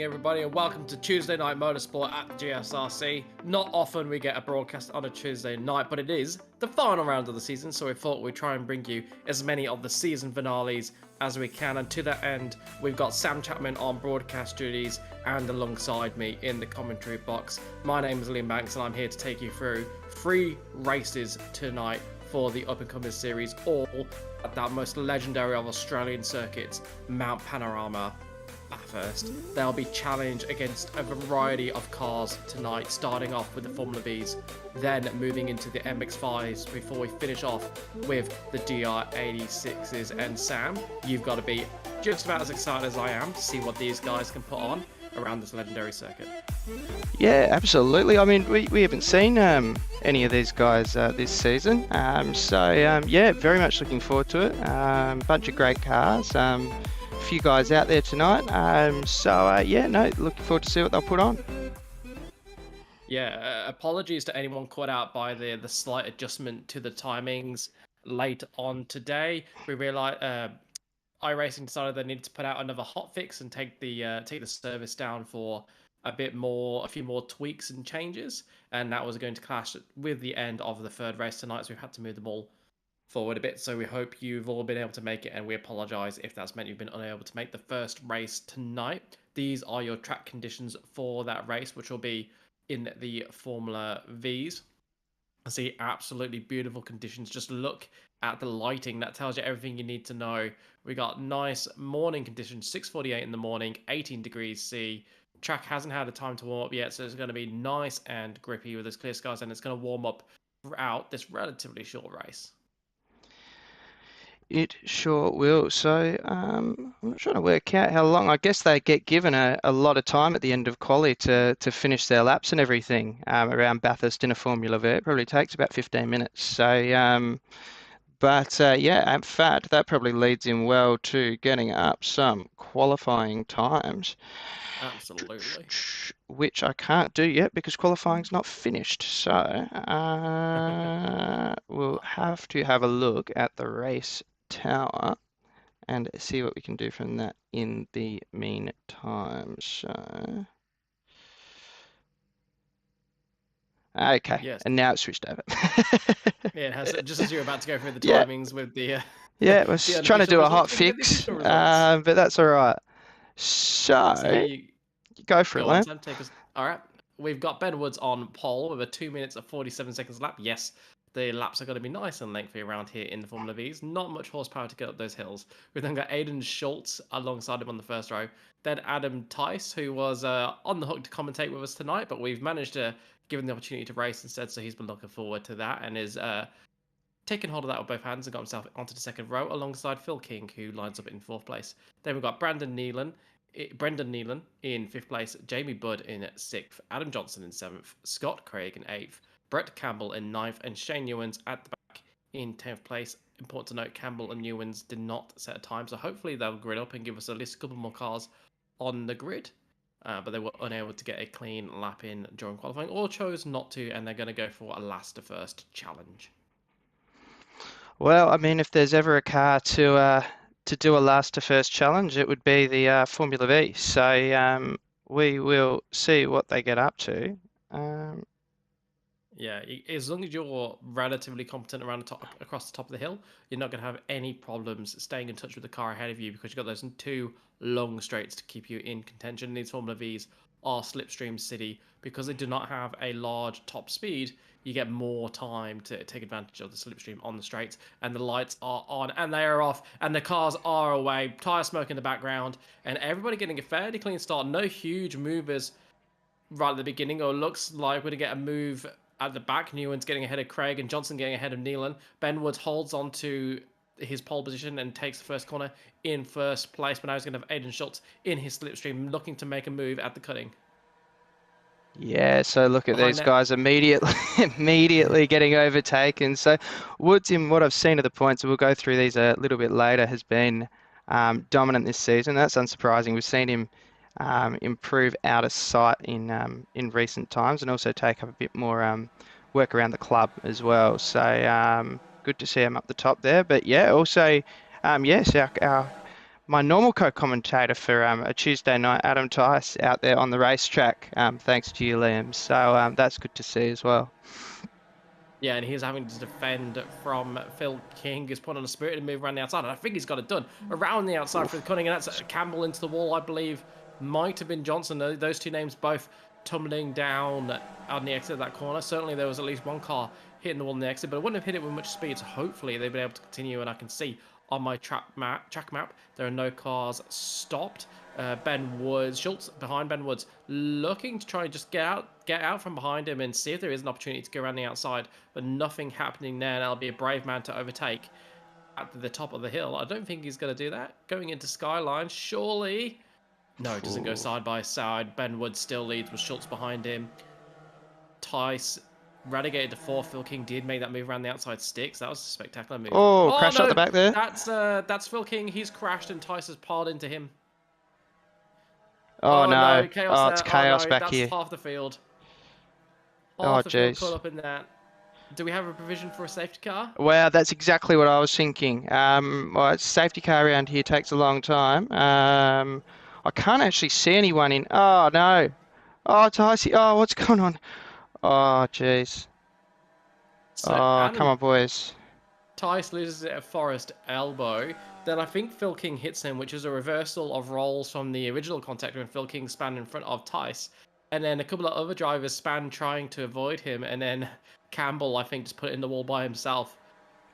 morning, everybody, and welcome to Tuesday Night Motorsport at GSRC. Not often we get a broadcast on a Tuesday night, but it is the final round of the season, so we thought we'd try and bring you as many of the season finales as we can. And to that end, we've got Sam Chapman on broadcast duties and alongside me in the commentary box. My name is Liam Banks, and I'm here to take you through 3 races tonight for the up-and-coming series, all at that most legendary of Australian circuits, Mount Panorama, Bathurst. They'll be challenged against a variety of cars tonight, starting off with the Formula Vs, then moving into the MX-5s before we finish off with the DR86s. And Sam, you've got to be just about as excited as I am to see what these guys can put on around this legendary circuit. Yeah, absolutely. I mean, we haven't seen any of these guys this season. Yeah, very much looking forward to it. Bunch of great cars. A few guys out there tonight. Looking forward to see what they'll put on. Yeah, apologies to anyone caught out by the slight adjustment to the timings late on today. We realized iRacing decided they needed to put out another hotfix and take the service down for a few more tweaks and changes, and that was going to clash with the end of the third race tonight, so we've had to move them all forward a bit. So we hope you've all been able to make it, and we apologize if that's meant you've been unable to make the first race tonight. These are your track conditions for that race, which will be in the Formula Vs. I see absolutely beautiful conditions. Just look at the lighting. That tells you everything you need to know. We got nice morning conditions, 6:48 in the morning, 18 degrees C. Track hasn't had a time to warm up yet, so it's going to be nice and grippy with those clear skies, and it's going to warm up throughout this relatively short race. It sure will. So I'm trying to work out how long. I guess they get given a lot of time at the end of quali to finish their laps and everything around Bathurst in a Formula V. It probably takes about 15 minutes. So, in fact, that probably leads in well to getting up some qualifying times. Absolutely. Which I can't do yet because qualifying's not finished. So we'll have to have a look at the race tower and see what we can do from that in the meantime. So okay, Yes. and now it's switched over. Yeah, it has. Just as you're about to go through the Yeah. timings with the I was trying to do a hot fix, but that's all right. So go for it, Len. Sam, take us. All right. We've got Ben Woods on pole with a 2 minutes and 47 seconds lap. Yes, the laps are going to be nice and lengthy around here in the Formula Vs. Not much horsepower to get up those hills. We've then got Aidan Schultz alongside him on the first row. Then Adam Tice, who was on the hook to commentate with us tonight, but we've managed to give him the opportunity to race instead, so he's been looking forward to that and is taking hold of that with both hands and got himself onto the second row alongside Phil King, who lines up in 4th place. Then we've got Brendan Nealon in 5th place, Jamie Budd in 6th, Adam Johnson in 7th, Scott Craig in 8th, Brett Campbell in 9th, and Shane Newens at the back in 10th place. Important to note, Campbell and Newens did not set a time, so hopefully they'll grid up and give us at least a couple more cars on the grid. But they were unable to get a clean lap in during qualifying, or chose not to, and they're going to go for a last to first challenge. Well, I mean, if there's ever a car to do a last to first challenge, it would be the Formula V. So we will see what they get up to. Yeah, as long as you're relatively competent across the top of the hill, you're not going to have any problems staying in touch with the car ahead of you because you've got those 2 long straights to keep you in contention. These Formula Vs are slipstream city because they do not have a large top speed. You get more time to take advantage of the slipstream on the straights, and the lights are on and they are off, and the cars are away. Tire smoke in the background, and everybody getting a fairly clean start. No huge movers right at the beginning, or looks like we're going to get a move at the back. Newens getting ahead of Craig and Johnson getting ahead of Nealon. Ben Woods holds on to his pole position and takes the first corner in 1st place, but now he's going to have Aidan Schultz in his slipstream looking to make a move at the cutting. Yeah, so look at these guys immediately getting overtaken. So Woods, in what I've seen of the points, and we'll go through these a little bit later, has been dominant this season. That's unsurprising. We've seen him improve out of sight in recent times, and also take up a bit more work around the club as well. So good to see him up the top there. But yeah, also yes, our my normal co-commentator for a Tuesday night, Adam Tice, out there on the racetrack, thanks to you, Liam. So that's good to see as well. Yeah, and he's having to defend from Phil King. He's put on a spirited move around the outside, and I think he's got it done. Around the outside for the cutting, and that's Campbell into the wall, I believe. Might have been Johnson. Those two names both tumbling down on the exit of that corner. Certainly there was at least one car hitting the wall on the exit, but it wouldn't have hit it with much speed, so hopefully they've been able to continue, and I can see on my track map, there are no cars stopped. Ben Woods, Schultz behind Ben Woods, looking to try and just get out from behind him and see if there is an opportunity to go around the outside, but nothing happening there. And that'll be a brave man to overtake at the top of the hill. I don't think he's going to do that. Going into Skyline, surely. No, it doesn't go side by side. Ben Woods still leads with Schultz behind him. Tice relegated to fourth. Phil King did make that move around the outside sticks. That was a spectacular move. Oh, Oh crashed out the no, back there. that's Phil King. He's crashed and Tice has piled into him. Oh Oh no. no, chaos Oh, there. it's Oh chaos no, back that's here. half the field. Oh, Half the field caught jeez. up in that. Do we have a provision for a safety car? Well, that's exactly what I was thinking. Well, safety car around here takes a long time. I can't actually see anyone in. Oh no. Oh, it's icy. Oh, what's going on? Oh, jeez. So Oh, come Adam on, boys. Tice loses it at Forest Elbow. Then I think Phil King hits him, which is a reversal of roles from the original contact when Phil King spanned in front of Tice. And then a couple of other drivers span trying to avoid him. And then Campbell, I think, just put it in the wall by himself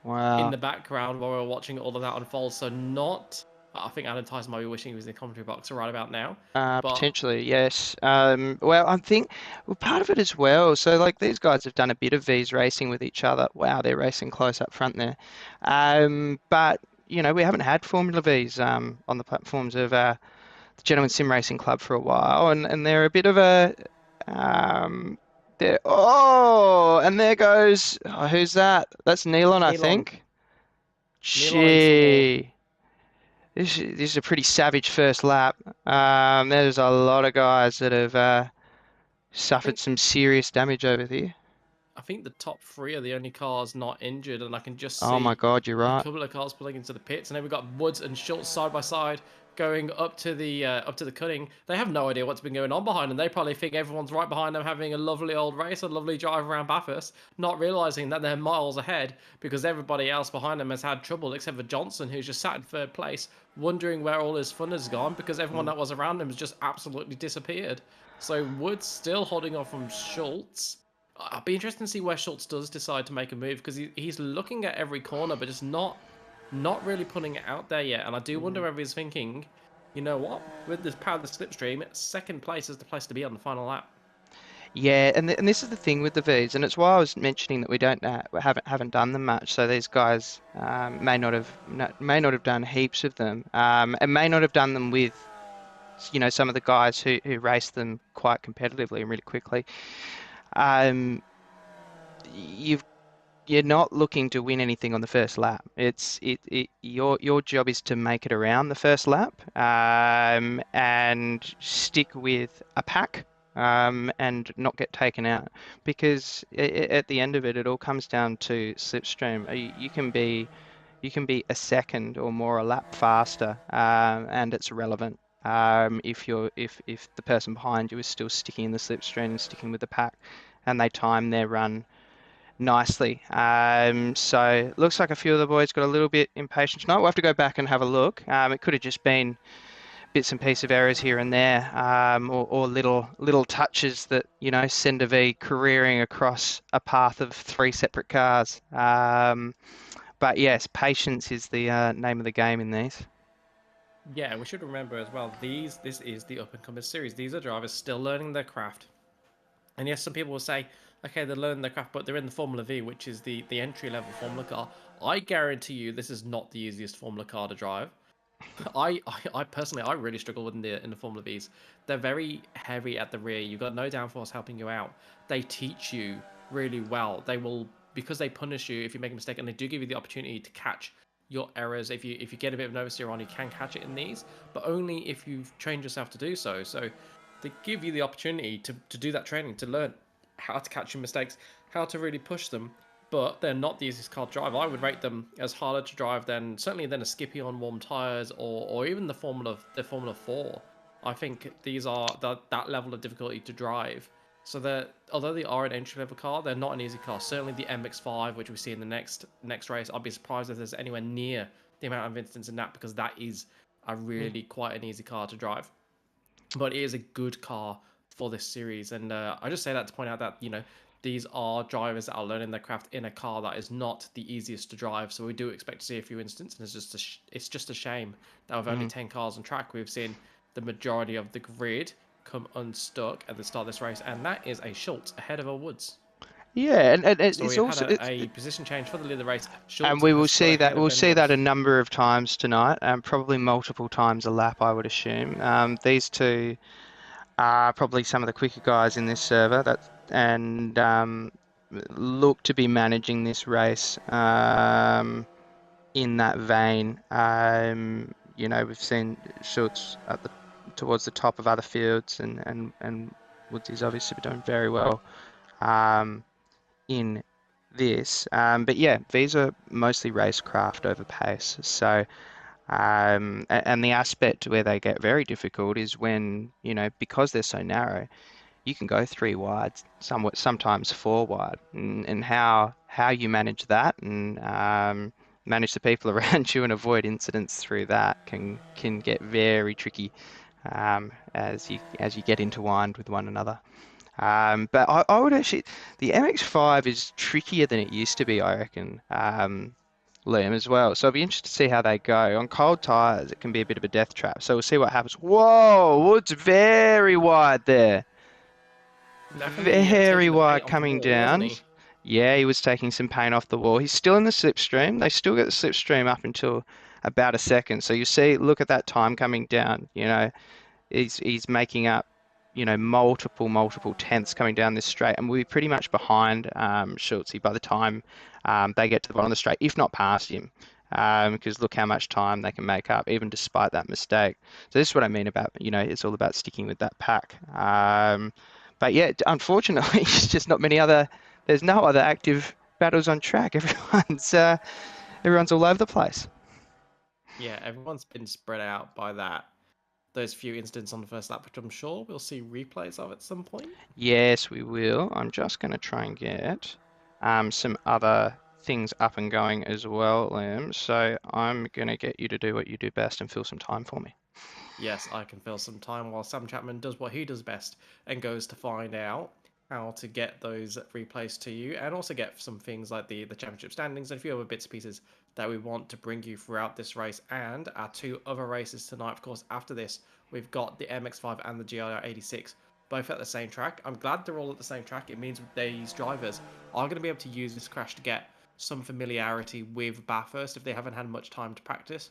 in Wow. the background while we were watching all of that unfold. So not. I think Adam Tice might be wishing he was in the commentary box right about now. But Potentially, yes. Well, I think well, part of it as well. So, like these guys have done a bit of V's racing with each other. Wow, they're racing close up front there. But you know, we haven't had Formula V's on the platforms of the Gentlemen Sim Racing Club for a while, and they're a bit of a they're oh, and there goes who's that? That's Nealon, I Nealon. think. Nealon into the wall. Gee. This is a pretty savage first lap. There's a lot of guys that have I suffered think some serious damage over here. I think the top three are the only cars not injured, and I can just Oh my see God, you're a right. couple of cars pulling into the pits, and then we've got Woods and Schultz side by side going up to the cutting. They have no idea what's been going on behind them. They probably think everyone's right behind them, having a lovely old race, a lovely drive around Bathurst, not realizing that they're miles ahead because everybody else behind them has had trouble, except for Johnson, who's just sat in third place, wondering where all his fun has gone because everyone Mm. that was around him has just absolutely disappeared. So Woods still holding off from Schultz. I'll be interested to see where Schultz does decide to make a move because he's looking at every corner, but just not really putting it out there yet. And I do wonder Mm. whether he's thinking, you know what, with this power of the slipstream, second place is the place to be on the final lap. Yeah, and this is the thing with the V's, and it's why I was mentioning that we don't haven't done them much. So these guys may not have done heaps of them, and may not have done them with some of the guys who race them quite competitively and really quickly. Um, you've you're not looking to win anything on the first lap. Your job is to make it around the first lap, and stick with a pack, and not get taken out. Because at the end of it, it all comes down to slipstream. You can be a second or more a lap faster, and it's irrelevant. If the person behind you is still sticking in the slipstream and sticking with the pack, and they time their run nicely. So looks like a few of the boys got a little bit impatient tonight. We'll have to go back and have a look. It could have just been bits and pieces of errors here and there, or little touches that send a V careering across a path of three separate cars. But yes, patience is the name of the game in these. Yeah, we should remember as well, this is the up and coming series. These are drivers still learning their craft. And yes, some people will say, okay, they're learning their craft, but they're in the Formula V, which is the entry level Formula car. I guarantee you, this is not the easiest Formula car to drive. I personally, I really struggle with in the Formula Vs. They're very heavy at the rear. You've got no downforce helping you out. They teach you really well. They will, because they punish you if you make a mistake, and they do give you the opportunity to catch your errors. If you get a bit of an oversteer on, you can catch it in these, but only if you've trained yourself to do so. So they give you the opportunity to do that training, to learn how to catch your mistakes, how to really push them. but they're not the easiest car to drive. I would rate them as harder to drive than certainly than a Skippy on warm tires or even the Formula 4. I think these are that level of difficulty to drive. So they're although they are an entry level car, they're not an easy car. Certainly the MX-5, which we see in the next race, I'd be surprised if there's anywhere near the amount of incidents in that because that is a really quite an easy car to drive. But it is a good car for this series, and I just say that to point out that these are drivers that are learning their craft in a car that is not the easiest to drive. So we do expect to see a few instances, and it's just a shame that with only Mm. 10 cars on track, we've seen the majority of the grid come unstuck at the start of this race, and that is a Schultz ahead of a Woods. Yeah, and So it's we've had also a position change for the lead of the race. and Schultz we will has got see that ahead of we'll Ben see that a Woods. number of times tonight, probably multiple times a lap, I would assume. These two are probably some of the quicker guys in this server and look to be managing this race in that vein. We've seen Schultz towards the top of other fields, and Woods is obviously doing very well in this. But yeah, these are mostly racecraft over pace. So, and the aspect where they get very difficult is when, because they're so narrow, you can go 3 wide, sometimes 4 wide, and how you manage that and manage the people around you and avoid incidents through that can get very tricky as you get intertwined with one another. But I would actually, the MX-5 is trickier than it used to be, I reckon, Liam, as well. So I'll be interested to see how they go. On cold tires, it can be a bit of a death trap. So we'll see what happens. Whoa, Wood's very wide there. Definitely Very taking the wide paint off the coming wall, wasn't down. he? Yeah, he was taking some paint off the wall. He's still in the slipstream. They still get the slipstream up until about a second. So you see, look at that time coming down. He's making up, multiple tenths coming down this straight, and we'll be pretty much behind Schultz by the time they get to the bottom of the straight, if not past him. Because look how much time they can make up, even despite that mistake. So this is what I mean about, it's all about sticking with that pack. But yeah, unfortunately, it's just not many other. There's no other active battles on track. Everyone's all over the place. Yeah, everyone's been spread out by those few incidents on the first lap, which I'm sure we'll see replays of at some point. Yes, we will. I'm just going to try and get some other things up and going as well, Liam. So I'm going to get you to do what you do best and fill some time for me. Yes, I can fill some time while Sam Chapman does what he does best and goes to find out how to get those replays to you and also get some things like the championship standings and a few other bits and pieces that we want to bring you throughout this race and our two other races tonight. Of course, after this, we've got the MX-5 and the GR86 both at the same track. I'm glad they're all at the same track. It means these drivers are going to be able to use this crash to get some familiarity with Bathurst if they haven't had much time to practice.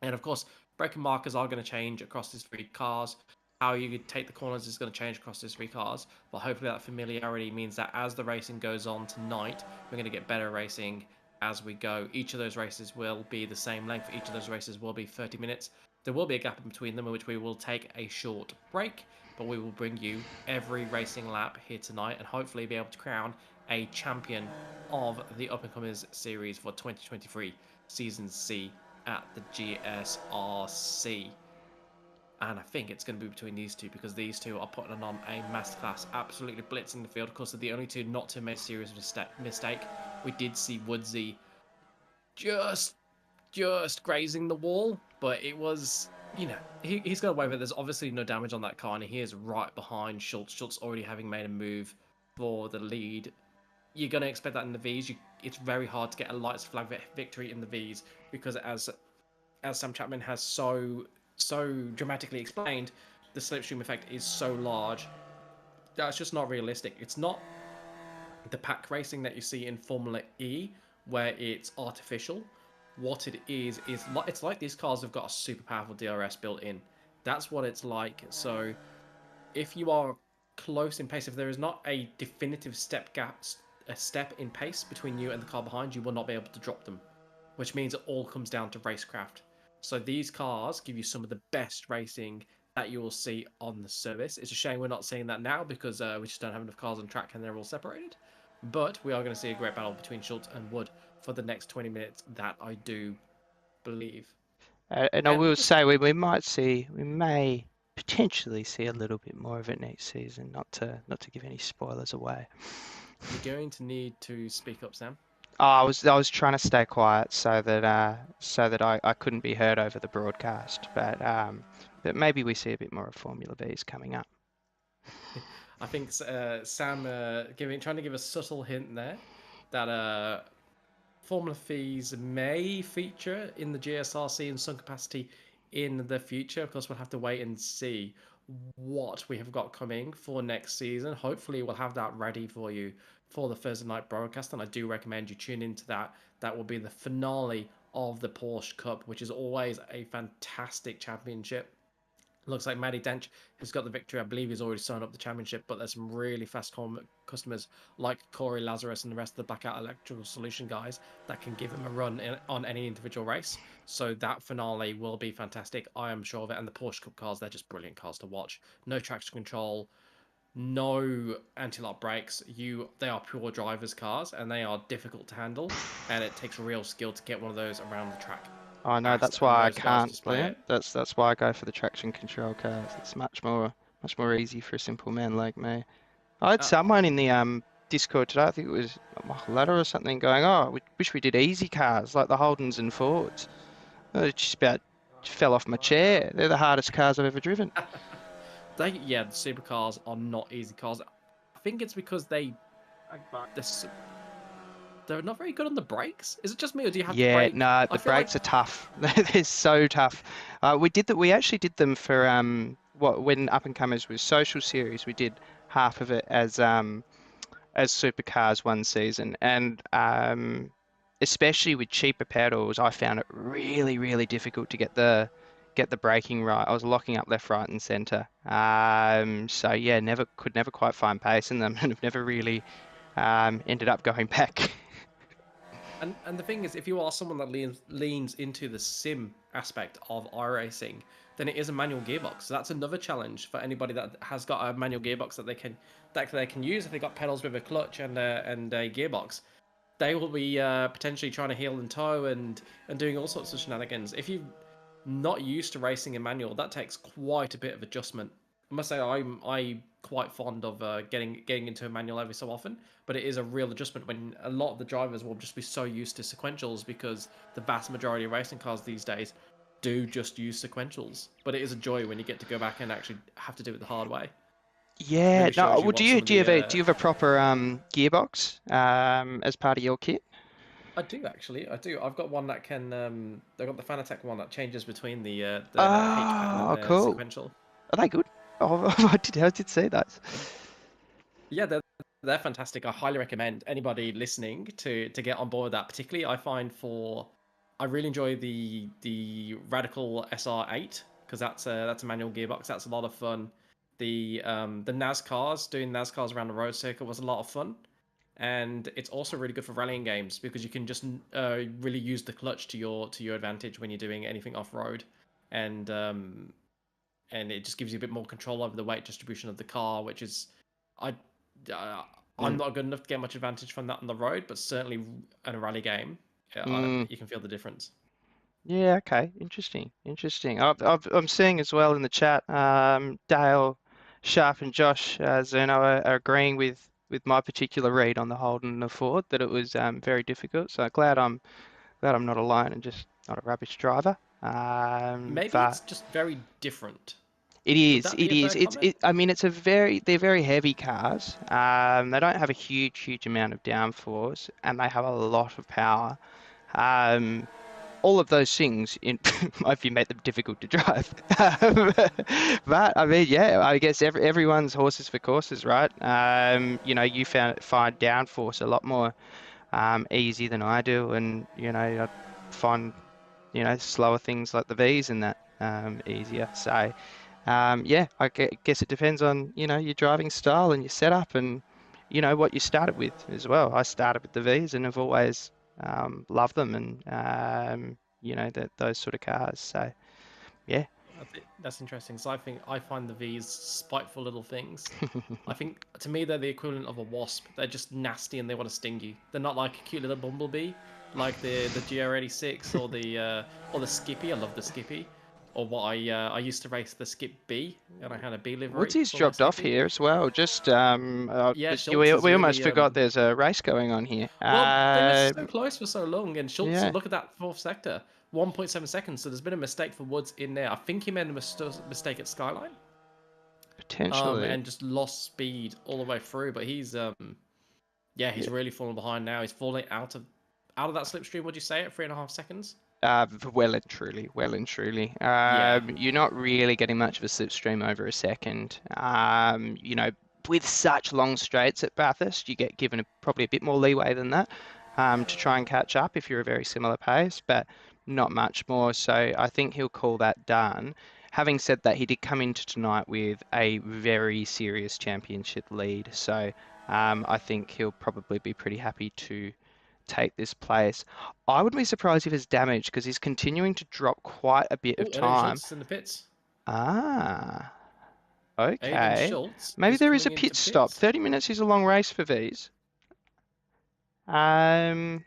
And of course, braking markers are going to change across these three cars. How you take the corners is going to change across these three cars. But hopefully that familiarity means that as the racing goes on tonight, we're going to get better racing as we go. Each of those races will be the same length. Each of those races will be 30 minutes. There will be a gap in between them in which we will take a short break. But we will bring you every racing lap here tonight and hopefully be able to crown a champion of the Up and Comers series for 2023 Season C at the GSRC. And I think it's going to be between these two because these two are putting on a masterclass, absolutely blitzing the field. Of course, they're the only two not to make a serious mistake. We did see Woodsy just grazing the wall, but it was, he's got away with it. There's obviously no damage on that car, and he is right behind Schultz. Schultz already having made a move for the lead. You're going to expect that in the Vs. It's very hard to get a lights flag victory in the Vs because as Sam Chapman has so dramatically explained, the slipstream effect is so large that's just not realistic. It's not the pack racing that you see in Formula E where it's artificial. What it is it's like these cars have got a super powerful DRS built in. That's what it's like. So if you are close in pace, if there is not a definitive a step in pace between you and the car behind, you will not be able to drop them, which means it all comes down to racecraft. So these cars give you some of the best racing that you will see on the service. It's a shame we're not seeing that now because we just don't have enough cars on track and they're all separated. But we are going to see a great battle between Schultz and Wood for the next 20 minutes. That I do believe. And I And will just say we may potentially see a little bit more of it next season. Not to give any spoilers away. you're going to need to speak up, Sam. Oh, I was trying to stay quiet so that I couldn't be heard over the broadcast. But maybe we see a bit more of Formula V's coming up. I think Sam trying to give a subtle hint there that Formula Fees may feature in the GSRC in some capacity in the future. Of course, we'll have to wait and see what we have got coming for next season. Hopefully, we'll have that ready for you for the Thursday night broadcast, and I do recommend you tune into that. That will be the finale of the Porsche Cup, which is always a fantastic championship. Looks like Matty Dench has got the victory. I believe he's already signed up the championship, but there's some really fast customers like Corey Lazarus and the rest of the Blackout Electrical Solution guys that can give him a run on any individual race. So that finale will be fantastic. I am sure of it. And the Porsche Cup cars, they're just brilliant cars to watch. No traction control, no anti-lock brakes. They are pure drivers' cars, and they are difficult to handle. And it takes real skill to get one of those around the track Oh no, fast. that's And why I those guys can't, display Liam. it. That's why I go for the traction control cars. It's much more easy for a simple man like me. I had Uh, someone in the Discord today, I think it was Michael Ladder or something, going, "Oh, we wish we did easy cars like the Holdens and Fords." It just about fell off my chair. They're the hardest cars I've ever driven. the supercars are not easy cars. I think it's because they're, they're not very good on the brakes. Is it just me, or do you have to Yeah, brake? no, I the feel like brakes are tough. They're so tough. We actually did them for when Up and Comers was Social Series. We did half of it as supercars one season, and especially with cheaper pedals, I found it really, really difficult to get the braking right. I was locking up left, right, and center. So yeah, never quite find pace in them, and have never really ended up going back. and the thing is, if you are someone that leans into the sim aspect of iRacing, then it is a manual gearbox. So that's another challenge for anybody that has got a manual gearbox that they can use if they got pedals with a clutch and a gearbox. They will be potentially trying to heel and toe and doing all sorts of shenanigans. If you're not used to racing in manual, that takes quite a bit of adjustment. I must say I quite fond of getting into a manual every so often, but it is a real adjustment when a lot of the drivers will just be so used to sequentials because the vast majority of racing cars these days do just use sequentials. But it is a joy when you get to go back and actually have to do it the hard way. Yeah, Really no. shows you Well, what some of the do you have a proper gearbox as part of your kit? I do actually. I do. I've got one that can. I've got the Fanatec one that changes between the H pattern and Oh, the cool. sequential. Are they good? Oh, I did see that. Yeah, they're fantastic. I highly recommend anybody listening to get on board with that. Particularly, I really enjoy the Radical SR8 because that's a manual gearbox. That's a lot of fun. The NASCARs doing NASCARs around the road circuit was a lot of fun, and it's also really good for rallying games because you can just really use the clutch to your advantage when you're doing anything off road, and and it just gives you a bit more control over the weight distribution of the car, which is I uh, I'm Mm, not good enough to get much advantage from that on the road, but certainly in a rally game, mm. you can feel the difference. Yeah, okay. Interesting. I'm seeing as well in the chat, Dale, Sharp, and Josh Zuno are agreeing with my particular read on the Holden and the Ford that it was very difficult. So glad I'm not alone and just not a rubbish driver. Maybe But it's just very different. it Would is. that be It a is. fair comment? I mean, they're very heavy cars. They don't have a huge amount of downforce, and they have a lot of power. Um, all of those things in my view make them difficult to drive. But I mean, yeah, I guess everyone's horses for courses, right? You find downforce a lot more easy than I do, and I find slower things like the V's and that easier. So. Yeah, guess it depends on, your driving style and your setup and, what you started with as well. I started with the V's and have always loved them and, those sort of cars. So, yeah. That's interesting. So I find the V's spiteful little things. I think to me they're the equivalent of a wasp. They're just nasty and they want to sting you. They're not like a cute little bumblebee, like the GR86 or the Skippy. I love the Skippy. Or what I used to race the Skip B, and I had a B livery Woodsy's for my dropped off Skippy. here as well. Just Yeah, we Schultz is almost really forgot there's a race going on here. well. They were so close for so long, and Schultz. Yeah, Look at that fourth sector, 1.7 seconds. So there's been a mistake for Woods in there. I think he made a mistake at Skyline. potentially. And just lost speed all the way through. But he's yeah, he's Yeah. really fallen behind now. He's falling out of that slipstream. Would you say at 3.5 seconds? Well and truly, well and truly. Yeah. You're not really getting much of a slipstream over a second. With such long straights at Bathurst, you get given probably a bit more leeway than that to try and catch up if you're a very similar pace, but not much more. So I think he'll call that done. Having said that, he did come into tonight with a very serious championship lead, so I think he'll probably be pretty happy to take this place. I would be surprised if it's damaged because he's continuing to drop quite a bit Oh, of Aiden time. Schultz is in the pits. Ah, Aiden okay. Schultz Maybe is there is a coming pit into stop. pits. 30 minutes is a long race for these. And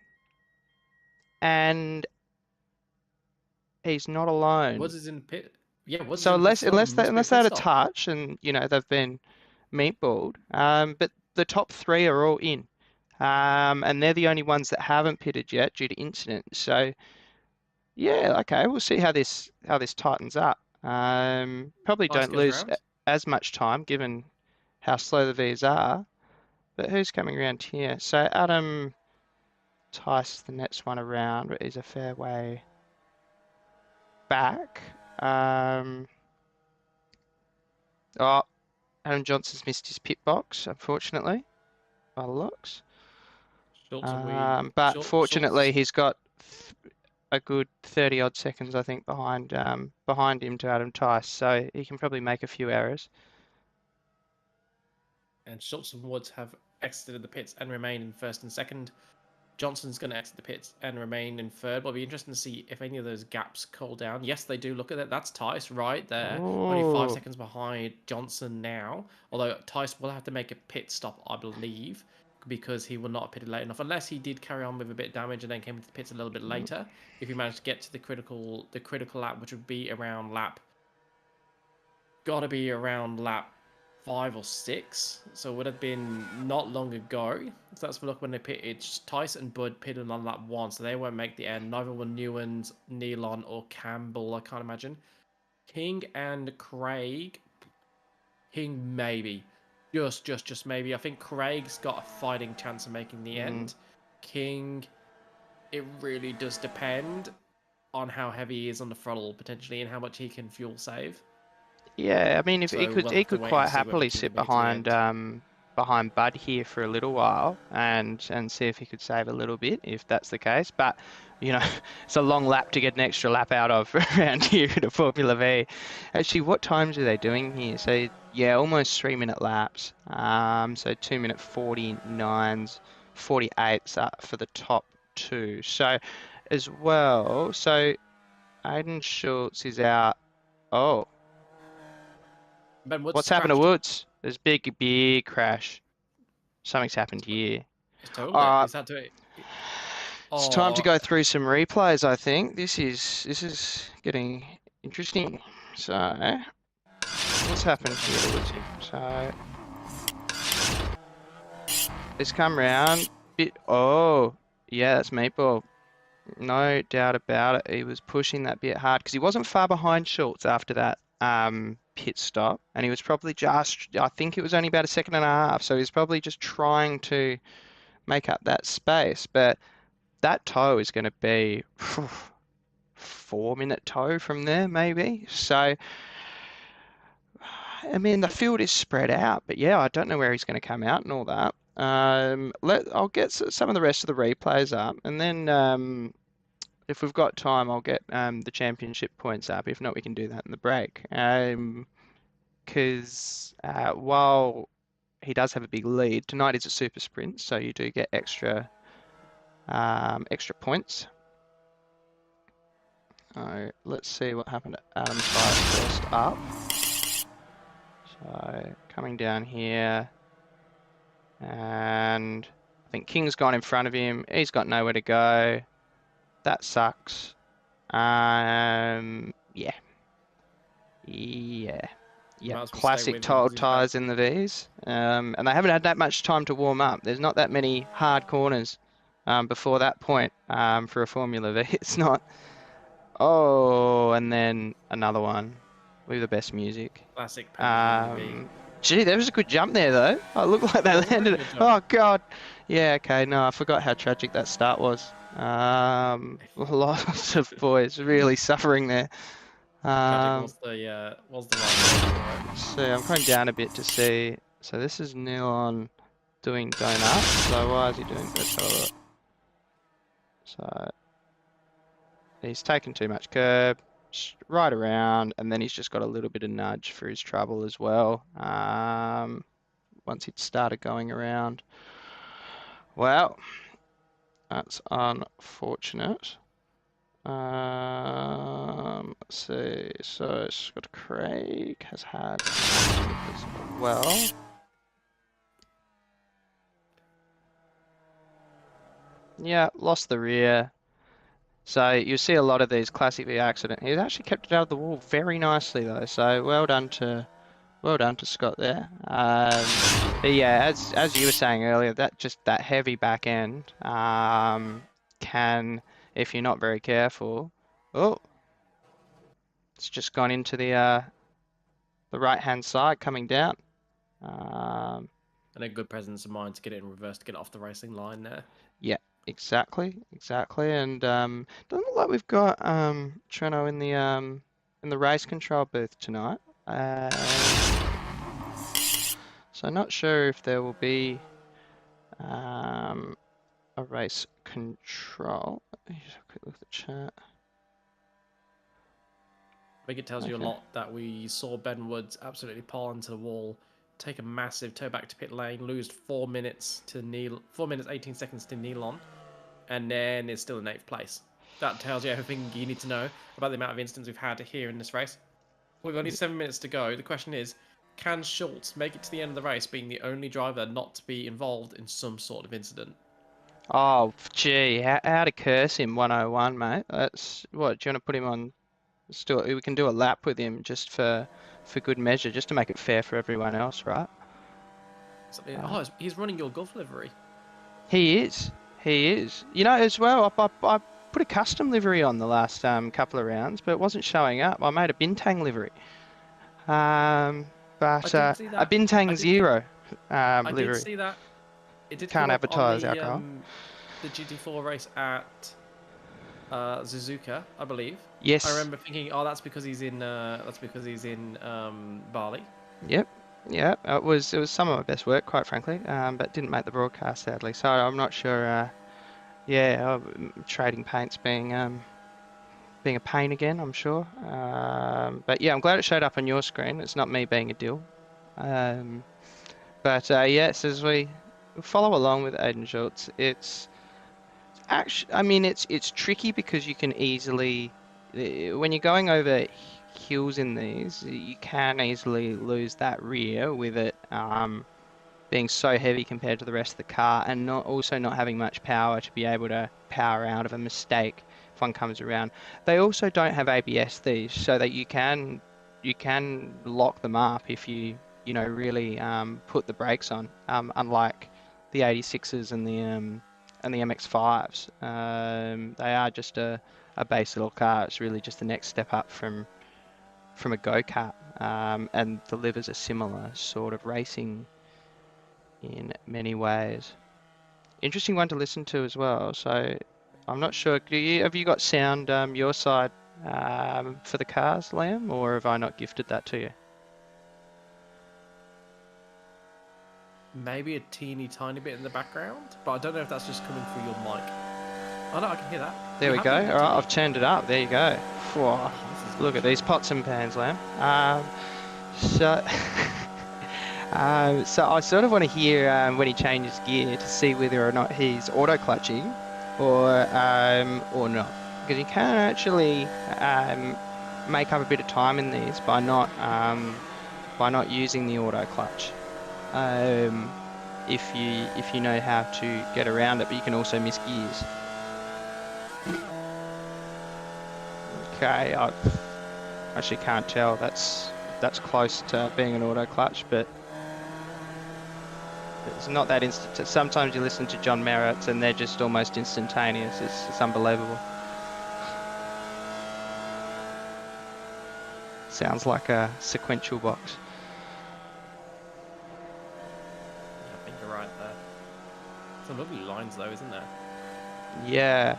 he's not alone. Woods is in pit. Yeah, Woods is So in pits as well. Must be a unless they pit had a stop. touch and they've been meatballed. But the top three are all in. And they're the only ones that haven't pitted yet due to incident. So yeah, okay, we'll see how this tightens up. Probably Ice don't goes lose around. as much time given how slow the V's are. But who's coming around here? So Adam Tice, the next one around, but he's a fair way back. Oh, Adam Johnson's missed his pit box, unfortunately, by the looks. Schultz and Weed. But Schultz. fortunately, he's got a good 30 odd seconds, I think, behind him to Adam Tice, so he can probably make a few errors. And Schultz and Woods have exited the pits and remain in first and second. Johnson's going to exit the pits and remain in third. But it'll be interesting to see if any of those gaps cool down. Yes, they do. Look at that. That's Tice right there. Only 5 seconds Oh, behind Johnson now. Although Tice will have to make a pit stop, I believe, because he will not have pitted late enough. Unless he did carry on with a bit of damage and then came into the pits a little bit later. If he managed to get to the critical lap, which would be around lap. Gotta be around lap 5 or 6, so it would have been not long ago. So that's for look when they pitted. Tice and Bud pitted on lap 1, so they won't make the end. Neither will Newlands, Nealon, or Campbell, I can't imagine. King and Craig. King maybe. Just maybe. I think Craig's got a fighting chance of making the end. King, it really does depend on how heavy he is on the throttle, potentially, and how much he can fuel save. yeah. I mean, if So we'll he have to could wait and quite see whether happily King sit can make it to the end. behind Bud here for a little while and see if he could save a little bit if that's the case. But it's a long lap to get an extra lap out of around here in a Formula V. Actually, what times are they doing here? So yeah, almost 3 minute laps. So 2 minute 49s, 48s for the top two. So as well, so Aiden Schultz is out. Oh, Ben Woods what's has happened to crashed. Woods? There's big crash. Something's happened here. He's totaled All it. right, He's had to. it's time to Oh, go through some replays, I think. This is getting interesting. So, what's happened here to Woodsy? So, it's come round. Oh, yeah, that's Meatball. No doubt about it. He was pushing that bit hard because he wasn't far behind Schultz after that pit stop, and he was probably I think it was only about a second and a half, so he was probably just trying to make up that space. But that toe is going to be 4 minute toe from there, maybe. So, I mean, the field is spread out, but yeah, I don't know where he's going to come out and all that. I'll get some of the rest of the replays up, and then if we've got time, I'll get the championship points up. If not, we can do that in the break. Because while he does have a big lead, tonight is a super sprint, so you do get extra points. So let's see what happened to Adam's tyres first up. So coming down here, and I think King's gone in front of him. He's got nowhere to go. That sucks. Yeah. Yep. Classic tiled tyres in the V's. And they haven't had that much time to warm up. There's not that many hard corners before that point for a Formula V. It's not. Oh, and then another one with the best music. Classic V. Gee, there was a good jump there, though. Oh, it looked like they landed it. Oh, God. Yeah, okay. No, I forgot how tragic that start was. Lots of boys really suffering there. Was the right. So I'm going down a bit to see. So this is Neil on doing donut. So why is he doing that? So he's taken too much curb, right around, and then he's just got a little bit of nudge for his trouble as well. Once he'd started going around. Well, that's unfortunate. Let's see. So Scott Craig has had as well. Yeah, lost the rear. So you see a lot of these classic V accident. He's actually kept it out of the wall very nicely though. So well done to Scott there. But yeah, as you were saying earlier, that heavy back end can, if you're not very careful, it's just gone into the right hand side coming down. And a good presence of mind to get it in reverse to get it off the racing line there. Yeah, exactly. And doesn't look like we've got Treno in the race control booth tonight. So not sure if there will be a race control. Let me just have a quick look at the chat. I think it tells you a lot that we saw Ben Woods absolutely pile into the wall, take a massive toe back to pit lane, lose 4 minutes 18 seconds to Nealon, and then it's still in 8th place. That tells you everything you need to know about the amount of incidents we've had here in this race. We've only 7 minutes to go. The question is, can Schultz make it to the end of the race being the only driver not to be involved in some sort of incident? Oh, gee, how to curse him 101, mate. That's what, do you want to put him on? We can do a lap with him just for good measure, just to make it fair for everyone else, right? He's running your golf livery. He is. You know, as well, I put a custom livery on the last couple of rounds, but it wasn't showing up. I made a Bintang livery. A Bintang Zero livery. I did see that. It did Can't advertise alcohol. The GT4 race at Suzuka, I believe. Yes. I remember thinking, that's because he's in Bali. Yep. Yeah, it was some of my best work, quite frankly, but didn't make the broadcast, sadly. So I'm not sure. Trading paints being a pain again, I'm sure. But yeah, I'm glad it showed up on your screen. It's not me being a dill. Yes, as we follow along with Aiden Schultz, it's actually, I mean, it's tricky because you can easily, when you're going over hills in these, you can easily lose that rear with it being so heavy compared to the rest of the car, and not having much power to be able to power out of a mistake if one comes around. They also don't have ABS these, so that you can lock them up if you really put the brakes on. Unlike the 86s and the MX5s, they are just a base little car. It's really just the next step up from a go-kart, and the livers are similar sort of racing in many ways. Interesting one to listen to as well. So I'm not sure, have you got sound your side for the cars, Liam, or have I not gifted that to you? Maybe a teeny tiny bit in the background, but I don't know if that's just coming through your mic. Oh no, I can hear that. There we go. All right, I've turned it up. There you go. Whoa. Look at these pots and pans, Liam. So I sort of want to hear when he changes gear to see whether or not he's auto clutching or not. because you can actually make up a bit of time in these by not using the auto clutch. If you know how to get around it, but you can also miss gears. Okay, I actually can't tell. That's close to being an auto clutch, but it's not that instant. Sometimes you listen to John Merritt's and they're just almost instantaneous. It's unbelievable. Sounds like a sequential box. I think you're right there. Some lovely lines though, isn't there? Yeah,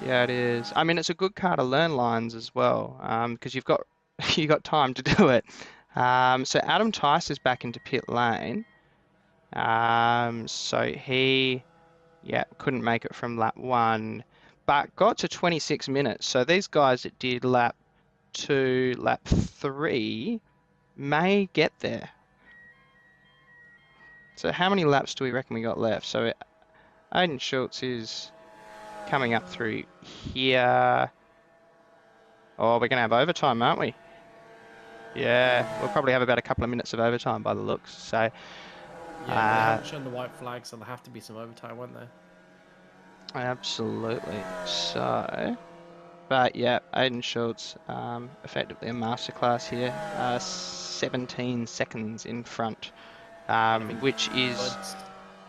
yeah, it is. I mean, it's a good car to learn lines as well, because you've got you got time to do it. So Adam Tice is back into pit lane. So he, yeah, couldn't make it from lap 1, but got to 26 minutes. So these guys that did lap 2, lap 3 may get there. So how many laps do we reckon we got left? So Aiden Schultz is coming up through here. Oh, we're going to have overtime, aren't we? Yeah, we'll probably have about a couple of minutes of overtime by the looks. So, Yeah, they haven't shown the white flag, so there'll have to be some overtime, won't there? absolutely. So, but yeah, Aiden Schultz, effectively a masterclass here. 17 seconds in front, which is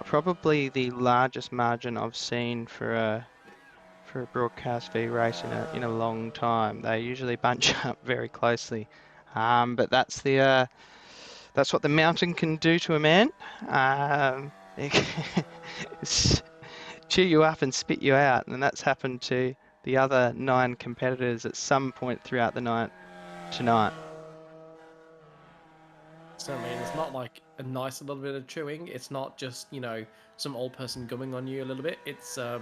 probably the largest margin I've seen for a broadcast V race in a long time. They usually bunch up very closely, but that's what the mountain can do to a man. It can chew you up and spit you out, and that's happened to the other 9 competitors at some point throughout the night tonight. Certainly, and it's not like a nice little bit of chewing. It's not just, you know, some old person gumming on you a little bit. It's the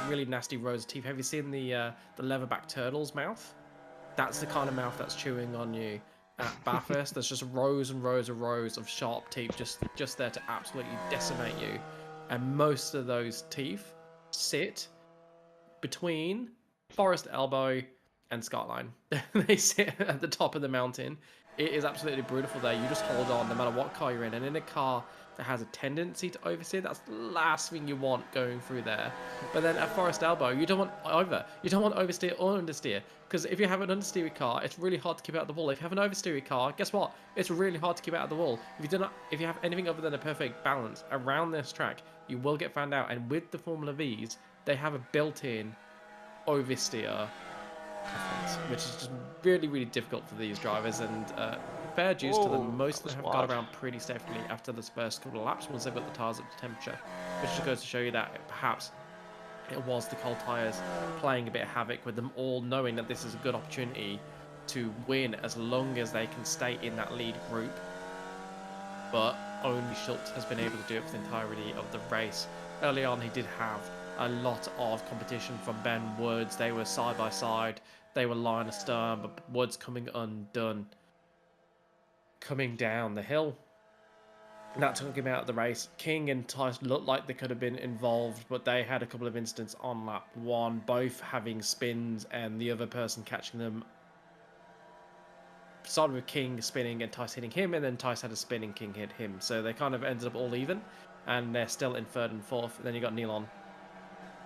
really nasty rows of teeth. Have you seen the leatherback turtle's mouth? That's the kind of mouth that's chewing on you at Bathurst. There's just rows and rows and rows of sharp teeth just there to absolutely decimate you. And most of those teeth sit between Forest Elbow and Skyline. They sit at the top of the mountain. It is absolutely brutal there. You just hold on no matter what car you're in. And in a car that has a tendency to oversteer, that's the last thing you want going through there. But then at Forest Elbow, you don't want either. You don't want oversteer or understeer. Because if you have an understeery car, it's really hard to keep out the wall. If you have an oversteery car, guess what? It's really hard to keep out of the wall. If you have anything other than a perfect balance around this track, you will get found out. And with the Formula V's, they have a built-in oversteer preference, which is just really, really difficult for these drivers. And fair dues to them, most of them have got around pretty safely after this first couple of laps once they've got the tyres up to temperature, which just goes to show you that perhaps it was the cold tyres playing a bit of havoc with them all, knowing that this is a good opportunity to win as long as they can stay in that lead group. But only Schultz has been able to do it for the entirety of the race. Early on, he did have a lot of competition from Ben Woods. They were side by side. They were line astern, but Woods coming undone. Coming down the hill. That took him out of the race. King and Tice looked like they could have been involved, but they had a couple of incidents on lap 1, both having spins and the other person catching them. Started with King spinning and Tice hitting him, and then Tice had a spin and King hit him. So they kind of ended up all even, and they're still in 3rd and 4th. And then you got Neil on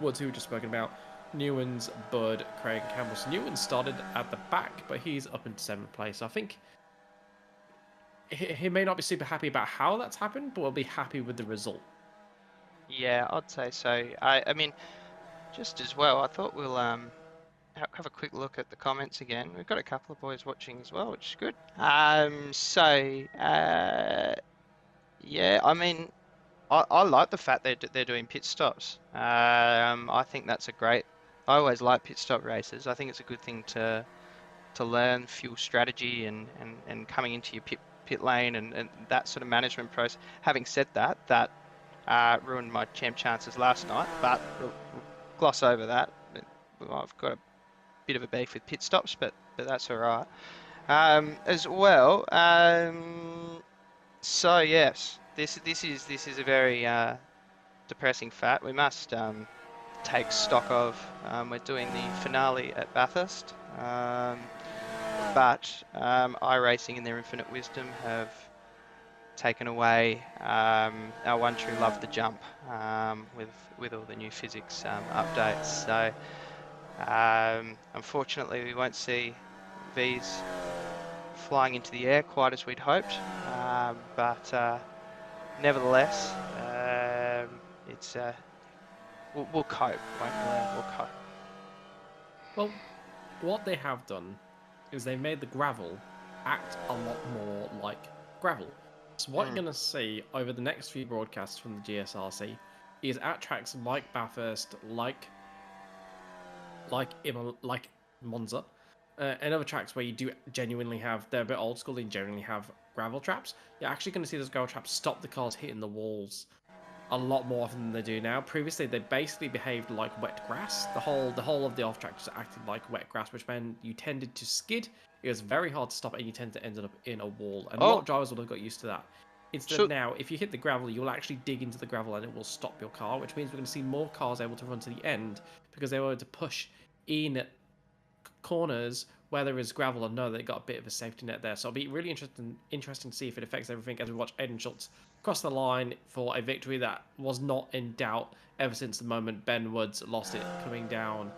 Woods, who we just spoken about, Newens, Bud, Craig, and Campbell. So Newens started at the back, but he's up into 7th place. So I think he may not be super happy about how that's happened, but will be happy with the result. Yeah, I'd say so. I mean, just as well, I thought we'll have a quick look at the comments again. We've got a couple of boys watching as well, which is good. Yeah, I mean, I like the fact they're doing pit stops. I think that's a great. I always like pit stop races. I think it's a good thing to learn fuel strategy and coming into your pit lane and that sort of management process. Having said that, that ruined my champ chances last night, but we'll gloss over that. I've got a bit of a beef with pit stops, but that's all right. As well, so yes, this is a very depressing fact. We must take stock of. We're doing the finale at Bathurst, but iRacing in their infinite wisdom have taken away our one true love, the jump, with all the new physics updates. So unfortunately, we won't see V's flying into the air quite as we'd hoped, but nevertheless, it's we'll cope, won't we, Liam? We'll cope. Well, what they have done is they've made the gravel act a lot more like gravel. So what you're going to see over the next few broadcasts from the GSRC is at tracks like Bathurst, like Monza, and other tracks where you do genuinely have, they're a bit old school, they genuinely have gravel traps. You're actually going to see those gravel traps stop the cars hitting the walls a lot more often than they do now. Previously, they basically behaved like wet grass. The whole of the off track just acted like wet grass, which meant you tended to skid. It was very hard to stop, and you tended to end up in a wall. And a lot of drivers would have got used to that. Instead, now, if you hit the gravel, you'll actually dig into the gravel, and it will stop your car, which means we're going to see more cars able to run to the end because they were able to push in corners where there is gravel and know they got a bit of a safety net there. So it'll be really interesting to see if it affects everything as we watch Aiden Schultz cross the line for a victory that was not in doubt ever since the moment Ben Woods lost it coming down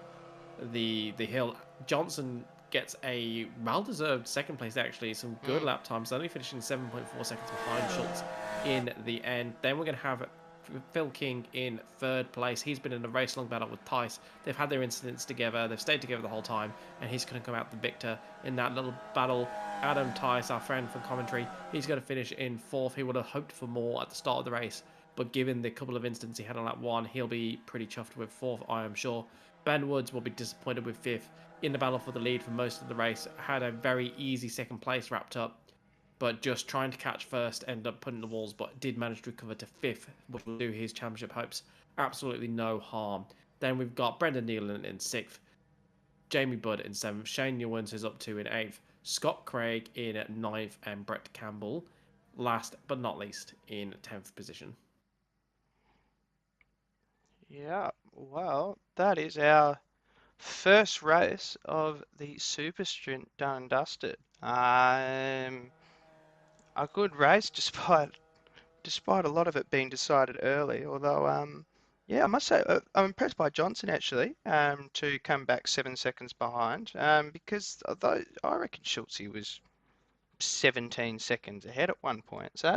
the hill. Johnson gets a well-deserved second place, actually. Some good lap times, only finishing 7.4 seconds behind Schultz in the end. Then we're going to have Phil King in third place. He's been in a race-long battle with Tice. They've had their incidents together. They've stayed together the whole time, and he's going to come out the victor in that little battle. Adam Tice, our friend from commentary, he's going to finish in fourth. He would have hoped for more at the start of the race, but given the couple of incidents he had on lap one, he'll be pretty chuffed with fourth, I am sure. Ben Woods will be disappointed with fifth in the battle for the lead for most of the race. Had a very easy second place wrapped up, but just trying to catch first, ended up putting the walls, but did manage to recover to fifth, which will do his championship hopes absolutely no harm. Then we've got Brendan Nealon in sixth, Jamie Budd in seventh, Shane Newens is up to in eighth, Scott Craig in ninth, and Brett Campbell, last but not least, in 10th position. Yeah, well, that is our first race of the Super Sprint done and dusted. A good race despite a lot of it being decided early. Although, yeah, I must say I'm impressed by Johnson actually to come back 7 seconds behind because although I reckon Schultz was 17 seconds ahead at one point. So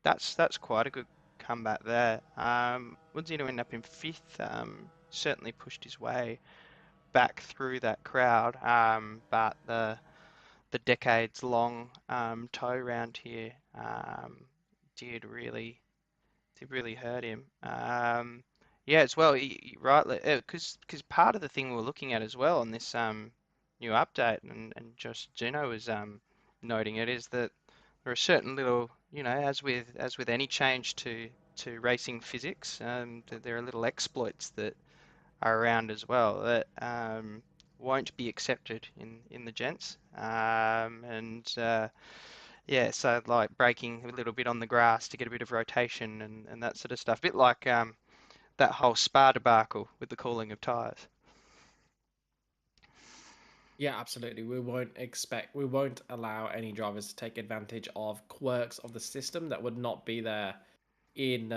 that's quite a good comeback there. Woodsy to end up in fifth. Certainly pushed his way back through that crowd. But the decades long tow round here did really hurt him. Yeah, as well, rightly, because part of the thing we're looking at as well on this new update, and Josh Gino was noting it, is that there are certain little, as with any change to racing physics, there are little exploits that are around as well that won't be accepted in the gents, and yeah, so like braking a little bit on the grass to get a bit of rotation and that sort of stuff. A bit like that whole Spa debacle with the cooling of tyres. Yeah, absolutely. We won't allow any drivers to take advantage of quirks of the system that would not be there in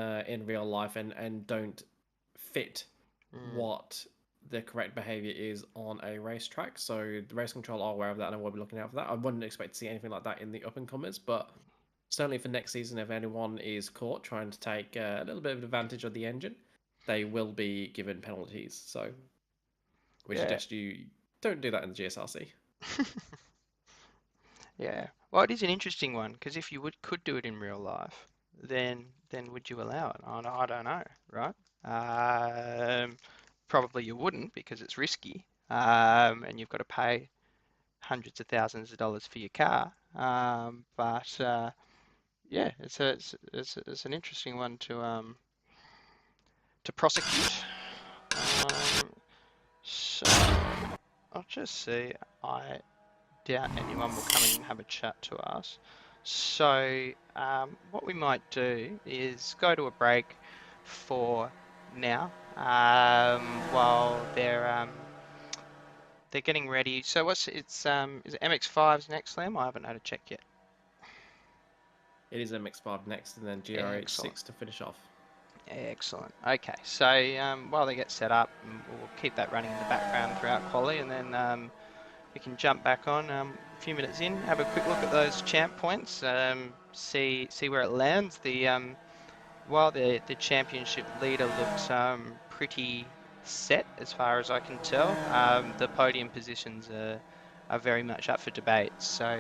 real life and don't fit what the correct behavior is on a racetrack. So the race control are aware of that and we'll be looking out for that. I wouldn't expect to see anything like that in the up and comers, but certainly for next season, if anyone is caught trying to take a little bit of advantage of the engine, they will be given penalties. So we Yeah. suggest you don't do that in the GSRC. Yeah. Well, it is an interesting one because if you could do it in real life, then would you allow it? I don't know, right? Probably you wouldn't because it's risky, and you've got to pay hundreds of thousands of dollars for your car. But yeah, it's an interesting one to prosecute. So I'll just see. I doubt anyone will come in and have a chat to us. So what we might do is go to a break for now, while they're getting ready. So is it MX5's next, Liam? I haven't had a check yet. It is MX5 next, and then Excellent. GRH6 to finish off. Excellent. Okay, so while they get set up, we'll keep that running in the background throughout quali, and then we can jump back on a few minutes in, have a quick look at those champ points, see where it lands. While the championship leader looks pretty set as far as I can tell, the podium positions are very much up for debate. So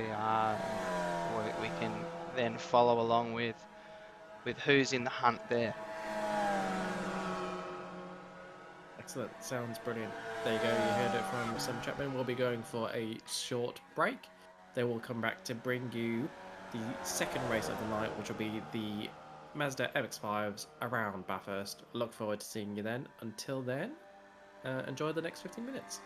we can then follow along with who's in the hunt there. Excellent. Sounds brilliant. There you go. You heard it from Sam Chapman. We'll be going for a short break. Then we'll come back to bring you the second race of the night, which will be the Mazda MX-5s around Bathurst. Look forward to seeing you then. Until then, enjoy the next 15 minutes.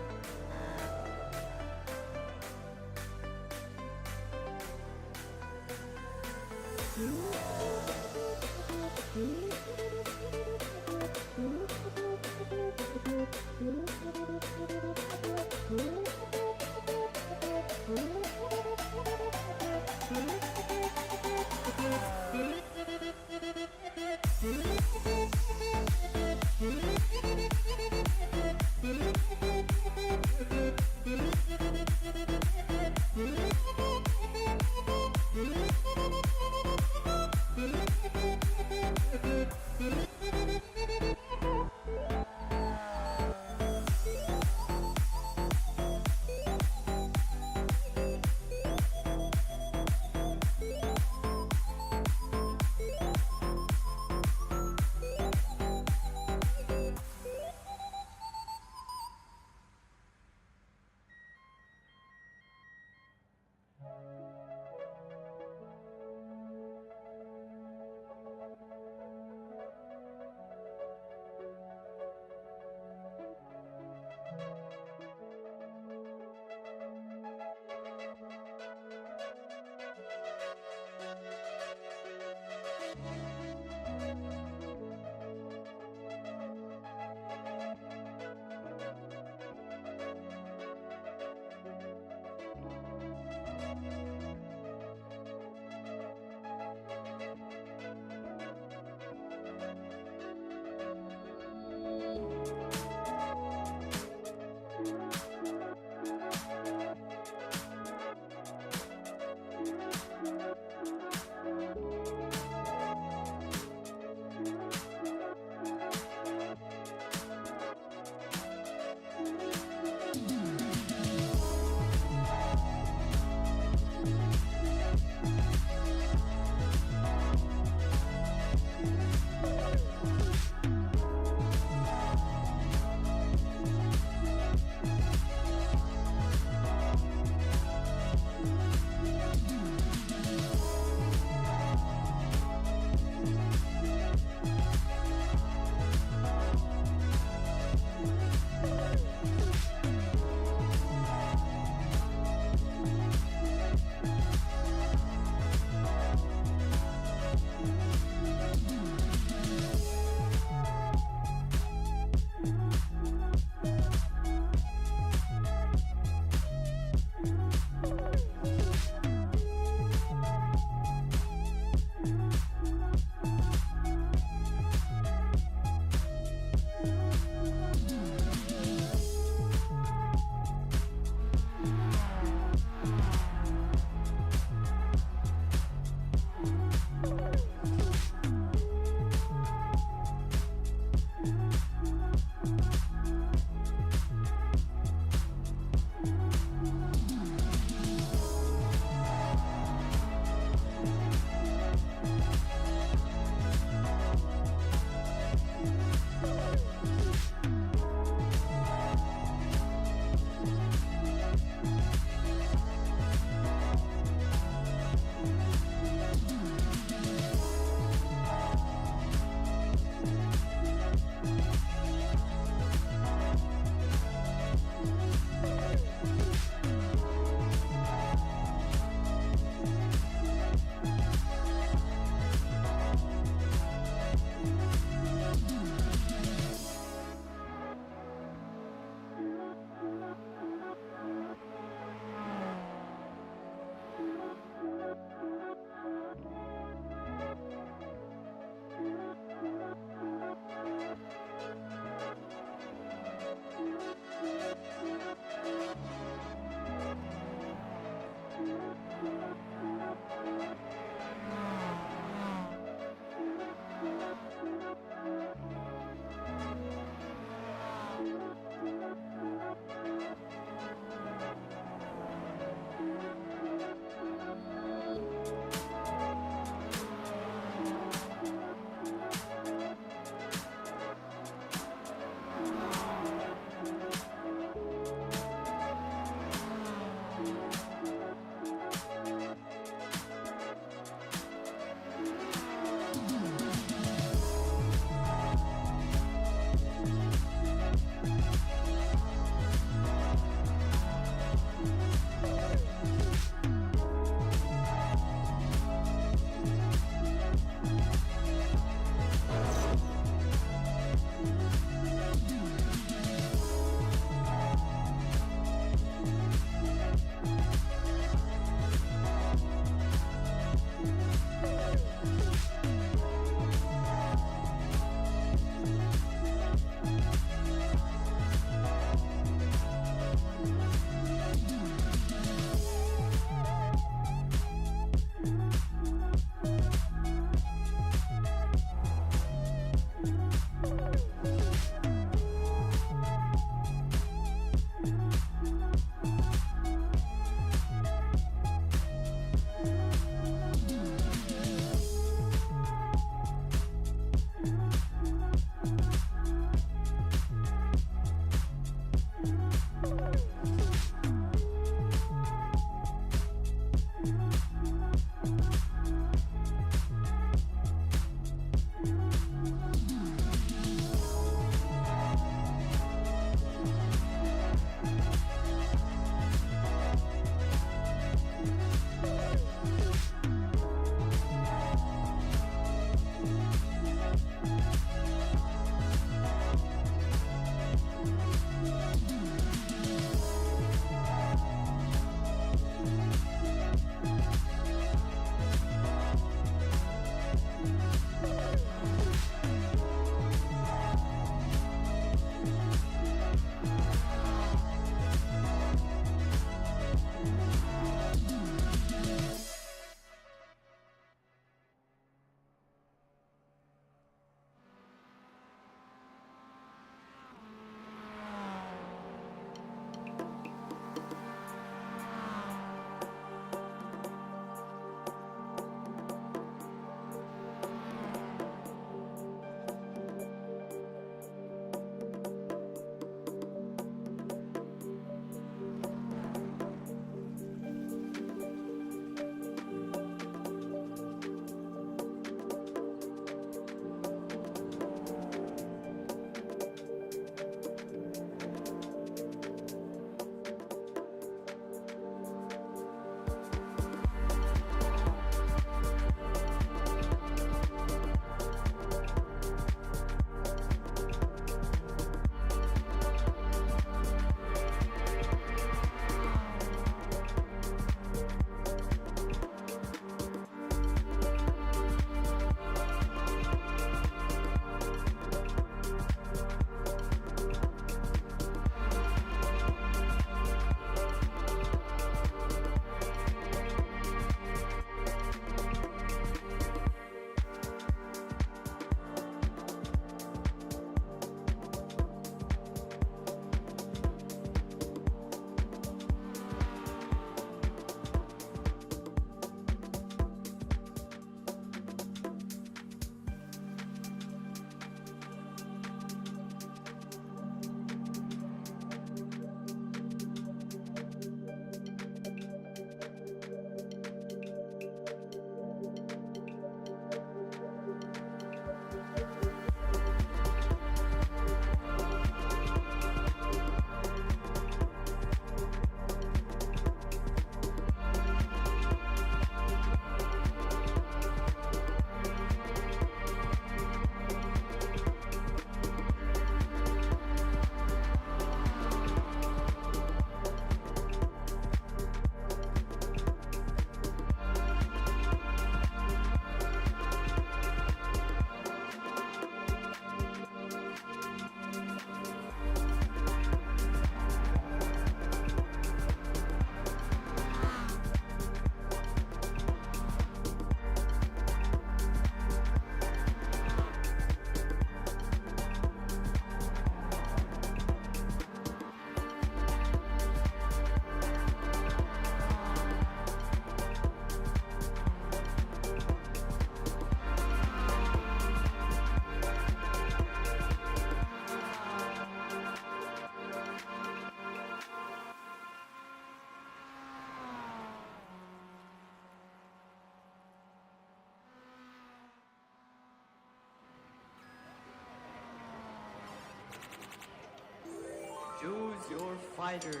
fighter.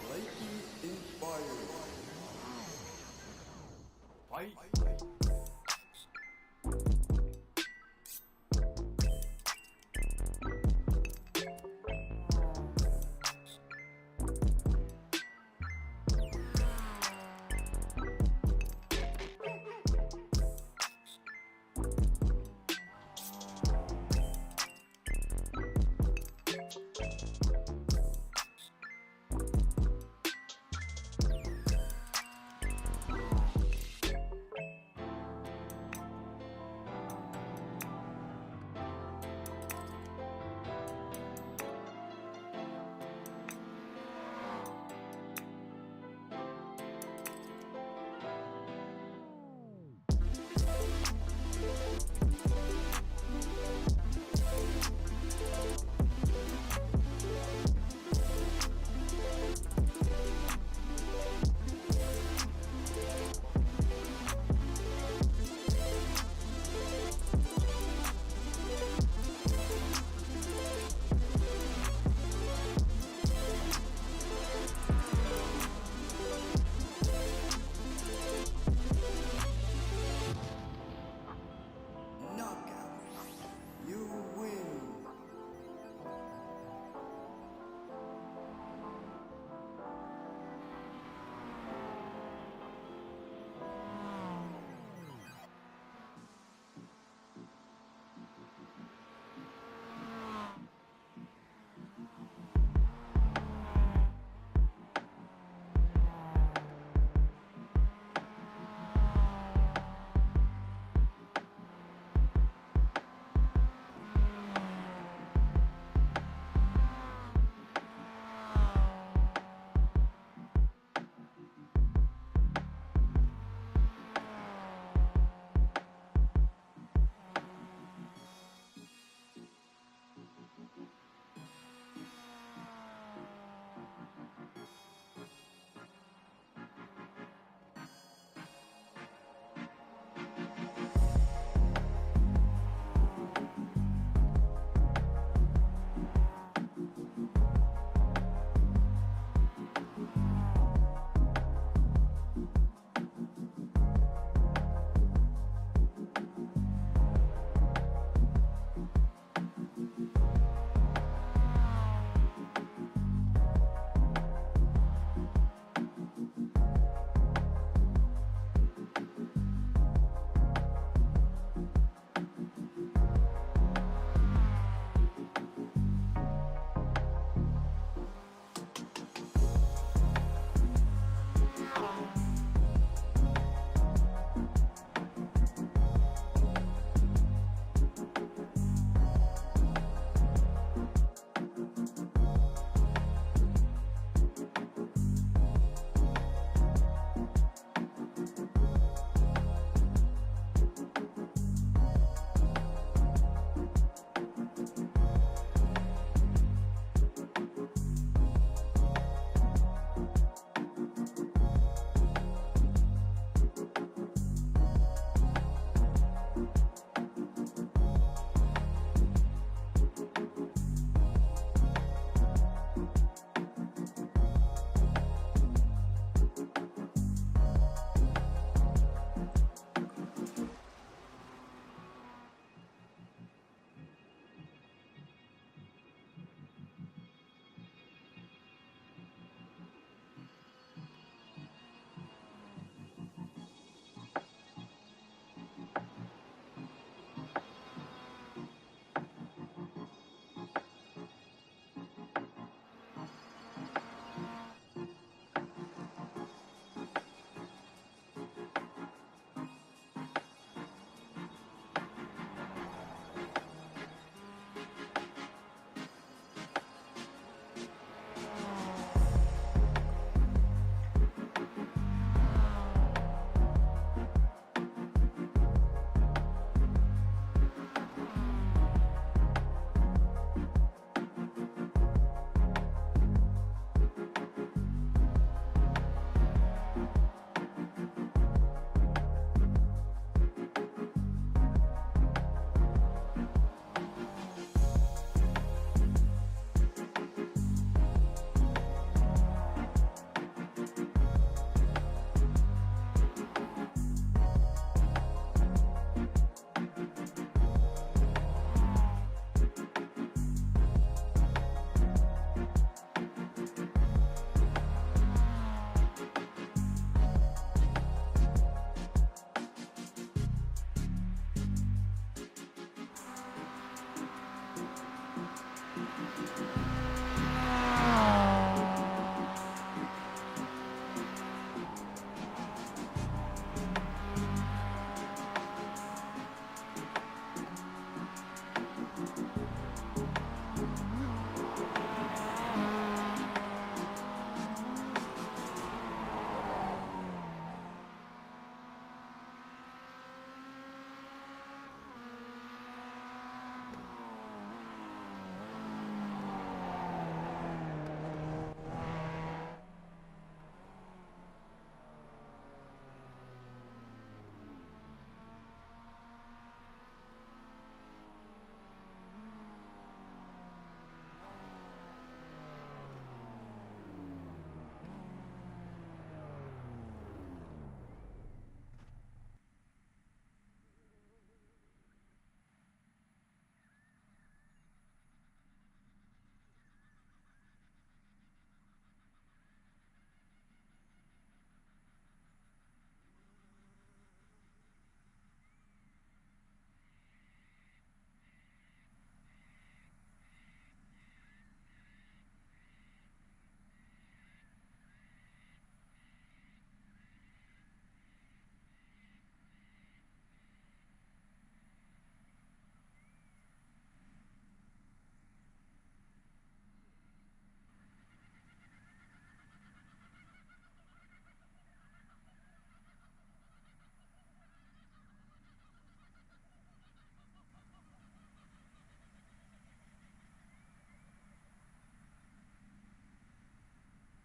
Lightning inspired. Fight.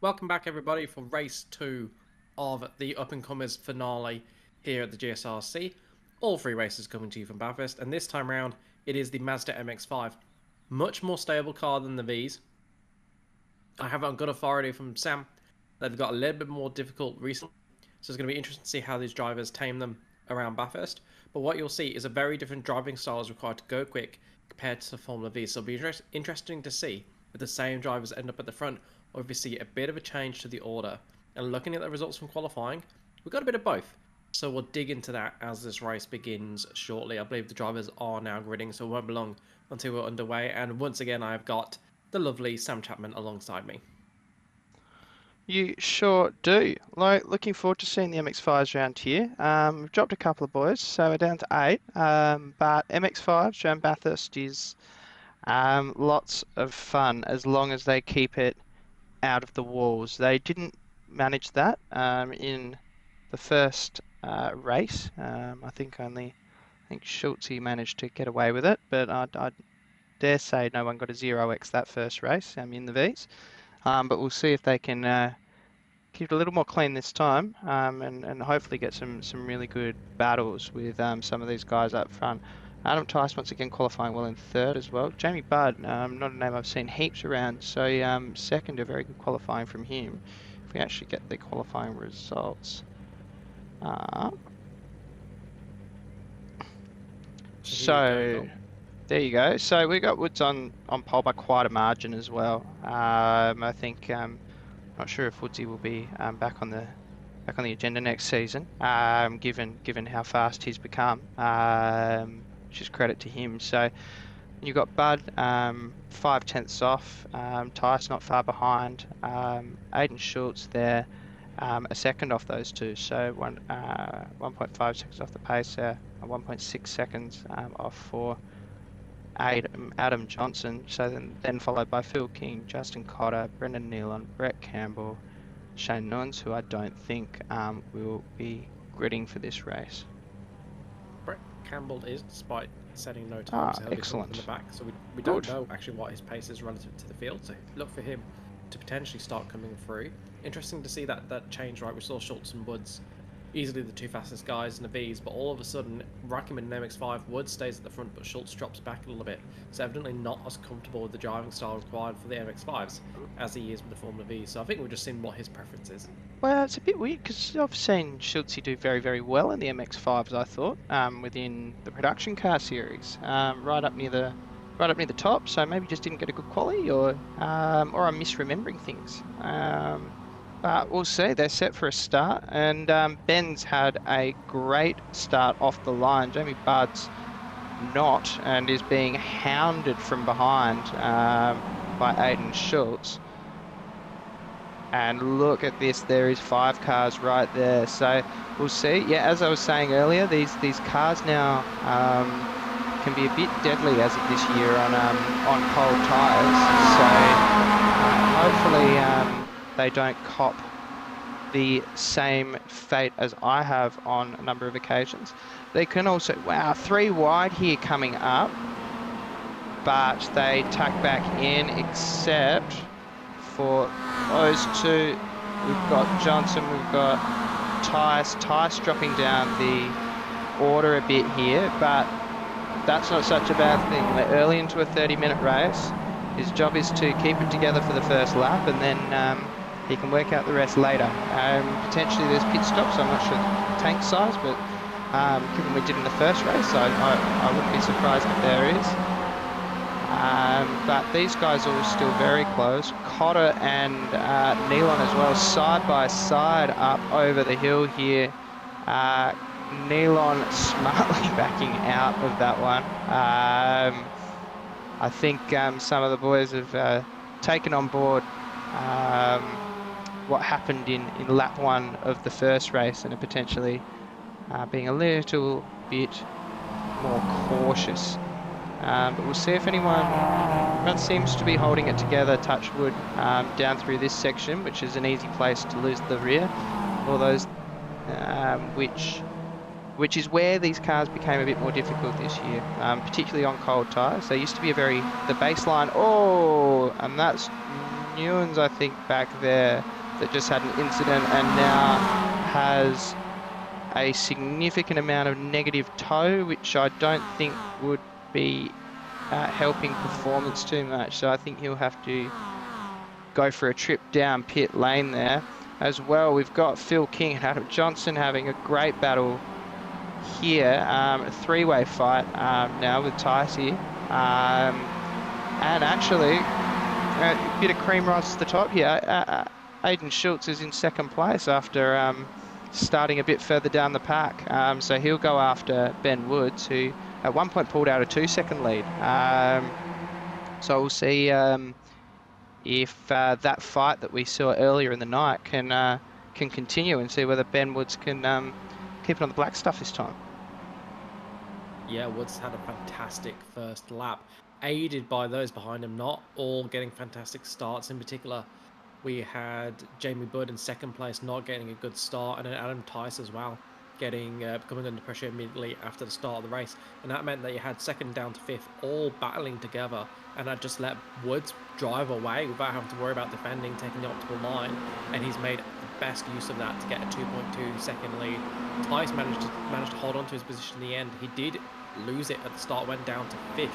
Welcome back, everybody, for race 2 of the up-and-comers finale here at the GSRC. All 3 races coming to you from Bathurst, and this time round, it is the Mazda MX-5. Much more stable car than the Vs. I have on good authority from Sam. They've got a little bit more difficult recently, so it's going to be interesting to see how these drivers tame them around Bathurst. But what you'll see is a very different driving style is required to go quick compared to the Formula V. So it'll be interesting to see if the same drivers end up at the front, or if we see a bit of a change to the order. And looking at the results from qualifying, we've got a bit of both. So we'll dig into that as this race begins shortly. I believe the drivers are now gridding, so it won't be long until we're underway. And once again, I've got the lovely Sam Chapman alongside me. You sure do. Looking forward to seeing the MX-5s around here. We've dropped a couple of boys, so we're down to 8. But MX-5s around Bathurst is lots of fun as long as they keep it out of the walls. They didn't manage that in the first race. I think Schultz managed to get away with it, but I dare say no one got a 0x that first race in the Vs. But we'll see if they can keep it a little more clean this time, and hopefully get some really good battles with some of these guys up front. Adam Tice once again qualifying well in 3rd as well. Jamie Budd, not a name I've seen heaps around, so 2nd, a very good qualifying from him. If we actually get the qualifying results. So there you go. So we got Woods on pole by quite a margin as well. I think not sure if Woodsy will be back on the agenda next season, given how fast he's become, which is credit to him. So you've got Bud 5/10 off, Tice not far behind, Aiden Schultz there a second off those two, so 1.5 seconds off the pace there, 1.6 seconds off for Adam Johnson, so then followed by Phil King, Justin Cotter, Brendan Nealon, Brett Campbell, Shane Nuns, who I don't think will be gridding for this race. Brett Campbell is, despite setting no time, so he'll excellent. be coming from the back. So we don't know actually what his pace is relative to the field, so look for him to potentially start coming through. Interesting to see that change, right? We saw Schultz and Woods easily the 2 fastest guys in the Vs, but all of a sudden, Rackman and MX-5, Woods stays at the front, but Schultz drops back a little bit. So evidently not as comfortable with the driving style required for the MX-5s as he is with the Formula V. So I think we've just seen what his preference is. Well, it's a bit weird because I've seen Schultz do very, very well in the MX-5s, I thought, within the production car series, right up near the top. So maybe just didn't get a good quality, or I'm misremembering things. But we'll see. They're set for a start, and Ben's had a great start off the line. Jamie Budd's not, and is being hounded from behind by Aiden Schultz. And look at this, there is 5 cars right there. So we'll see. Yeah, as I was saying earlier, these cars now can be a bit deadly as of this year on cold tyres. So hopefully they don't cop the same fate as I have on a number of occasions. They can also, wow, 3 wide here coming up, but they tuck back in, except for those 2. We've got Johnson, we've got Tice dropping down the order a bit here, but that's not such a bad thing. We're early into a 30-minute race. His job is to keep it together for the first lap, and then he can work out the rest later. Potentially there's pit stops, I'm not sure the tank size, but given we did in the first race, I wouldn't be surprised if there is. But these guys are still very close. Cotter and Nealon as well, side by side up over the hill here. Nealon smartly backing out of that one. I think some of the boys have taken on board what happened in lap 1 of the first race, and are potentially being a little bit more cautious. But we'll see if anyone seems to be holding it together, touch wood, down through this section, which is an easy place to lose the rear. All those, which is where these cars became a bit more difficult this year, particularly on cold tyres. They used to be the baseline, and that's Newens, I think, back there that just had an incident and now has a significant amount of negative toe, which I don't think would be helping performance too much. So I think he'll have to go for a trip down pit lane there. As well, we've got Phil King and Adam Johnson having a great battle here. A three-way fight now with Ticey. And actually, a bit of cream rise to the top here. Aiden Schultz is in second place after starting a bit further down the pack. So he'll go after Ben Woods, who at one point pulled out a 2-second lead. So we'll see if that fight that we saw earlier in the night can continue, and see whether Ben Woods can keep it on the black stuff this time. Yeah, Woods had a fantastic first lap, aided by those behind him, not all getting fantastic starts. In particular, we had Jamie Budd in second place, not getting a good start, and then Adam Tice as well, coming under pressure immediately after the start of the race. And that meant that you had second down to fifth all battling together, and that just let Woods drive away without having to worry about defending, taking the optimal line, and he's made the best use of that to get a 2.2 second lead. Tice managed to hold on to his position in the end. He did lose it at the start, went down to fifth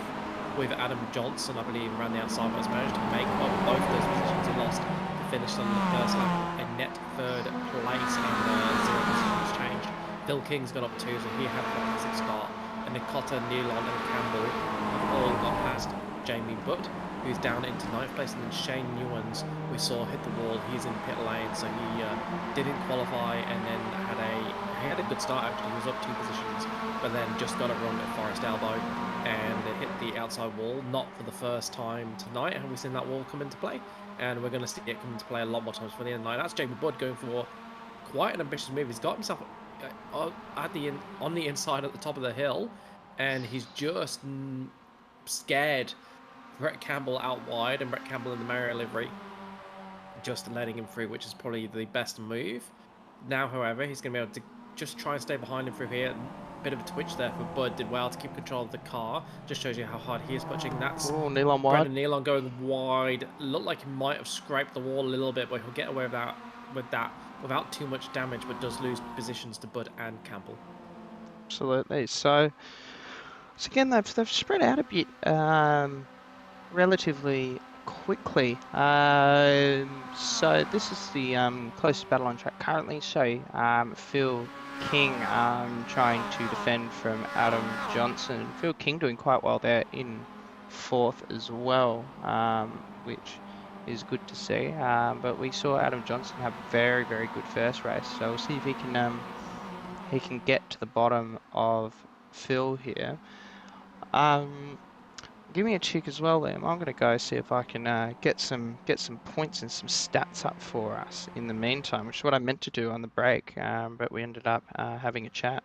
with Adam Johnson, I believe, around the outside, but has managed to make up both those positions he lost to finish on the first lap a net third place, and 0 positions changed. Phil King's got up too, so he had a fantastic start, and Nikota, Nealon and Campbell have all got past Jamie Butt, who's down into 9th place, and then Shane Newens we saw hit the wall. He's in pit lane, so he didn't qualify, and then he had a good start actually. He was up 2 positions, but then just got it wrong at Forest Elbow and it hit the outside wall. Not for the first time tonight have we seen that wall come into play, and we're going to see it come into play a lot more times for the end of the night. That's Jamie Budd going for quite an ambitious move. He's got himself on the inside at the top of the hill, and he's just scared Brett Campbell out wide, and Brett Campbell in the Mario livery just letting him through, which is probably the best move. Now, however, he's going to be able to just try and stay behind him through here. Bit of a twitch there for Bud. Did well to keep control of the car. Just shows you how hard he is pushing. That's Nealon wide. Brendan Nealon going wide. Looked like he might have scraped the wall a little bit, but he'll get away with that without too much damage, but does lose positions to Bud and Campbell. Absolutely. So again, they've spread out a bit relatively quickly. So this is the closest battle on track currently. So Phil King trying to defend from Adam Johnson. Phil King doing quite well there in 4th as well, which is good to see. But we saw Adam Johnson have a very, very good first race. So we'll see if he can get to the bottom of Phil here. Give me a check as well, Liam. I'm going to go see if I can get some points and some stats up for us in the meantime, which is what I meant to do on the break, but we ended up having a chat.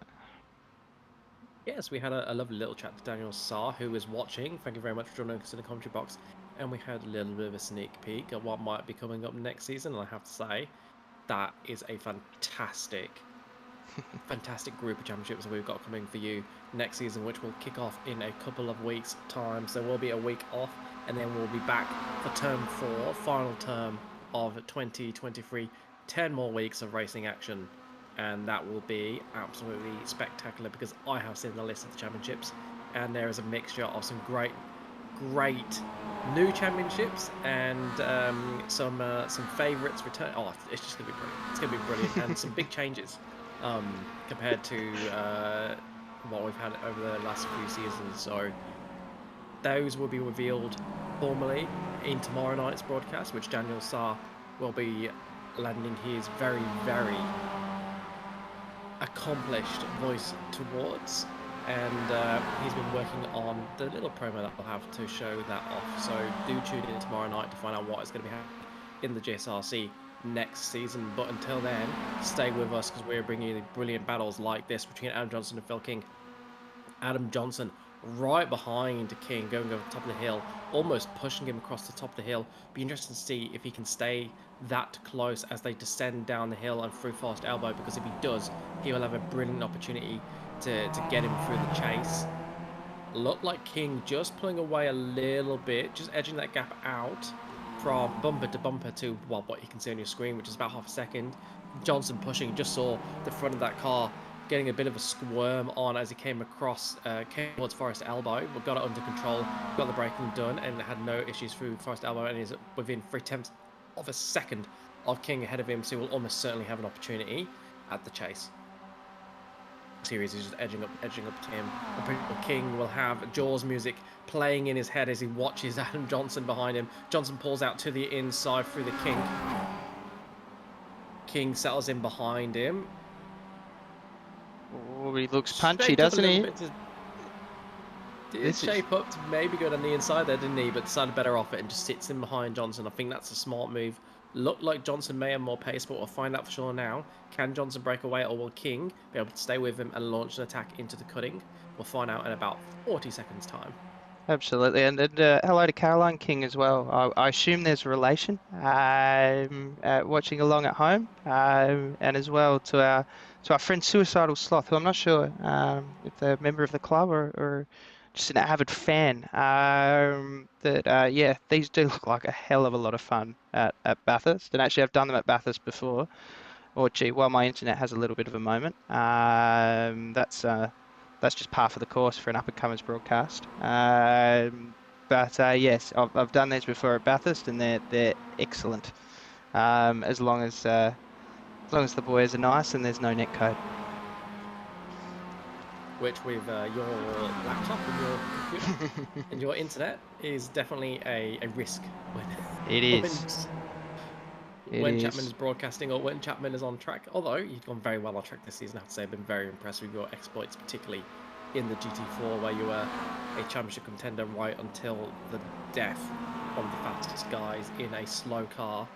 Yes, we had a lovely little chat to Daniel Saar, who was watching. Thank you very much for joining us in the commentary box. And we had a little bit of a sneak peek at what might be coming up next season. And I have to say, that is a fantastic group of championships that we've got coming for you next season, which will kick off in a couple of weeks' time. So there will be a week off, and then we'll be back for term 4, final term of 2023. 10 more weeks of racing action, and that will be absolutely spectacular, because I have seen the list of the championships, and there is a mixture of some great new championships and some favourites return. Oh, it's just gonna be brilliant. It's gonna be brilliant, and some big changes compared to what we've had over the last few seasons. So those will be revealed formally in tomorrow night's broadcast, which Daniel Saar will be lending his very, very accomplished voice towards, and he's been working on the little promo that we'll have to show that off. So do tune in tomorrow night to find out what is going to be happening in the GSRC next season. But until then, stay with us, because we're bringing you brilliant battles like this between Adam Johnson and Phil King. Adam Johnson right behind King, going over the top of the hill, almost pushing him across the top of the hill. Be interested to see if he can stay that close as they descend down the hill and through Forest Elbow, because if he does, he will have a brilliant opportunity to get him through the chase. Looked like King just pulling away a little bit, just edging that gap out, from bumper to bumper to, well, what you can see on your screen, which is about half a second. Johnson pushing, just saw the front of that car getting a bit of a squirm on as he came across, came towards Forest Elbow, but got it under control, got the braking done, and had no issues through Forest Elbow, and is within 3/10 of a second of King ahead of him, so he will almost certainly have an opportunity at the chase. Series is just edging up to him. I'm pretty sure King will have Jaws music playing in his head as he watches Adam Johnson behind him. Johnson pulls out to the inside through the kink. King settles in behind him. Oh, he looks punchy, doesn't he? Did shape up to maybe go down the inside there, didn't he? But decided better off it and just sits in behind Johnson. I think that's a smart move. Looked like Johnson may have more pace, but we'll find out for sure now. Can Johnson break away, or will King be able to stay with him and launch an attack into the cutting? We'll find out in about 40 seconds' time. Absolutely, and hello to Caroline King as well. I assume there's a relation watching along at home, and as well to our friend Suicidal Sloth, who I'm not sure if they're a member of the club or just an avid fan. Yeah, these do look like a hell of a lot of fun at Bathurst, and actually I've done them at Bathurst before. Or gee, well, my internet has a little bit of a moment. That's just par for the course for an up-and-comers broadcast. Yes, I've done these before at Bathurst, and they're excellent. As long as the boys are nice and there's no netcode. Which with your laptop and your computer and your internet is definitely a risk when it is. When Chapman is broadcasting or when Chapman is on track. Although you've gone very well on track this season, I have to say I've been very impressed with your exploits, particularly in the GT4, where you were a championship contender right until the death of the fastest guys in a slow car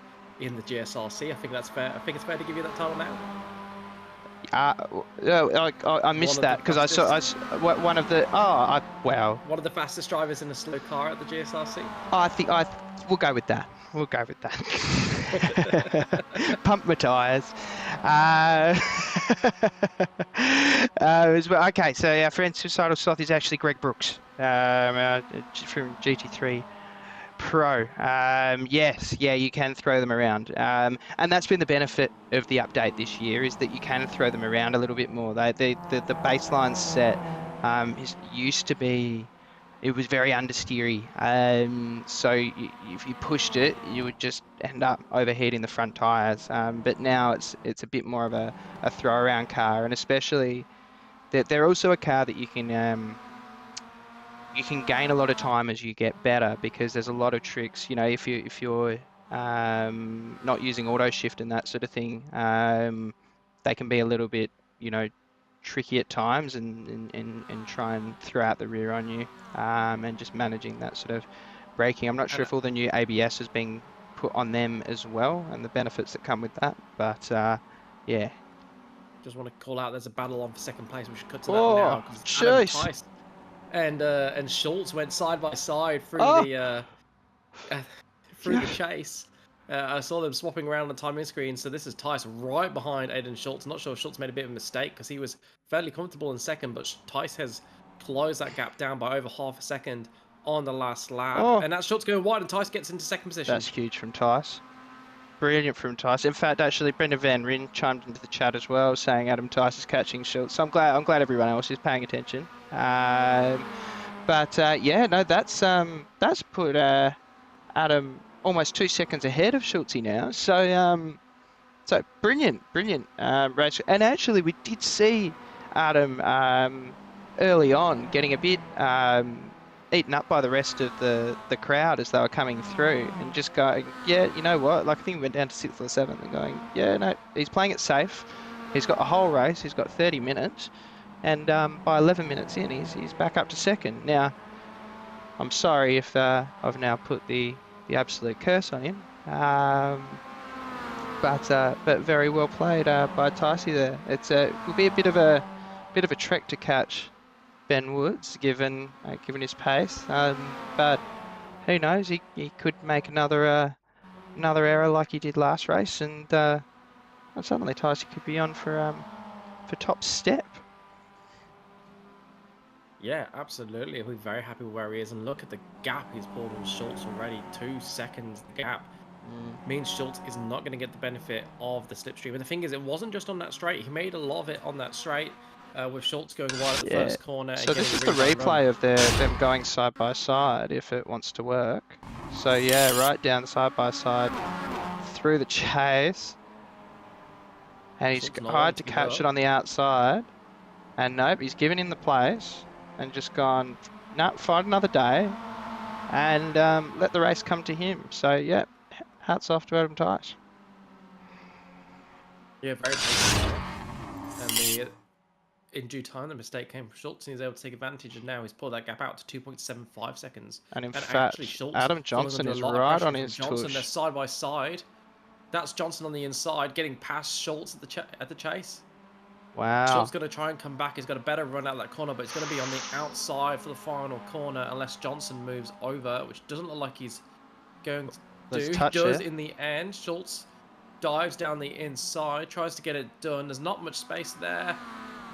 in the GSRC. I think that's fair. I think it's fair to give you that title now. I missed that because I saw one of the wow. One of the fastest drivers in a slow car at the GSRC. We'll go with that. We'll go with that. Pump my tyres. Okay, so our friend Suicidal Sloth is actually Greg Brooks from GT3 Pro. Yes, yeah, you can throw them around. And that's been the benefit of the update this year, is that you can throw them around a little bit more. The baseline set used to be, it was very understeery. So if you pushed it, you would just end up overheating the front tyres. But now it's a bit more of a throw around car, and especially they're also a car that you can gain a lot of time as you get better, because there's a lot of tricks. You know, if you're not using auto shift and that sort of thing, they can be a little bit, tricky at times and try and throw out the rear on you, and just managing that sort of braking. I'm not sure if all the new ABS has been put on them as well and the benefits that come with that, but yeah. Just want to call out there's a battle on for second place. We should cut to that now, because Adam Tice and Schultz went side by side through the chase. I saw them swapping around on the timing screen. So this is Tice right behind Aiden Schultz. Not sure if Schultz made a bit of a mistake because he was fairly comfortable in second, but Tice has closed that gap down by over half a second on the last lap. And that's Schultz going wide, and Tice gets into second position. That's huge from Tice. Brilliant from Tice. In fact, actually, Brendan Van Ryn chimed into the chat as well, saying Adam Tice is catching Schultz. So I'm glad everyone else is paying attention. Yeah, no, that's put Adam almost 2 seconds ahead of Schultz now. So brilliant race. And actually, we did see Adam early on getting a bit eaten up by the rest of the crowd as they were coming through, and just going, yeah, you know what? Like, I think he went down to 6th or 7th and going, yeah, no, he's playing it safe. He's got a whole race. He's got 30 minutes. And by 11 minutes in, he's back up to second. Now, I'm sorry if I've now put the absolute curse on him. But very well played by Ticey there. It will be a bit of a trek to catch Ben Woods, given his pace. But who knows? He could make another error like he did last race, and suddenly Ticey could be on for top step. Yeah, absolutely. He'll be very happy with where he is. And look at the gap he's pulled on Schultz already. 2 seconds gap. Means Schultz is not going to get the benefit of the slipstream. And the thing is, it wasn't just on that straight. He made a lot of it on that straight with Schultz going wide at the Yeah. first corner. So And this getting is a the really bad run. replay of them going side by side if it wants to work. So yeah, right down side by side through the chase. And he's Schultz not tried wanting to give catch up. it on the outside. And nope, he's given him the place and just gone, no, find another day and let the race come to him. So yeah, hats off to Adam Tice. Yeah, very patient. And in due time, the mistake came from Schultz, and he's able to take advantage. And now he's pulled that gap out to 2.75 seconds. And in And fact, actually, Schultz Adam falling Johnson under a is lot of right pressure on from his Johnson. They're tush. side by side. That's Johnson on the inside, getting past Schultz at the chase. Wow. Schultz going to try and come back. He's got a better run out of that corner, but it's going to be on the outside for the final corner unless Johnson moves over, which doesn't look like he's going to Let's do. He touch does it. in the end. Schultz dives down the inside, tries to get it done. There's not much space there.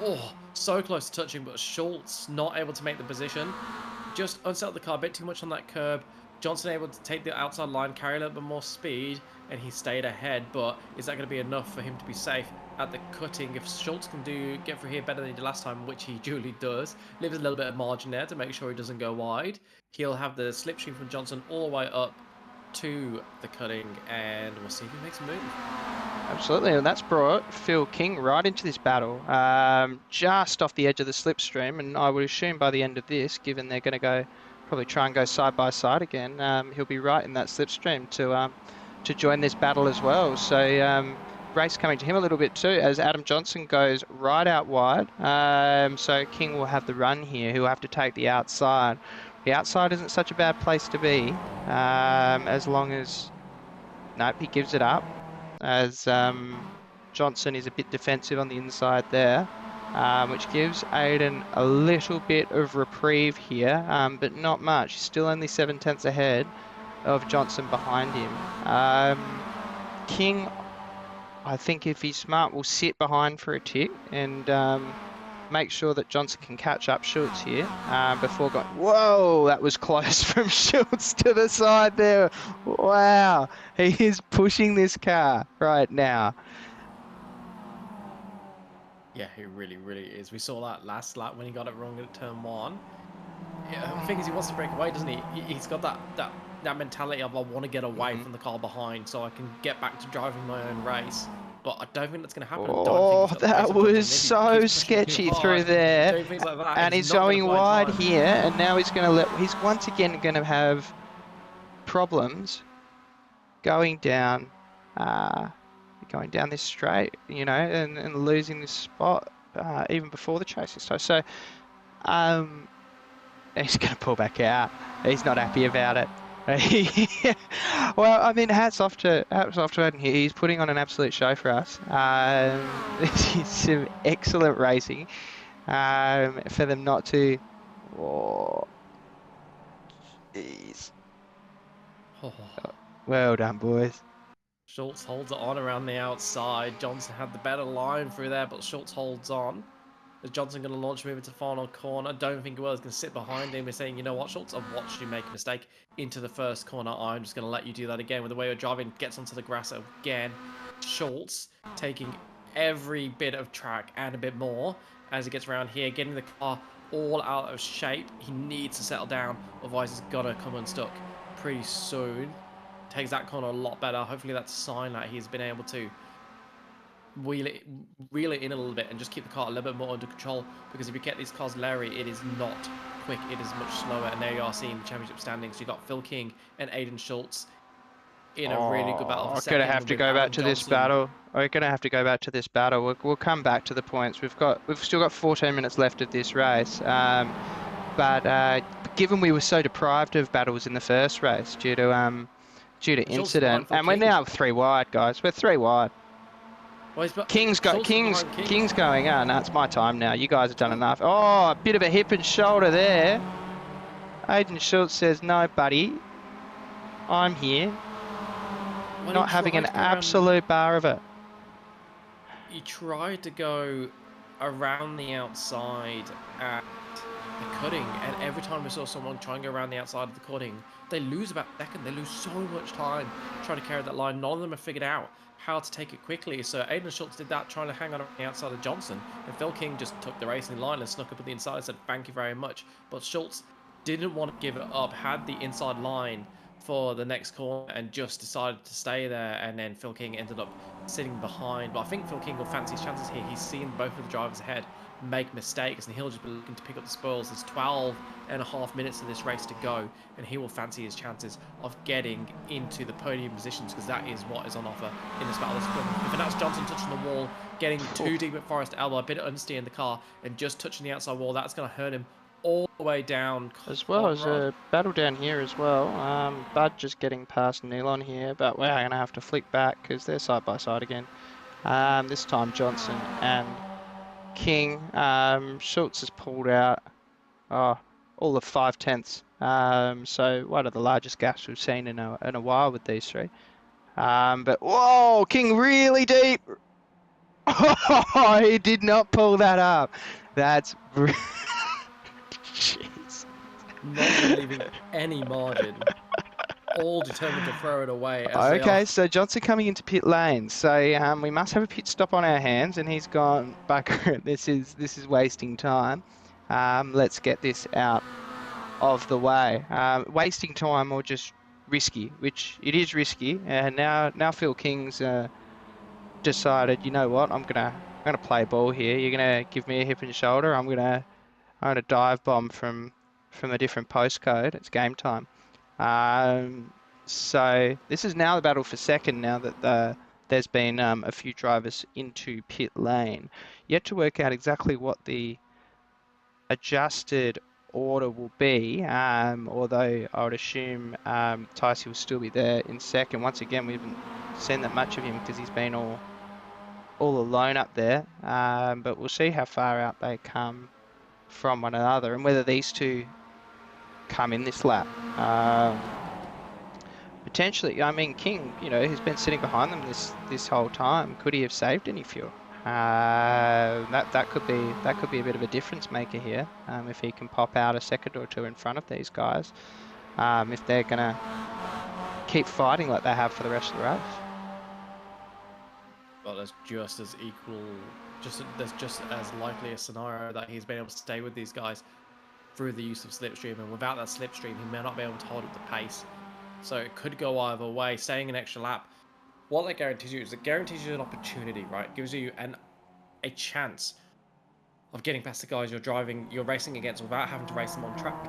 Oh, so close to touching, but Schultz not able to make the position. Just unsettled the car a bit too much on that curb. Johnson able to take the outside line, carry a little bit more speed, and he stayed ahead. But is that going to be enough for him to be safe at the cutting? If Schultz can get through here better than he did last time, which he duly does, leaves a little bit of margin there to make sure he doesn't go wide. He'll have the slipstream from Johnson all the way up to the cutting, and we'll see if he makes a move. Absolutely, and that's brought Phil King right into this battle, just off the edge of the slipstream, and I would assume by the end of this, given they're going to probably try and go side by side again, he'll be right in that slipstream to join this battle as well. So race coming to him a little bit too, as Adam Johnson goes right out wide. So King will have the run here. He'll have to take the outside. The outside isn't such a bad place to be, as long as, nope, he gives it up. As Johnson is a bit defensive on the inside there, which gives Aiden a little bit of reprieve here, but not much. He's still only 7/10 ahead of Johnson behind him. King, I think if he's smart, will sit behind for a tick and make sure that Johnson can catch up Schultz here before going. Whoa, that was close from Schultz to the side there. Wow, he is pushing this car right now. Yeah, he really, really is. We saw that last lap when he got it wrong at turn 1. Yeah, the thing is, he wants to break away, doesn't he? He's got that mentality of, I want to get away from the car behind so I can get back to driving my own race. But I don't think that's going to happen. Oh, that was so sketchy through there. Doing things like that, And he's going wide here, and now he's going to he's once again going to have problems going down this straight, you know, and losing this spot even before the chase this time. So he's going to pull back out. He's not happy about it. Well, I mean, hats off to Adam here. He's putting on an absolute show for us. This is some excellent racing for them not to. Oh, jeez. Oh. Well done, boys. Schultz holds it on around the outside. Johnson had the better line through there, but Schultz holds on. Is Johnson going to launch him into the final corner? I don't think Wells going to sit behind him and saying, you know what, Schultz, I've watched you make a mistake into the first corner. I'm just going to let you do that again. With the way you're driving, gets onto the grass again. Schultz taking every bit of track and a bit more as he gets around here, getting the car all out of shape. He needs to settle down, otherwise he's going to come unstuck pretty soon. Takes that corner a lot better. Hopefully that's a sign that he's been able to reel it in a little bit and just keep the car a little bit more under control, because if you get these cars Larry, it is not quick, it is much slower. And there you are seeing the championship standings. You've got Phil King and Aiden Schultz in a really good battle. We're going to have to go back to this battle. We're going to have to go back to this battle. We'll come back to the points. We've still got 14 minutes left of this race. But given we were so deprived of battles in the first race due to incident, and we're now 3 wide, guys. We're 3 wide. Well, King's going. Ah, no, it's my time now. You guys have done enough. Oh, a bit of a hip and shoulder there. Aiden Schultz says, no, buddy. I'm here. Not having an absolute bar of it. He tried to go around the outside at they're cutting, and every time we saw someone try and go around the outside of the cutting, they lose about a second. They lose so much time trying to carry that line. None of them have figured out how to take it quickly. So Aiden Schultz did that, trying to hang on the outside of Johnson, and Phil King just took the racing line and snuck up at the inside and said, thank you very much. But Schultz didn't want to give it up, had the inside line for the next corner and just decided to stay there, and then Phil King ended up sitting behind. But I think Phil King will fancy his chances here. He's seen both of the drivers ahead make mistakes, and he'll just be looking to pick up the spoils. There's 12.5 minutes of this race to go, and he will fancy his chances of getting into the podium positions, because that is what is on offer in this battle. If that's Johnson touching the wall, getting too deep at Forest Elbow, a bit of understeer in the car, and just touching the outside wall, that's going to hurt him all the way down. As well as a battle down here as well. Bud just getting past Nealon here, but we're going to have to flick back because they're side by side again. This time Johnson and King. Schultz has pulled out all of 5/10. So one of the largest gaps we've seen in a while with these three. But whoa, King really deep. Oh, he did not pull that up. That's jeez. Not leaving any margin. All determined to throw it away. Okay, so Johnson coming into pit lane. So we must have a pit stop on our hands, and he's gone back. This is wasting time. Let's get this out of the way. Wasting time or just risky, which it is risky. And now Phil King's decided, you know what, I'm gonna play ball here. You're gonna give me a hip and shoulder. I'm gonna dive bomb from a different postcode. It's game time. So this is now the battle for second, now that there's been a few drivers into pit lane. Yet to work out exactly what the adjusted order will be, although I would assume Tyce will still be there in second. Once again, we haven't seen that much of him because he's been all alone up there, but we'll see how far out they come from one another and whether these two come in this lap. Potentially, I mean, King, he's been sitting behind them this whole time. Could he have saved any fuel? That could be a bit of a difference maker here, if he can pop out a second or two in front of these guys, if they're gonna keep fighting like they have for the rest of the race. Well, there's just as equal, there's just as likely a scenario that he's been able to stay with these guys through the use of slipstream, and without that slipstream, he may not be able to hold up the pace. So it could go either way. Staying an extra lap, what that guarantees you is it guarantees you an opportunity, right? It gives you a chance of getting past the guys you're racing against without having to race them on track.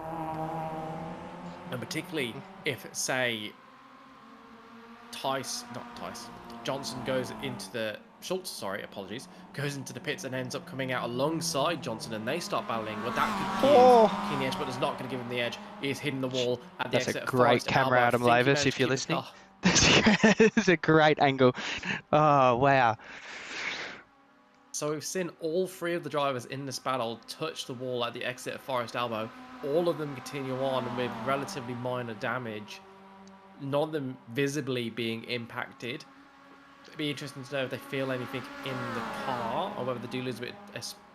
And particularly if, say, Johnson goes into the goes into the pits and ends up coming out alongside Johnson, and they start battling. Well, that could give King the edge, but it's not going to give him the edge. He's hitting the wall at the exit. That's a great camera, Adam Lavis, if you're listening. That's a great angle. Oh, wow. So we've seen all three of the drivers in this battle touch the wall at the exit of Forest Elbow. All of them continue on with relatively minor damage. None of them visibly being impacted. It'd be interesting to know if they feel anything in the car, or whether they do lose a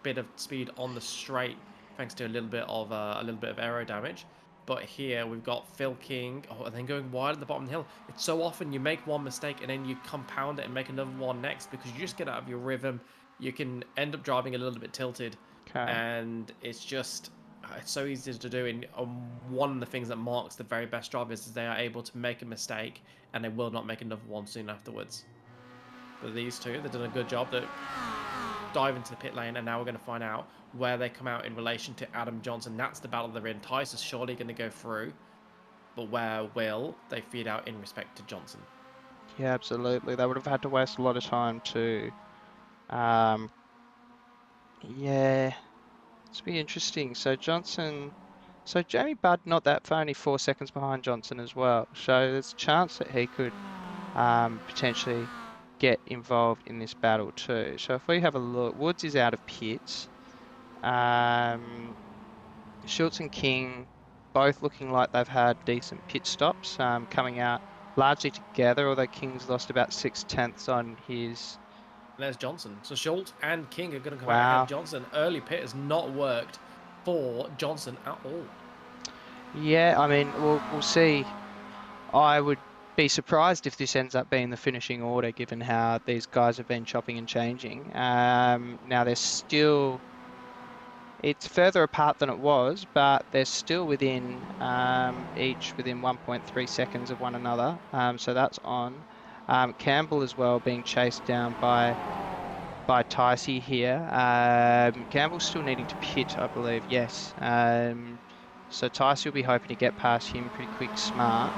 bit of speed on the straight, thanks to a little bit of aero damage. But here we've got Phil King, and then going wide at the bottom of the hill. It's so often you make one mistake and then you compound it and make another one next, because you just get out of your rhythm. You can end up driving a little bit tilted, and it's so easy to do. And one of the things that marks the very best drivers is they are able to make a mistake and they will not make another one soon afterwards. But these two, they've done a good job to dive into the pit lane, and now we're going to find out where they come out in relation to Adam Johnson. That's the battle they're in. Tyce is surely going to go through, but where will they feed out in respect to Johnson? Yeah, absolutely. They would have had to waste a lot of time to yeah, it's be interesting. So Jamie Budd not that far, only 4 seconds behind Johnson as well. So there's a chance that he could potentially get involved in this battle too. So if we have a look, Woods is out of pits. Schultz and King both looking like they've had decent pit stops, coming out largely together, although King's lost about 6/10 on his. And there's Johnson. So Schultz and King are going to come out ahead of Johnson. Early pit has not worked for Johnson at all. Yeah, I mean, we'll see. I would be surprised if this ends up being the finishing order, given how these guys have been chopping and changing. Now they're still, it's further apart than it was, but they're still within each within 1.3 seconds of one another. So that's on. Campbell as well being chased down by Ticey here. Campbell's still needing to pit, I believe. Yes. So Ticey will be hoping to get past him pretty quick, smart.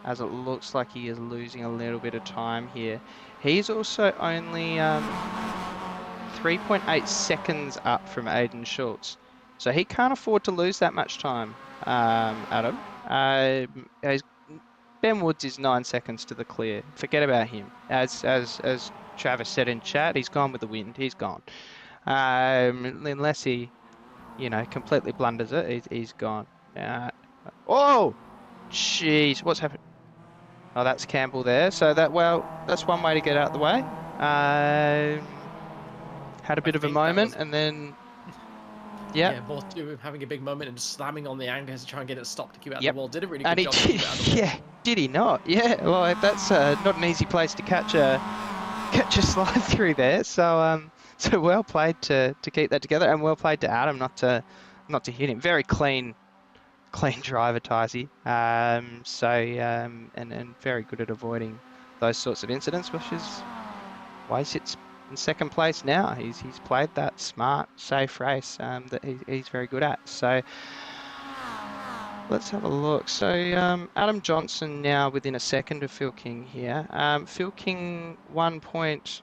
As it looks like he is losing a little bit of time here. He's also only 3.8 seconds up from Aiden Schultz. So he can't afford to lose that much time, Adam. Ben Woods is 9 seconds to the clear. Forget about him. As Travis said in chat, he's gone with the wind. He's gone. Unless he, completely blunders it, he's gone. Oh, jeez, what's happened? Oh, that's Campbell there. So that's one way to get out of the way. Had a bit of a moment, and then yeah, both having a big moment and slamming on the anchors to try and get it stopped to keep it out of the wall. Did a really good job. Yeah, did he not? Yeah, well, that's not an easy place to catch a slide through there. So well played to keep that together, and well played to Adam not to hit him. Very clean driver, Ticey. And very good at avoiding those sorts of incidents, which is why he sits in second place now. He's played that smart, safe race that he's very good at. So let's have a look. So Adam Johnson now within a second of Phil King here. Phil King 1 point.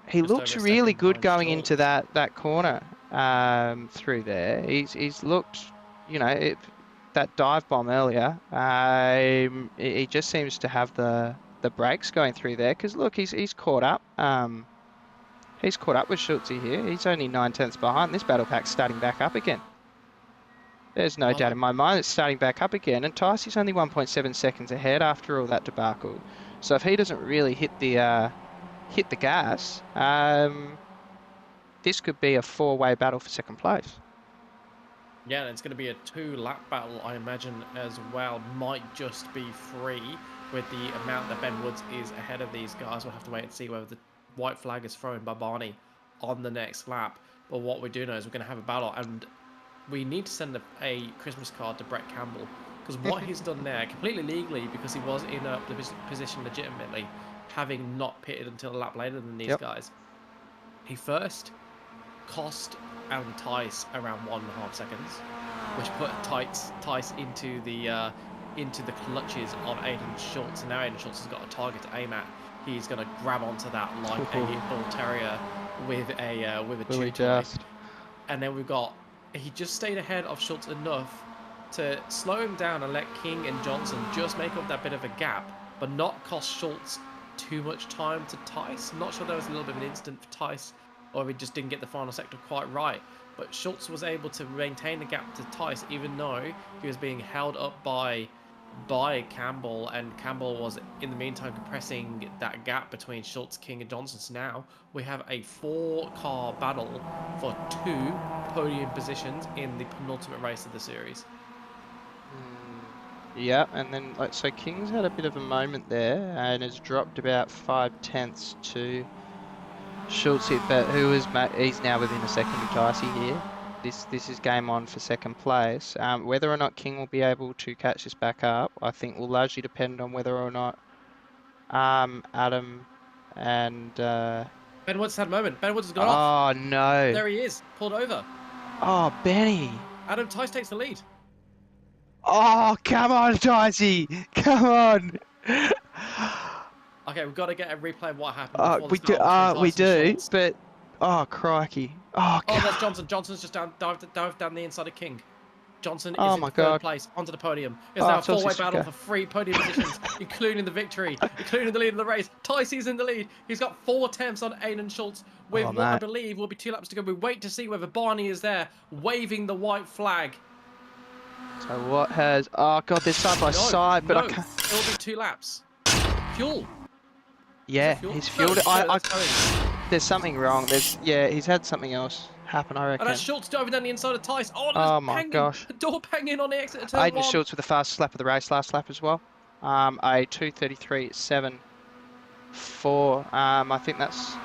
He looked really good going into that corner through there. He's looked, that dive bomb earlier. He just seems to have the brakes going through there, because look, he's caught up. He's caught up with Schultz here. He's only 9/10 behind. This battle pack's starting back up again. There's no doubt in my mind it's starting back up again, and Ticey's only 1.7 seconds ahead after all that debacle. So if he doesn't really hit the gas, this could be a 4-way battle for second place. Yeah, and it's going to be a 2-lap battle, I imagine, as well. Might just be 3 with the amount that Ben Woods is ahead of these guys. We'll have to wait and see whether the white flag is thrown by Barney on the next lap. But what we do know is we're going to have a battle, and we need to send a Christmas card to Brett Campbell, because what he's done there, completely legally, because he was in a position legitimately, having not pitted until a lap later than these guys. He first cost and Tice around 1.5 seconds, which put Tice into the clutches of Aiden Schultz. And now Aiden Schultz has got a target to aim at. He's going to grab onto that like a bull terrier with a chew toy. And then he just stayed ahead of Schultz enough to slow him down and let King and Johnson just make up that bit of a gap, but not cost Schultz too much time to Tice. I'm not sure there was a little bit of an incident for Tice, or he just didn't get the final sector quite right. But Schultz was able to maintain the gap to Tice, even though he was being held up by Campbell, and Campbell was in the meantime compressing that gap between Schultz, King and Johnson. So now we have a 4-car battle for 2 podium positions in the penultimate race of the series. Yeah, and then so King's had a bit of a moment there and has dropped about 5/10 to Schultz, but he's now within a second of Ticey here. This is game on for second place. Whether or not King will be able to catch this back up, I think will largely depend on whether or not Adam and Ben Woods had a moment. Ben Woods has gone off. Oh no! There he is, pulled over. Oh, Benny! Adam Tice takes the lead. Oh, come on, Ticey! Come on! Okay, we've got to get a replay of what happened. We do, but oh crikey! Oh, that's Johnson. Johnson's just dived down the inside of King. Johnson is in third place onto the podium. It's now a 4-way battle for 3 podium positions, including the victory, including the lead of the race. Ticey's in the lead. He's got 4 attempts on Aiden Schultz with what I believe will be 2 laps to go. We wait to see whether Barney is there, waving the white flag. So what has... Oh god, they're side by side, but I can't... It'll be 2 laps. Fuel. Yeah, he's fueled. there's something wrong. He's had something else happen, I And that's reckon. Schultz driving down the inside of Tice. Oh, and Oh it's my banging. gosh. Door banging on the exit of turn Aiden 1. Schultz with the fastest lap of the race last lap as well. A 2:33.74. I think that's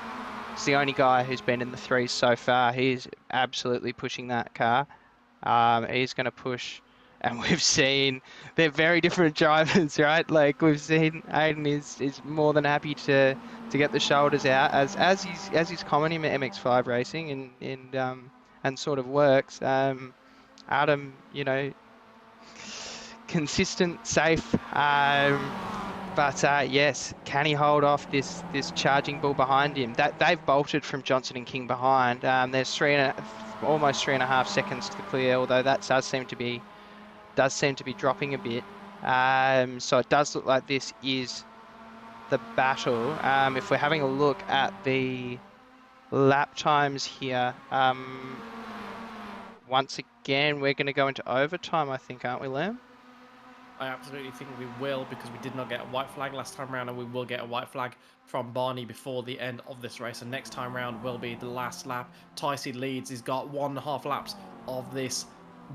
the only guy who's been in the threes so far. He's absolutely pushing that car. He's going to push, and we've seen they're very different drivers, right? Like we've seen Aiden is more than happy to get the shoulders out as he's common in MX5 racing and sort of works. Adam, you know, consistent, safe. But yes, can he hold off this charging bull behind him? That they've bolted from Johnson and King behind. There's almost 3.5 seconds to clear, although that does seem to be dropping a bit. So it does look like this is the battle. If we're having a look at the lap times here, once again we're going to go into overtime, I think, aren't we, Liam? I absolutely think we will, because we did not get a white flag last time round, and we will get a white flag from Barney before the end of this race. And next time round will be the last lap. Ticey leads. He's got 1.5 laps of this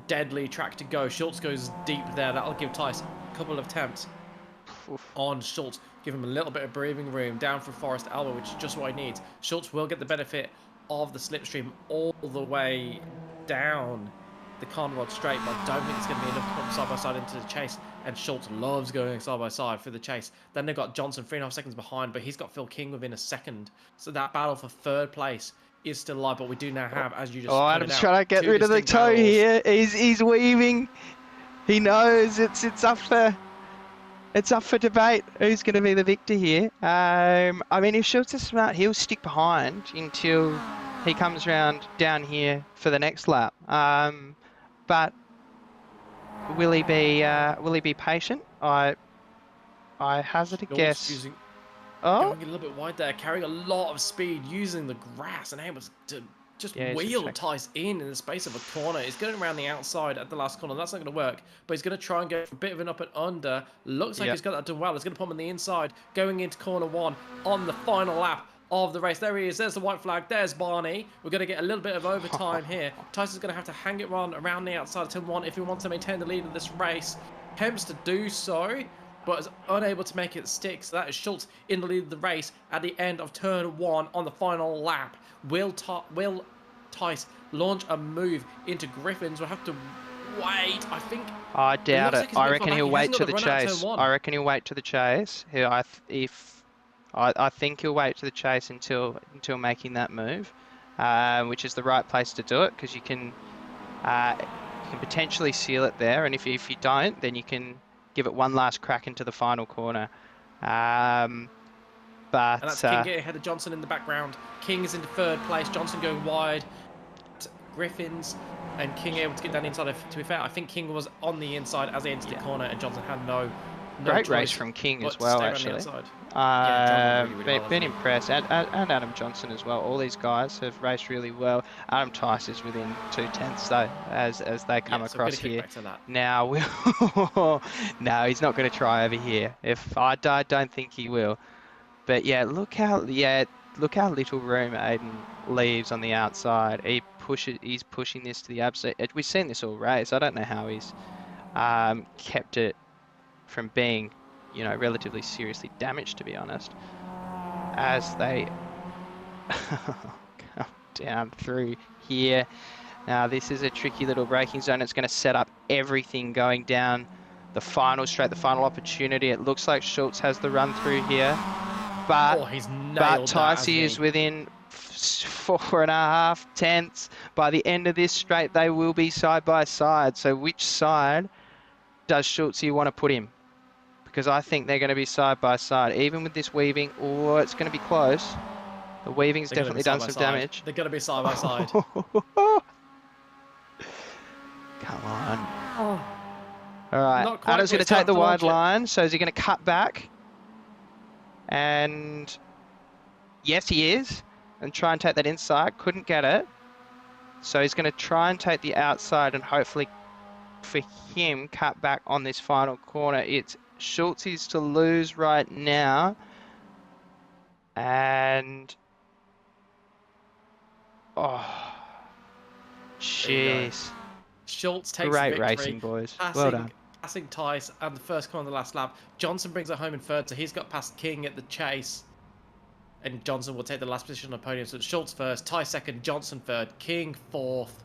deadly track to go. Schultz goes deep there. That'll give Tice a couple of attempts on Schultz. Give him a little bit of breathing room down through Forest Elbow, which is just what he needs. Schultz will get the benefit of the slipstream all the way down the Conrod straight, but I don't think it's going to be enough to put side by side into the chase. And Schultz loves going side by side for the chase. Then they've got Johnson 3.5 seconds behind, but he's got Phil King within a second. So that battle for third place is still alive, but we do now have, as you just pointed Adam's out, trying to get rid of the toe here. He's weaving. He knows it's up for debate who's going to be the victor here. I mean, if Schultz is smart, he'll stick behind until he comes round down here for the next lap. But will he be patient? I hazard a guess. Going a little bit wide there, carrying a lot of speed, using the grass, and able to just wheel Tice in the space of a corner. He's going around the outside at the last corner. That's not going to work, but he's going to try and go for a bit of an up and under. Looks like he's got that done well. He's going to put him on the inside, going into corner 1 on the final lap of the race. There he is. There's the white flag. There's Barney. We're going to get a little bit of overtime here. Tyson's going to have to hang it around the outside of turn 1 if he wants to maintain the lead of this race. Attempts to do so, but is unable to make it stick. So that is Schultz in the lead of the race at the end of turn 1 on the final lap. Will Tice launch a move into Griffins? We'll have to wait. I think. I doubt it. I reckon he'll wait to the chase. I reckon he'll wait to the chase. I think he'll wait to the chase until making that move, which is the right place to do it, because you can potentially seal it there, and if you don't, then you can give it one last crack into the final corner. And that's King getting ahead of Johnson in the background. King is into third place. Johnson going wide. Griffins and King able to get down inside. To be fair, I think King was on the inside as he entered the corner, and Johnson had no great race from King as well, actually. Been impressed, and Adam Johnson as well. All these guys have raced really well. Adam Tice is within 2/10 though, as they come across here. Now, no, he's not going to try over here. I don't think he will. But yeah, look how little room Aiden leaves on the outside. He's pushing this to the absolute. We've seen this all race. I don't know how he's kept it from being, relatively seriously damaged, to be honest, as they come down through here. Now this is a tricky little braking zone. It's going to set up everything going down the final straight, the final opportunity. It looks like Schultz has the run through here, but Ticey is within 4.5 tenths. By the end of this straight, they will be side by side. So which side does Schultz want to put him? Because I think they're going to be side by side, even with this weaving. Oh, it's going to be close. The weaving's definitely done some damage. They're going to be side by side. Come on. All right, Adam's going to take the wide line. So is he going to cut back? And yes, he is. And try and take that inside. Couldn't get it. So he's going to try and take the outside and hopefully for him cut back on this final corner. It's Schultz to lose right now. And Oh, There you go. jeez. Schultz takes Great victory, racing, boys. Well done. passing Tice and the first car on the last lap. Johnson brings it home in third, so he's got past King at the chase. And Johnson will take the last position on the podium. So it's Schultz first, Tice second, Johnson third, King fourth.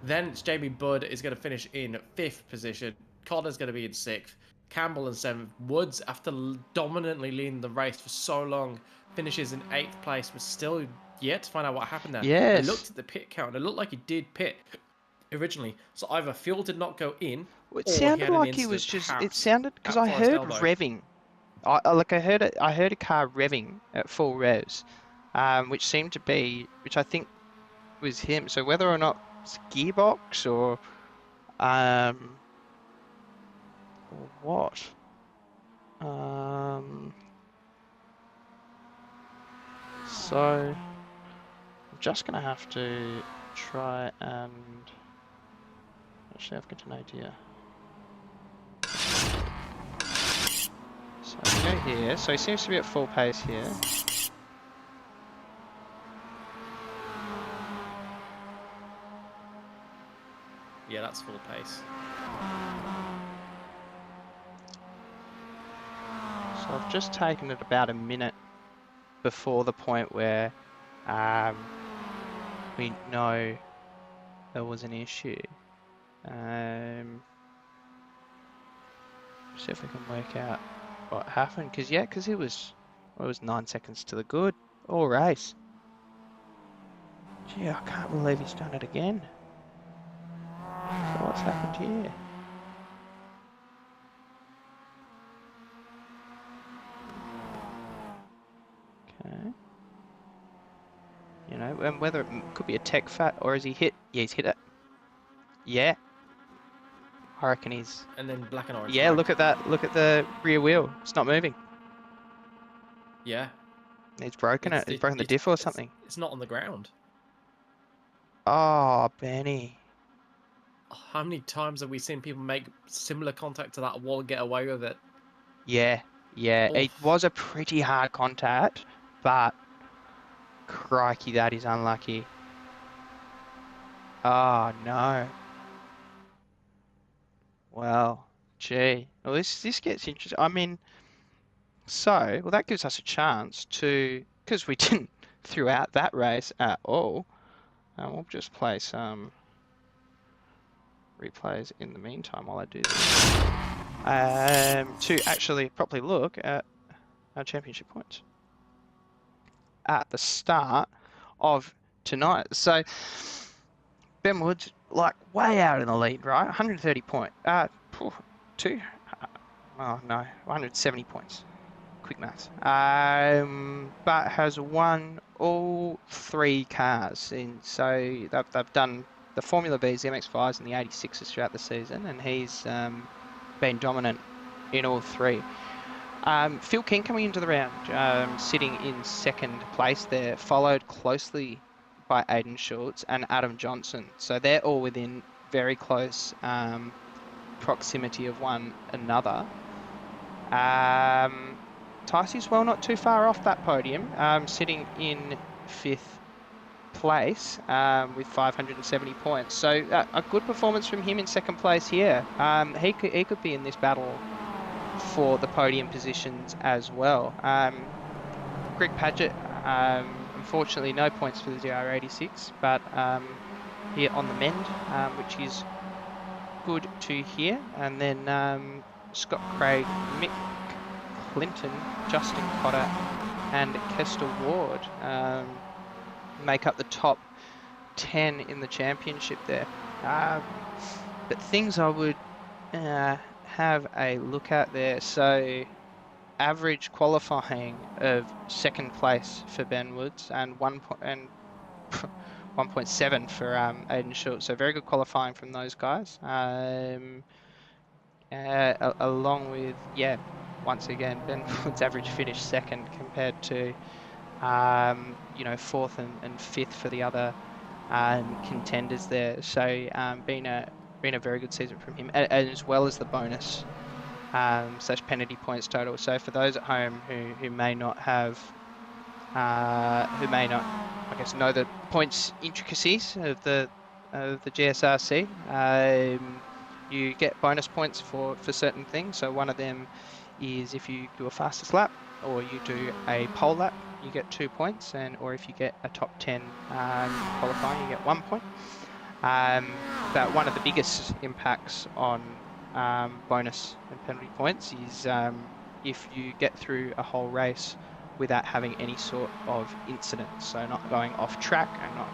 Then it's Jamie Budd is going to finish in fifth position. Connor's going to be in sixth. Campbell in seventh. Woods, after dominantly leading the race for so long, finishes in eighth place, but still yet to find out what happened there. I looked Yes. at the pit count, and it looked like he did pit originally. So either fuel did not go in, It or he sounded had an like he was incident, just. It perhaps, sounded because at I Forest heard Elbow. revving. I heard it. I heard a car revving at full revs, which seemed to be, which I think was him. So whether or not it's a gearbox or what? So I'm just gonna have to try and actually I've got an idea. So we go here. So he seems to be at full pace here. Yeah, that's full pace. So I've just taken it about a minute before the point where we know there was an issue. See if we can work out what happened. Because it was 9 seconds to the good all race. Gee, I can't believe he's done it again. So what's happened here? Okay. You know, and whether it could be a tech fat or is he hit? Yeah, he's hit it. Yeah. I reckon he's. And then black and orange. Yeah, flag. look at that. Look at the rear wheel. It's not moving. Yeah. He's broken it. He's broken the diff or something. It's not on the ground. Oh, Benny. How many times have we seen people make similar contact to that wall and get away with it? Yeah, yeah. It Oof. was a pretty hard contact, but crikey, that is unlucky. Oh, no. Well, gee. Well, this gets interesting. I mean, well, that gives us a chance to, because we didn't throughout that race at all. We'll just play some replays in the meantime while I do this. To actually properly look at our championship points at the start of tonight. So Ben Woods, like, way out in the lead, right? 130 points. 170 points. Quick maths. But has won all three cars. So they've done the Formula Bs, the MX-5s, and the 86s throughout the season, and he's been dominant in all three. Phil King coming into the round, sitting in second place there, followed closely by Aiden Schultz and Adam Johnson. So they're all within very close proximity of one another. Ticey's well not too far off that podium, sitting in fifth place with 570 points. So a good performance from him in second place here. He could be in this battle for the podium positions as well. Greg Padgett, unfortunately no points for the GR86, but here on the mend, which is good to hear. And then Scott Craig, Mick Clinton, Justin Cotter and Kester Ward make up the top 10 in the championship there. But things I would have a look at there. So average qualifying of second place for Ben Woods and 1.7 for Aiden Schultz. So very good qualifying from those guys. Along with, once again, Ben Woods' average finish second compared to, fourth and fifth for the other contenders there. So been a very good season from him, as well as the bonus / penalty points total. So for those at home who may not have who may not, I guess, know the points intricacies of the GSRC, you get bonus points for certain things. So one of them is if you do a fastest lap or you do a pole lap, you get 2 points, or if you get a top 10 qualifying, you get 1 point. But one of the biggest impacts on bonus and penalty points is if you get through a whole race without having any sort of incident, so not going off track and not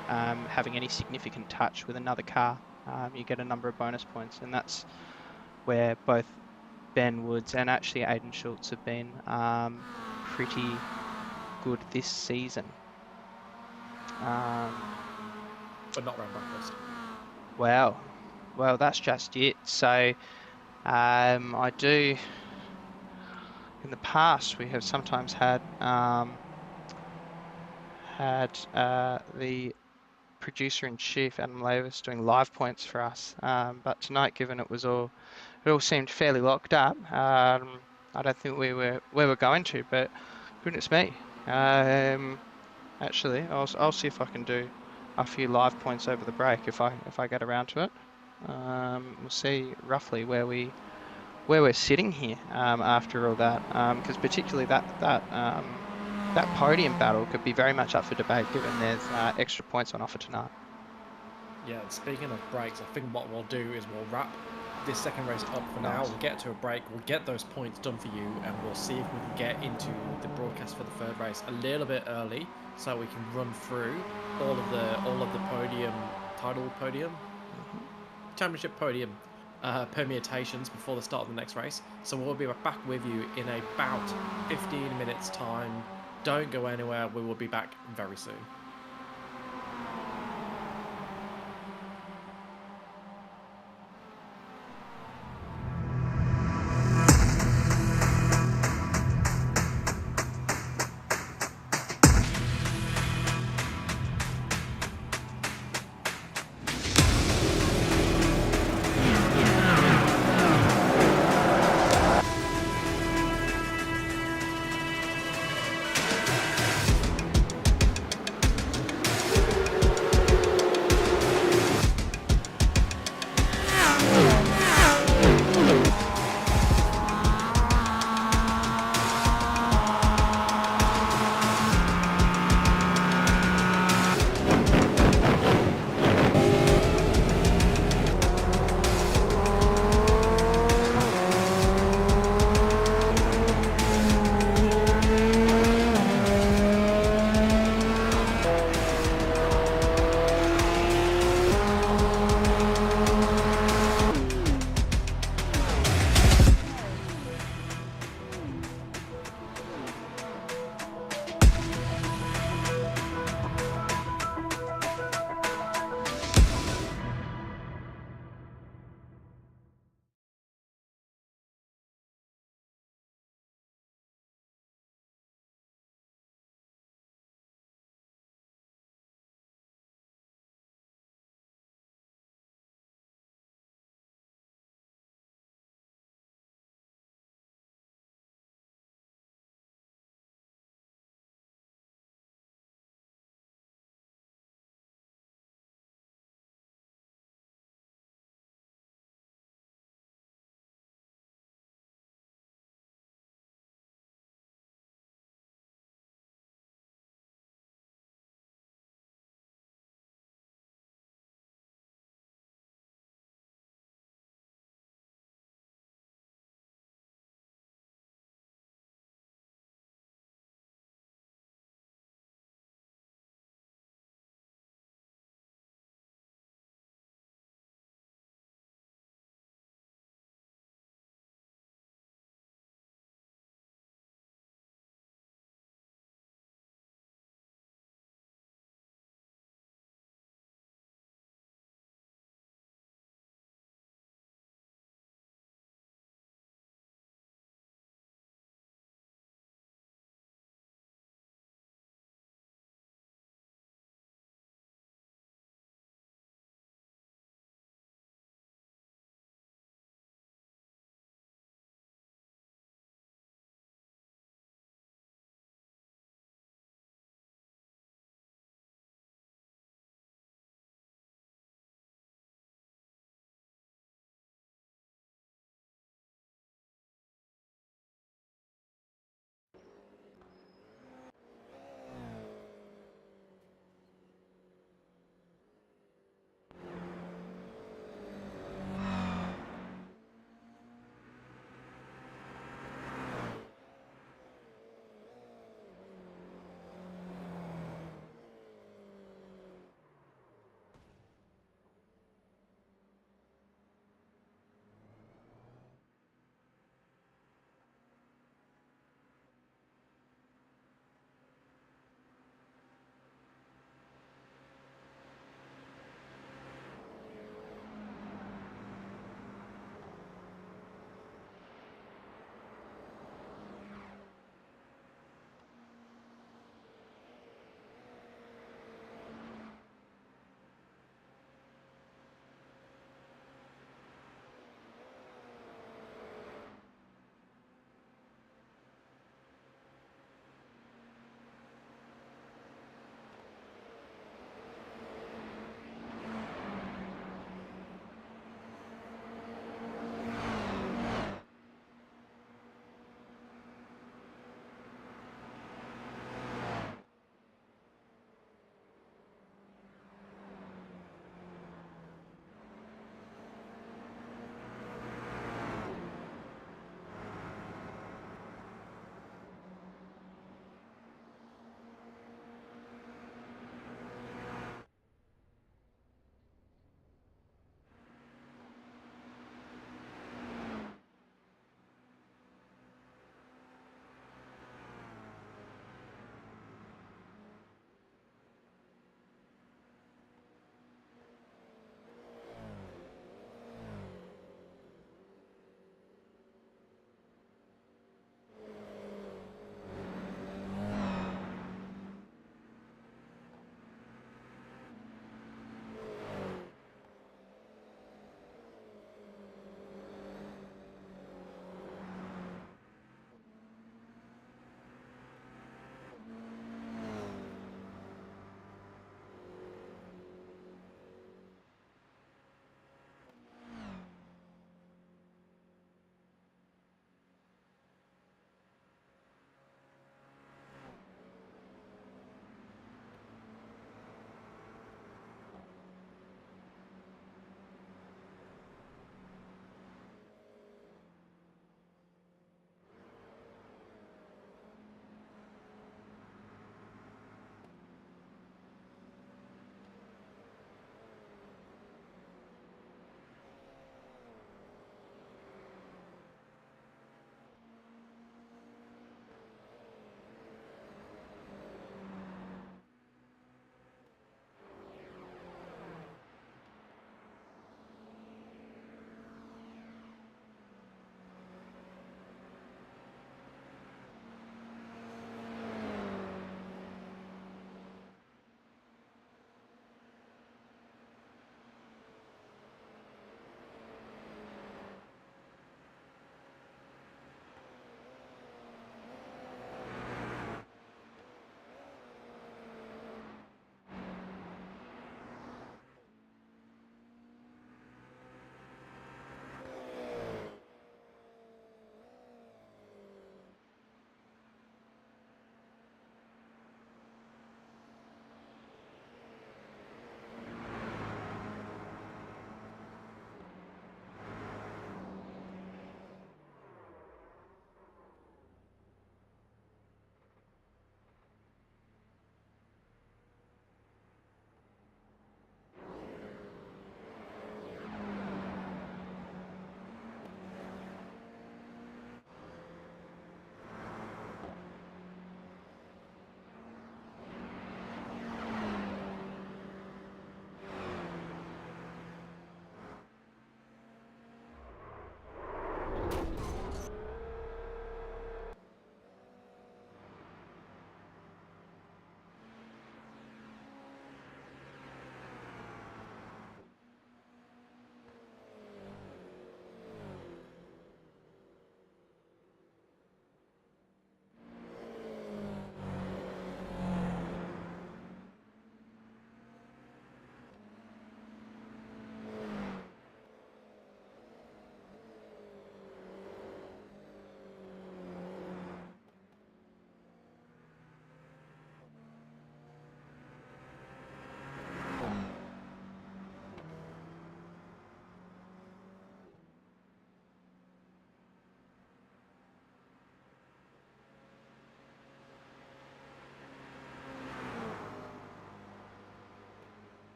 having any significant touch with another car, you get a number of bonus points, and that's where both Ben Woods and actually Aiden Schultz have been pretty good this season. But not around Bathurst. Well, that's just it. So I do. In the past, we have sometimes had the producer-in-chief Adam Lavis doing live points for us, but tonight, given it all seemed fairly locked up, I don't think we were going to. But goodness me, actually, I'll see if I can do a few live points over the break if I get around to it. We'll see roughly where we're sitting here after all that, because particularly that podium battle could be very much up for debate given there's extra points on offer tonight. Yeah, speaking of breaks, I think what we'll do is we'll wrap this second race up for now. We'll get to a break, we'll get those points done for you, and we'll see if we can get into the broadcast for the third race a little bit early so we can run through all of the championship podium permutations before the start of the next race. So we'll be back with you in about 15 minutes time. Don't go anywhere, we will be back very soon.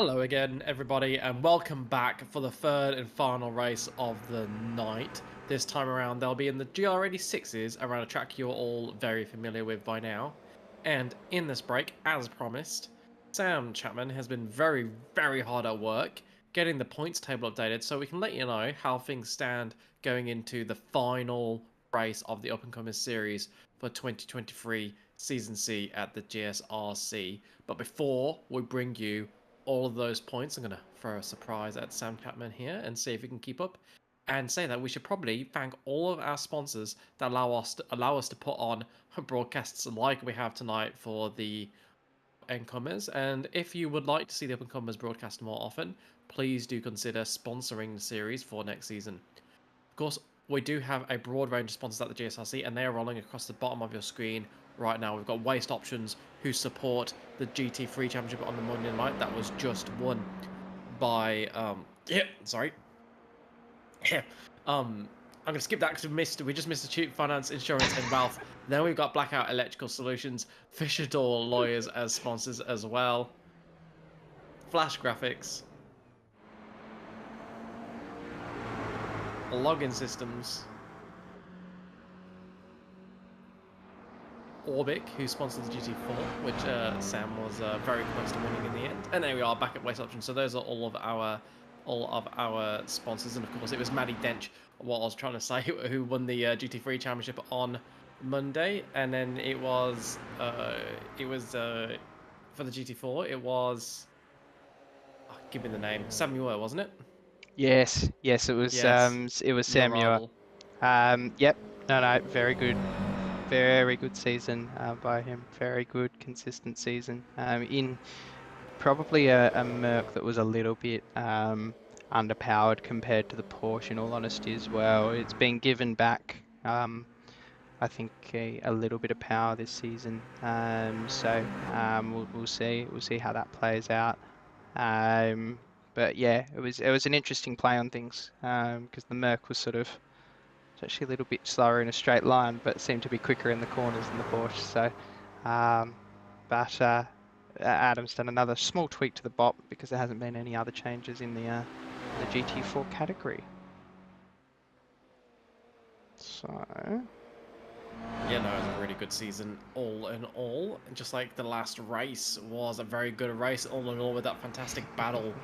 Hello again, everybody, and welcome back for the third and final race of the night. This time around, they'll be in the GR86s around a track you're all very familiar with by now. And in this break, as promised, Sam Chapman has been very, very hard at work getting the points table updated so we can let you know how things stand going into the final race of the Up and Comers series for 2023 Season C at the GSRC. But before we bring you all of those points, I'm going to throw a surprise at Sam Chapman here and see if we can keep up, and say that we should probably thank all of our sponsors that allow us to put on broadcasts like we have tonight for the Up-and-Comers. And if you would like to see the Up-and-Comers broadcast more often, please do consider sponsoring the series for next season. Of course, we do have a broad range of sponsors at the GSRC, and they are rolling across the bottom of your screen right now. We've got Waste Options, who support the GT3 Championship on the Monday night. That was just won by I'm gonna skip that because we just missed the Tube Finance, Insurance, and Wealth. Then we've got Blackout Electrical Solutions, Fisher Door Lawyers as sponsors as well. Flash Graphics, Login Systems, Orbic, who sponsored the GT4, which Sam was very close to winning in the end. And there we are, back at Waste Options. So those are all of our sponsors, and of course it was Maddie Dench, what I was trying to say, who won the GT3 Championship on Monday, and then it was for the GT4. It was give me the name, Samuel, wasn't it? Yes, it was. Yes. It was Samuel. Yep. No, very good. Very good season by him. Very good, consistent season. In probably a Merc that was a little bit underpowered compared to the Porsche, in all honesty, as well. It's been given back, I think, a little bit of power this season. So we'll see. We'll see how that plays out. But yeah, it was an interesting play on things because the Merc was sort of. It's actually a little bit slower in a straight line, but seemed to be quicker in the corners than the Porsche. So, Adam's done another small tweak to the bot because there hasn't been any other changes in the GT4 category. So, yeah, no, it was a really good season all in all. Just like the last race was a very good race all in all, with that fantastic battle,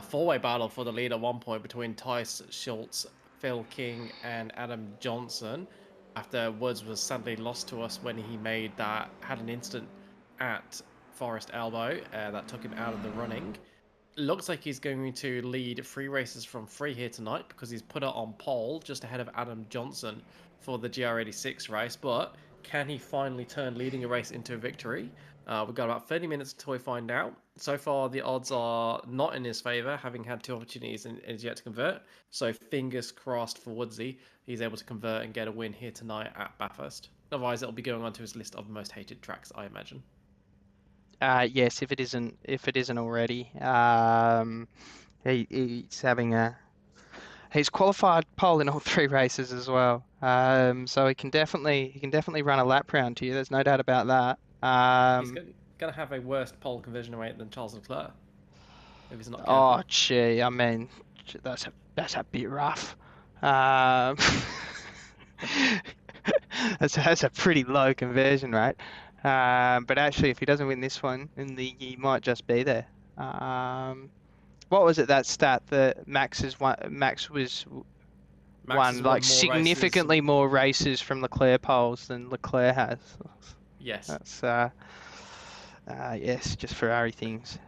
four-way battle for the lead at one point between Tice Schultz, Phil King, and Adam Johnson, after Woods was sadly lost to us when he had an incident at Forest Elbow that took him out of the running. Looks like he's going to lead 3 races from 3 here tonight because he's put it on pole just ahead of Adam Johnson for the GR86 race. But can he finally turn leading a race into a victory? We've got about 30 minutes until we find out. So far, the odds are not in his favour, having had 2 opportunities and is yet to convert. So fingers crossed for Woodsy, he's able to convert and get a win here tonight at Bathurst. Otherwise, it'll be going on to his list of most hated tracks, I imagine. yes, if it isn't already, he's qualified pole in all 3 races as well. So he can definitely run a lap round to you. There's no doubt about that. He's going to have a worse pole conversion rate than Charles Leclerc if he's not careful. Oh, gee, I mean, that's a bit rough. That's a pretty low conversion rate. But actually, if he doesn't win this one, then he might just be there. What was it, that stat that Max was won like significantly more races from Leclerc poles than Leclerc has? Yes. That's yes, just Ferrari things.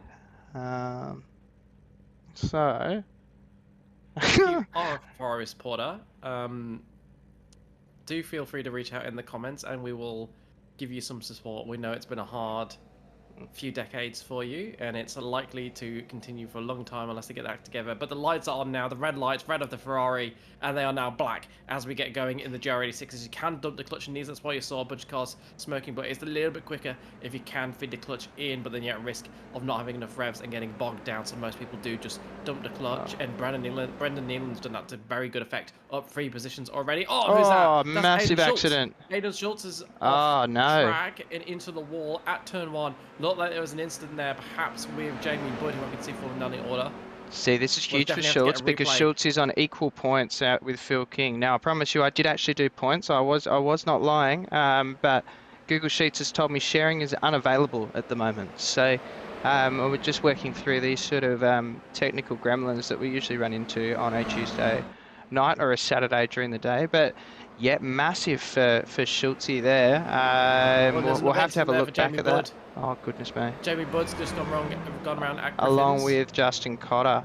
So, if you are a Ferrari supporter, do feel free to reach out in the comments and we will give you some support. We know it's been a hard few decades for you, and it's likely to continue for a long time unless they get that together. But the lights are on now, the red lights, red of the Ferrari, and they are now black as we get going in the GR86s. You can dump the clutch in these, that's why you saw a bunch of cars smoking, but it's a little bit quicker if you can feed the clutch in, but then you're at risk of not having enough revs and getting bogged down, so most people do just dump the clutch. And Brendan Nealon's done that to very good effect, up 3 positions already. Oh, who's that? That's massive accident. Aiden Schultz is off track and into the wall at turn 1. Looked like there was an incident there, perhaps with Jamie Budd, who I can see falling down the order. See, this is We'll huge for definitely have to get Schultz a because replay. Schultz is on equal points out with Phil King. Now, I promise you, I did actually do points. I was not lying. But Google Sheets has told me sharing is unavailable at the moment. So we're just working through these sort of technical gremlins that we usually run into on a Tuesday night or a Saturday during the day. But yeah, massive for Schultz there. Well, there's an We'll have event to have in a there for look back Jamie at that. Budd. Oh, goodness me. Jamie Budd's just gone around at Along Griffins. with Justin Cotter.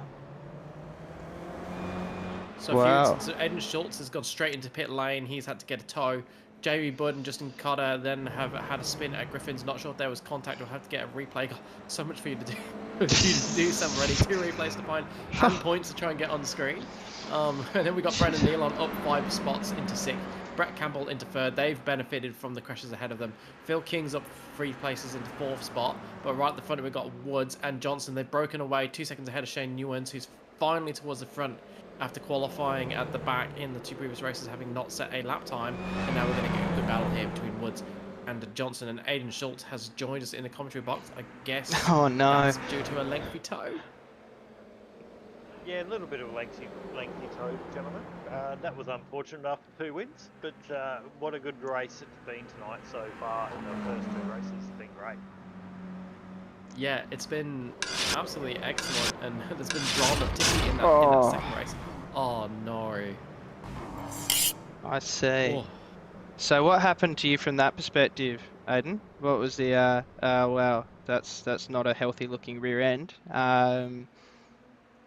So Wow. so Aiden Schultz has gone straight into pit lane. He's had to get a tow. Jamie Budd and Justin Cotter then have had a spin at Griffins. Not sure if there was contact. We'll have to get a replay. God, so much for you to do. For you to do some already. 2 replays to find and points to try and get on screen. And then we got Brendan Nealon up 5 spots into 6th. Brett Campbell into 3rd. They've benefited from the crashes ahead of them. Phil King's up 3 places into 4th spot. But right at the front we've got Woods and Johnson. They've broken away 2 seconds ahead of Shane Newens, who's finally towards the front after qualifying at the back in the 2 previous races, having not set a lap time. And now we're going to get a good battle here between Woods and Johnson. And Aiden Schultz has joined us in the commentary box. I guess Oh no. that's due to a lengthy toe. Yeah, a little bit of a lengthy toe, gentlemen. That was unfortunate after 2 wins, but what a good race it's been tonight so far. In the first 2 races, it's been great. Yeah, it's been absolutely excellent, and there's been drama, particularly in that second race. Oh no. I see. Oh. So what happened to you from that perspective, Aiden? What was the wow, that's not a healthy looking rear end.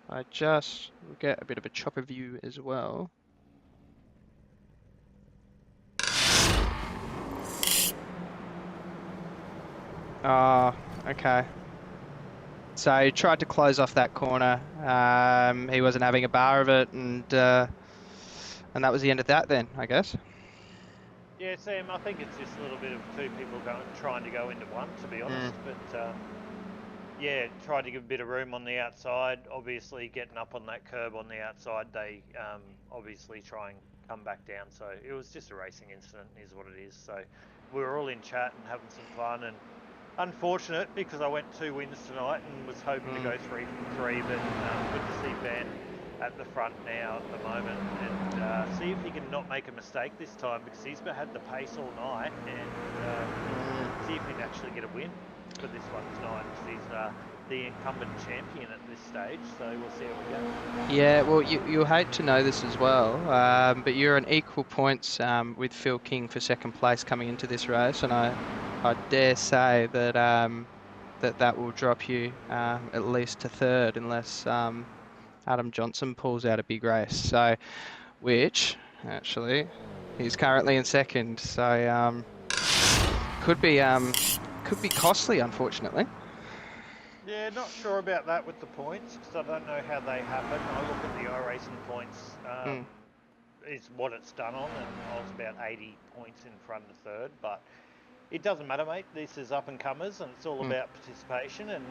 I just will get a bit of a chopper view as well. Ah, okay. So he tried to close off that corner. He wasn't having a bar of it, and that was the end of that then, I guess. Yeah, Sam, I think it's just a little bit of 2 people trying to go into one, to be honest. But yeah, tried to give a bit of room on the outside. Obviously, getting up on that curb on the outside, they obviously try and come back down. So it was just a racing incident, is what it is. So we were all in chat and having some fun. And unfortunate because I went 2 wins tonight and was hoping to go 3 from 3. But good to see Ben at the front now at the moment, and see if he can not make a mistake this time, because he's had the pace all night, and see if he can actually get a win for this one tonight, because he's the incumbent champion at this stage, so we'll see how we go. Yeah, well, you'll hate to know this as well, but you're on equal points with Phil King for 2nd place coming into this race, and I dare say that that will drop you at least to 3rd, unless Adam Johnson pulls out a big race. So, which actually he's currently in 2nd, so could be costly, unfortunately. Yeah, not sure about that with the points, because I don't know how they happen. I look at the iRacing points, is what it's done on, and I was about 80 points in front of 3rd, but it doesn't matter, mate. This is up and comers, and it's all about participation, and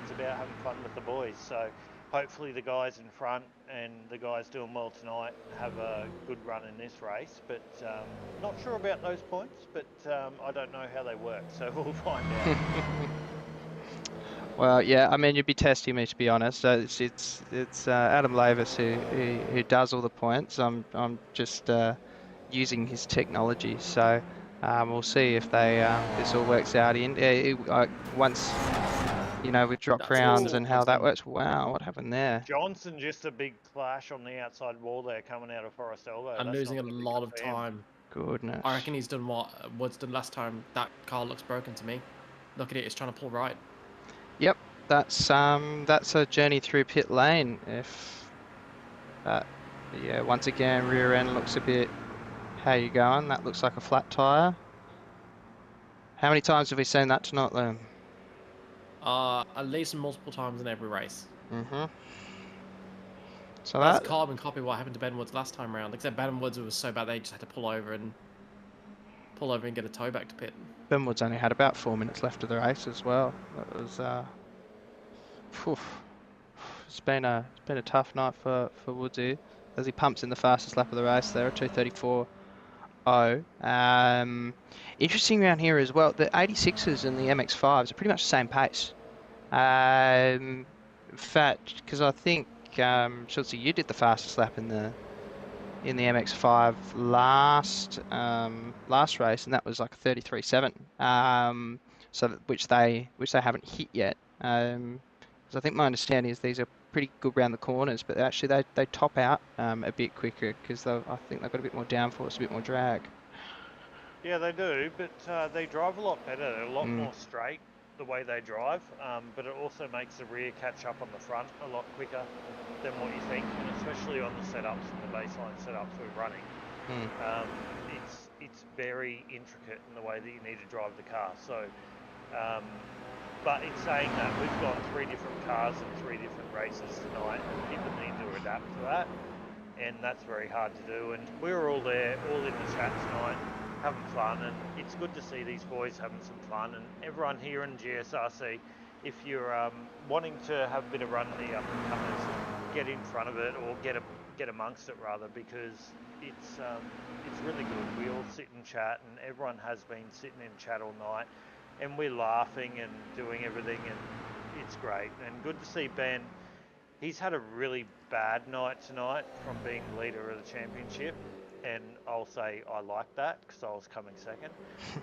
it's about having fun with the boys. So hopefully the guys in front and the guys doing well tonight have a good run in this race. But not sure about those points, but I don't know how they work, so we'll find out. Well, yeah, I mean, you'd be testing me, to be honest. So it's Adam Lavis who does all the points. I'm just using his technology. So we'll see if this all works out. Once with drop rounds and how that works. Wow, what happened there? Johnson, just a big clash on the outside wall there, coming out of Forest Elbow. And losing a lot of time. Goodness. I reckon he's done what Woods done last time. That car looks broken to me. Look at it, it's trying to pull right. Yep, that's a journey through pit lane. If that, yeah, once again, rear end looks a bit. How you going? That looks like a flat tire. How many times have we seen that tonight, Liam? At least multiple times in every race. So that's a carbon copy of what happened to Ben Woods last time round. Except Ben Woods was so bad they just had to pull over and get a tow back to pit. Ben Woods only had about 4 minutes left of the race as well. That was it's been a tough night for Woodsy as he pumps in the fastest lap of the race there at 2:34 Interesting around here as well. The 86s and the MX-5s are pretty much the same pace. In fact, because I think Schultze, you did the fastest lap in the MX-5 last race, and that was like 33.7. Which they haven't hit yet. 'Cause I think my understanding is these are pretty good round the corners, but actually they top out a bit quicker because I think they've got a bit more downforce, a bit more drag. Yeah, they do, but they drive a lot better. They're a lot more straight the way they drive, but it also makes the rear catch up on the front a lot quicker than what you think, and especially on the setups and the baseline setups we're running. It's very intricate in the way that you need to drive the car. So, but in saying that, we've got 3 different cars and 3 different races tonight, and people need to adapt to that, and that's very hard to do. And we were all there, all in the chat tonight, having fun, and it's good to see these boys having some fun. And everyone here in GSRC, if you're wanting to have a bit of run in the up and comers, get in front of it or get amongst it rather, because it's really good. We all sit and chat, and everyone has been sitting in chat all night, and we're laughing and doing everything, and it's great. And good to see Ben. He's had a really bad night tonight from being leader of the championship, and I'll say I like that because I was coming second.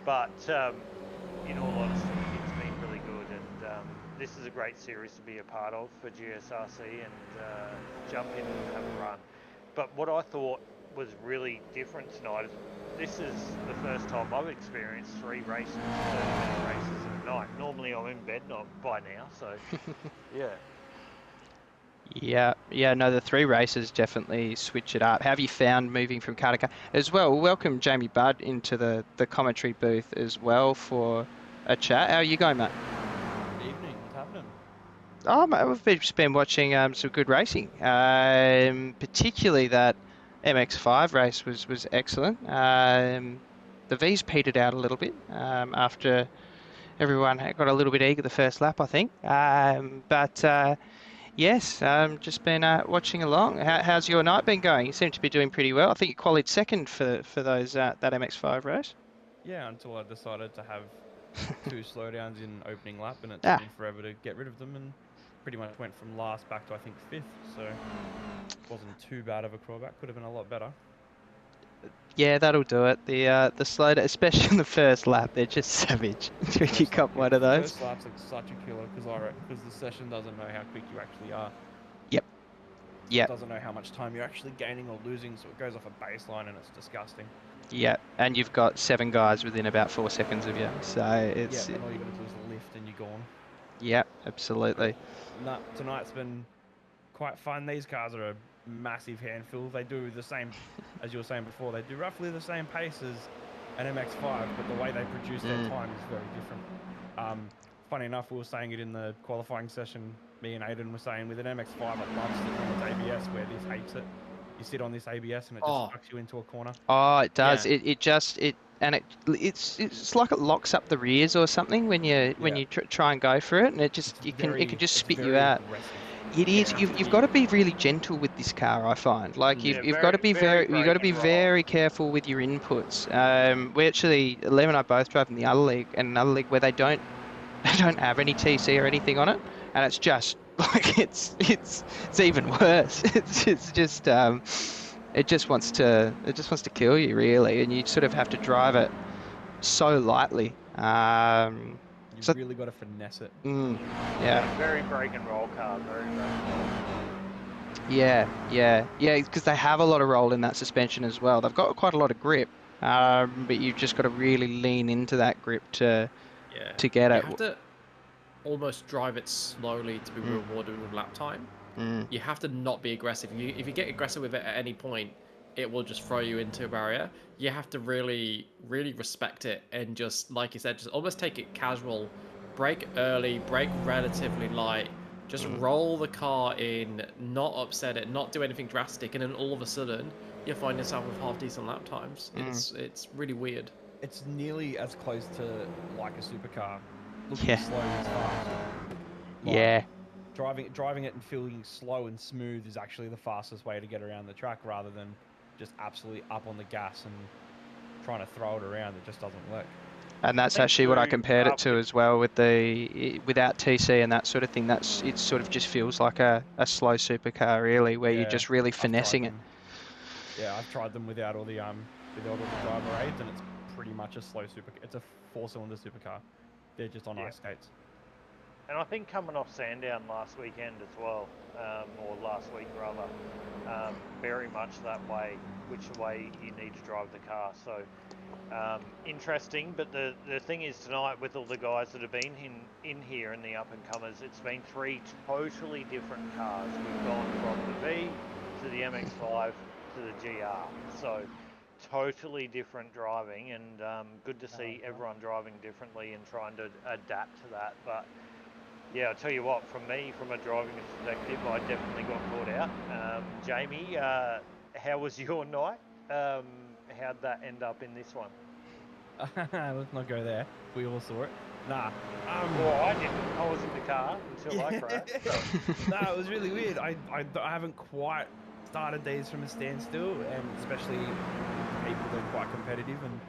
But in all honesty, it's been really good, and this is a great series to be a part of for GSRC, and jump in and have a run. But what I thought was really different tonight is this is the first time I've experienced 3 races, 30-minute races in a night. Normally I'm in bed by now, so yeah. Yeah, no, the 3 races definitely switch it up. How have you found moving from car to car? As well, welcome Jamie Budd into the commentary booth as well for a chat. How are you going, mate? Evening, what's happening? Oh, mate, we've just been watching some good racing. Particularly that MX-5 race was excellent. The V's petered out a little bit after everyone got a little bit eager the first lap, I think. Yes, just been watching along. How's your night been going? You seem to be doing pretty well. I think you qualified second for those that MX-5 race. Yeah, until I decided to have 2 slowdowns in opening lap, and it took me forever to get rid of them, and pretty much went from last back to I think 5th. So wasn't too bad of a crawback. Could have been a lot better. Yeah, that'll do it. The slowdown, especially in the first lap, they're just savage. You got one of those. First lap's like such a killer because the session doesn't know how quick you actually are. Yep. It doesn't know how much time you're actually gaining or losing, so it goes off a baseline, and it's disgusting. Yeah, and you've got 7 guys within about 4 seconds of you, so it's... Yeah, and all you're going to do is lift and you're gone. Yeah, absolutely. No, tonight's been quite fun. These cars are a massive handful. They do the same, as you were saying before, they do roughly the same pace as an MX-5, but the way they produce their time is very different. Funny enough, we were saying it in the qualifying session, me and Aiden were saying with an MX-5, I love sitting on its ABS, where this hates it. You sit on this ABS and it just sucks you into a corner. Oh, it does. Yeah. It's like it locks up the rears or something when you try and go for it, and it can just spit you out. Aggressive. It is. You've got to be really gentle with this car, I find. Like you've got to be very careful with your inputs. We actually, Liam and I both drove in the other league, and another league where they don't have any TC or anything on it, and it's just like it's even worse. It's just it just wants to kill you really, and you sort of have to drive it so lightly. You've really got to finesse it. Yeah. Very break and roll car. Very break and roll. Yeah. Because they have a lot of roll in that suspension as well. They've got quite a lot of grip, but you've just got to really lean into that grip to get it. You have to almost drive it slowly to be rewarded with lap time. You have to not be aggressive. If you get aggressive with it at any point, it will just throw you into a barrier. You have to really, really respect it, and just, like you said, just almost take it casual. Brake early, brake relatively light. Just roll the car in, not upset it, not do anything drastic, and then all of a sudden, you find yourself with half-decent lap times. It's really weird. It's nearly as close to like a supercar. Looking slow and fast. Like, driving it and feeling slow and smooth is actually the fastest way to get around the track, rather than just absolutely up on the gas and trying to throw it around, it just doesn't work. And that's think actually what I through compared it to roughly- as well with without TC and that sort of thing. It sort of just feels like a slow supercar really, where you're just really I've tried finessing it. them. Yeah, I've tried them without all the driver aids, and it's pretty much a slow it's a 4-cylinder supercar. They're just on ice skates. And I think coming off Sandown last weekend as well, or last week rather, very much that way, which way you need to drive the car. So interesting, but the thing is tonight with all the guys that have been in here and the up and comers, it's been 3 totally different cars. We've gone from the V to the MX-5 to the GR. So totally different driving, and good to see everyone driving differently and trying to adapt to that. But yeah, I'll tell you what, from a driving perspective, I definitely got caught out. Jamie, how was your night? How'd that end up in this one? Let's not go there. We all saw it. Nah. Well, I didn't. I was in the car until I crashed. So. Nah, it was really weird. I haven't quite started these from a standstill, and especially people that are quite competitive, and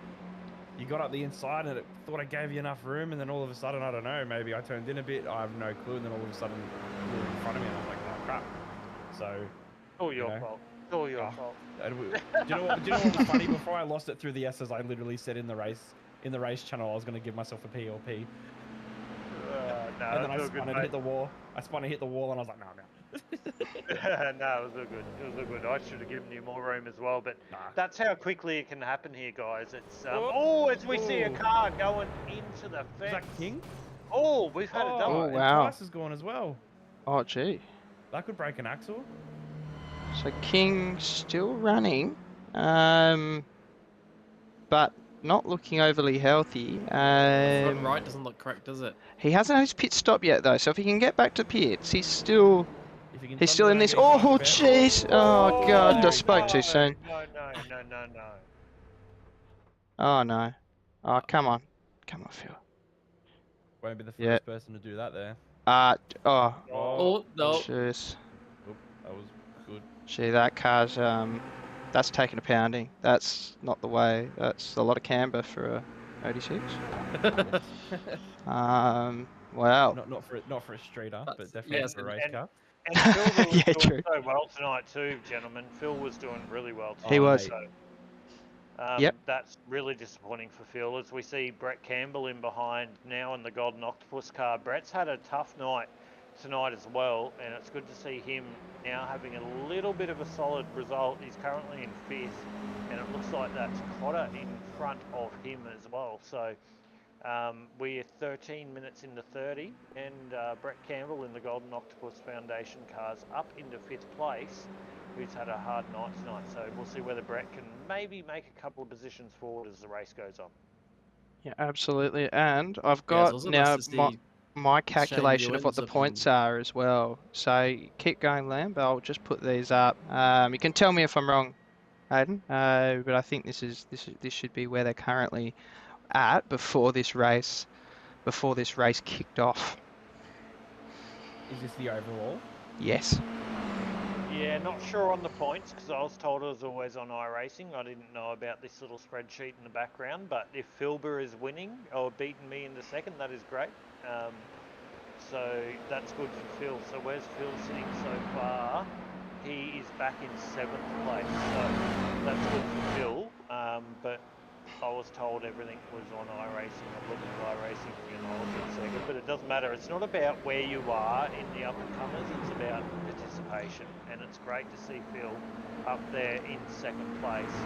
you got up the inside and it thought I gave you enough room, and then all of a sudden, I don't know, maybe I turned in a bit, I have no clue, and then all of a sudden you were in front of me and I was like, oh crap. So All your fault. All your fault. Do you know what was funny? Before I lost it through the S's, I literally said in the race channel I was going to give myself a PLP. No, and then I good, spun and hit the wall. I spun and hit the wall, and I was like, no. No, it was all good. It was all good. I should have given you more room as well, but that's how quickly it can happen here, guys. It's as we see a car going into the fence. Is that King? Oh, we've had a double. Oh, wow. Twice is gone as well. Oh, gee. That could break an axle. So King still running, but not looking overly healthy. Front right doesn't look correct, does it? He hasn't had his pit stop yet though, so if he can get back to pits, he's still in this. Oh, jeez! Oh God, I spoke too soon. No. Oh no! Oh, come on, Phil. Won't be the first person to do that there. Oh. Oh no! Jeez. Oop, that was good. Gee, that car's that's taking a pounding. That's not the way. That's a lot of camber for a 86. Well. Not for a streeter, but definitely for a race car. And Phil was doing true. so well tonight too, gentlemen. Phil was doing really well tonight. He was. So, Yep. That's really disappointing for Phil, as we see Brett Campbell in behind now in the Golden Octopus car. Brett's had a tough night tonight as well, and it's good to see him now having a little bit of a solid result. He's currently in 5th, and it looks like that's Cotter in front of him as well. So we're 13 minutes into 30, and Brett Campbell in the Golden Octopus Foundation cars up into 5th place, who's had a hard night tonight. So we'll see whether Brett can maybe make a couple of positions forward as the race goes on. Yeah, absolutely. And I've got now my calculation of what the points are as well. So keep going, Lamb. I'll just put these up. You can tell me if I'm wrong, Aiden. But I think this should be where they're currently at before this race kicked off. Is this the overall? Yes. Yeah, not sure on the points, because I was told it was always on iRacing. I didn't know about this little spreadsheet in the background, but if Philber is winning or beating me in the second, that is great. So that's good for Phil. So where's Phil sitting so far? He is back in 7th place, so that's good for Phil. But I was told everything was on iRacing. I'm looking at iRacing for a second, but it doesn't matter. It's not about where you are in the up-and-comers, it's about participation. And it's great to see Phil up there in 2nd place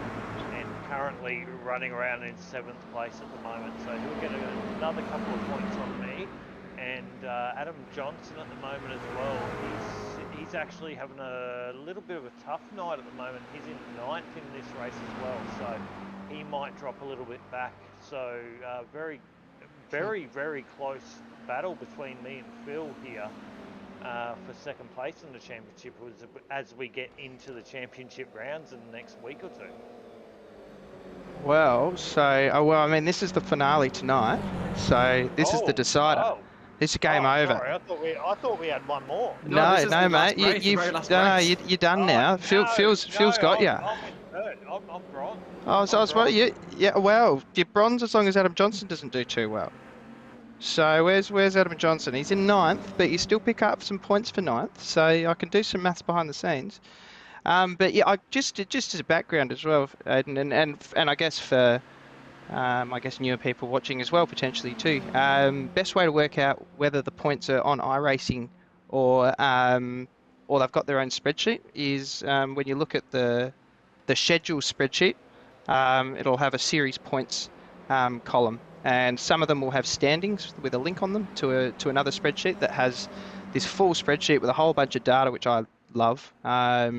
and currently running around in 7th place at the moment. So he'll get another couple of points on me. And Adam Johnson at the moment as well. He's actually having a little bit of a tough night at the moment. He's in 9th in this race as well. So he might drop a little bit back. So very, very close battle between me and Phil here for 2nd place in the championship as we get into the championship rounds in the next week or 2. Well, I mean, this is the finale tonight. So this is the decider. Oh. This is game over. Sorry, I thought we had one more. No, mate. You're done now. Phil's got you. I'm bronze. Oh, so I I'm was well, bronze. yeah, well, you're bronze as long as Adam Johnson doesn't do too well. So where's Adam Johnson? He's in ninth, but you still pick up some points for ninth. So I can do some maths behind the scenes. But yeah, I just as a background as well, Aidan, and I guess for I guess newer people watching as well potentially too. Best way to work out whether the points are on iRacing or they've got their own spreadsheet is when you look at the schedule spreadsheet. It'll have a series points column, and some of them will have standings with a link on them to another spreadsheet that has this full spreadsheet with a whole bunch of data, which I love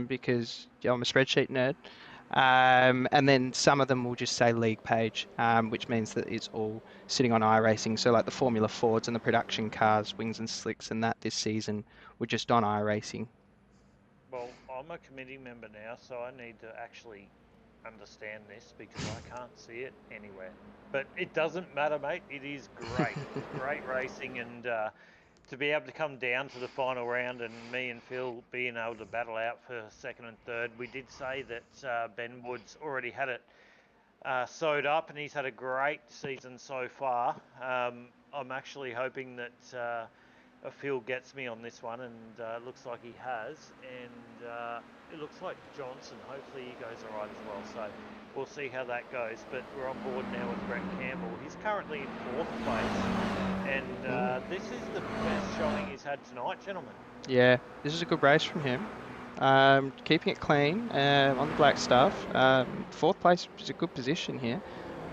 because I'm a spreadsheet nerd. And then some of them will just say league page, which means that it's all sitting on iRacing. So like the Formula Fords and the production cars, wings and slicks, and that this season were just on iRacing. Well, I'm a committee member now, so I need to actually understand this because I can't see it anywhere. But it doesn't matter, mate. It is great. Great racing, and to be able to come down to the final round and me and Phil being able to battle out for second and third. We did say that Ben Woods already had it sewed up, and he's had a great season so far. I'm actually hoping that Phil gets me on this one, and it looks like he has. And it looks like Johnson, hopefully he goes all right as well. So we'll see how that goes. But we're on board now with Brett Campbell. He's currently in 4th place, and this is the best showing he's had tonight, gentlemen. Yeah, this is a good race from him. Keeping it clean on the black stuff. 4th place is a good position here.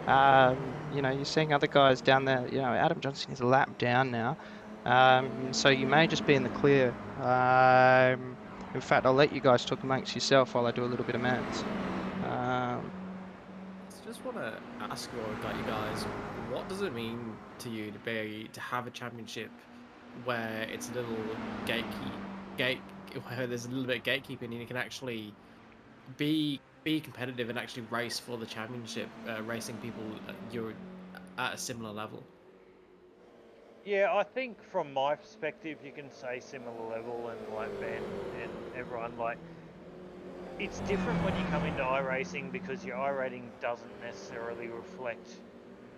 You know, you're seeing other guys down there. You know, Adam Johnson is a lap down now. So you may just be in the clear. In fact, I'll let you guys talk amongst yourself while I do a little bit of maths. Just want to ask you guys, what does it mean to you to have a championship where it's a little where there's a little bit of gatekeeping and you can actually be competitive and actually race for the championship, racing people you're at a similar level? Yeah, I think from my perspective, you can say similar level, and like Ben and everyone, like it's different when you come into iRacing because your iRating doesn't necessarily reflect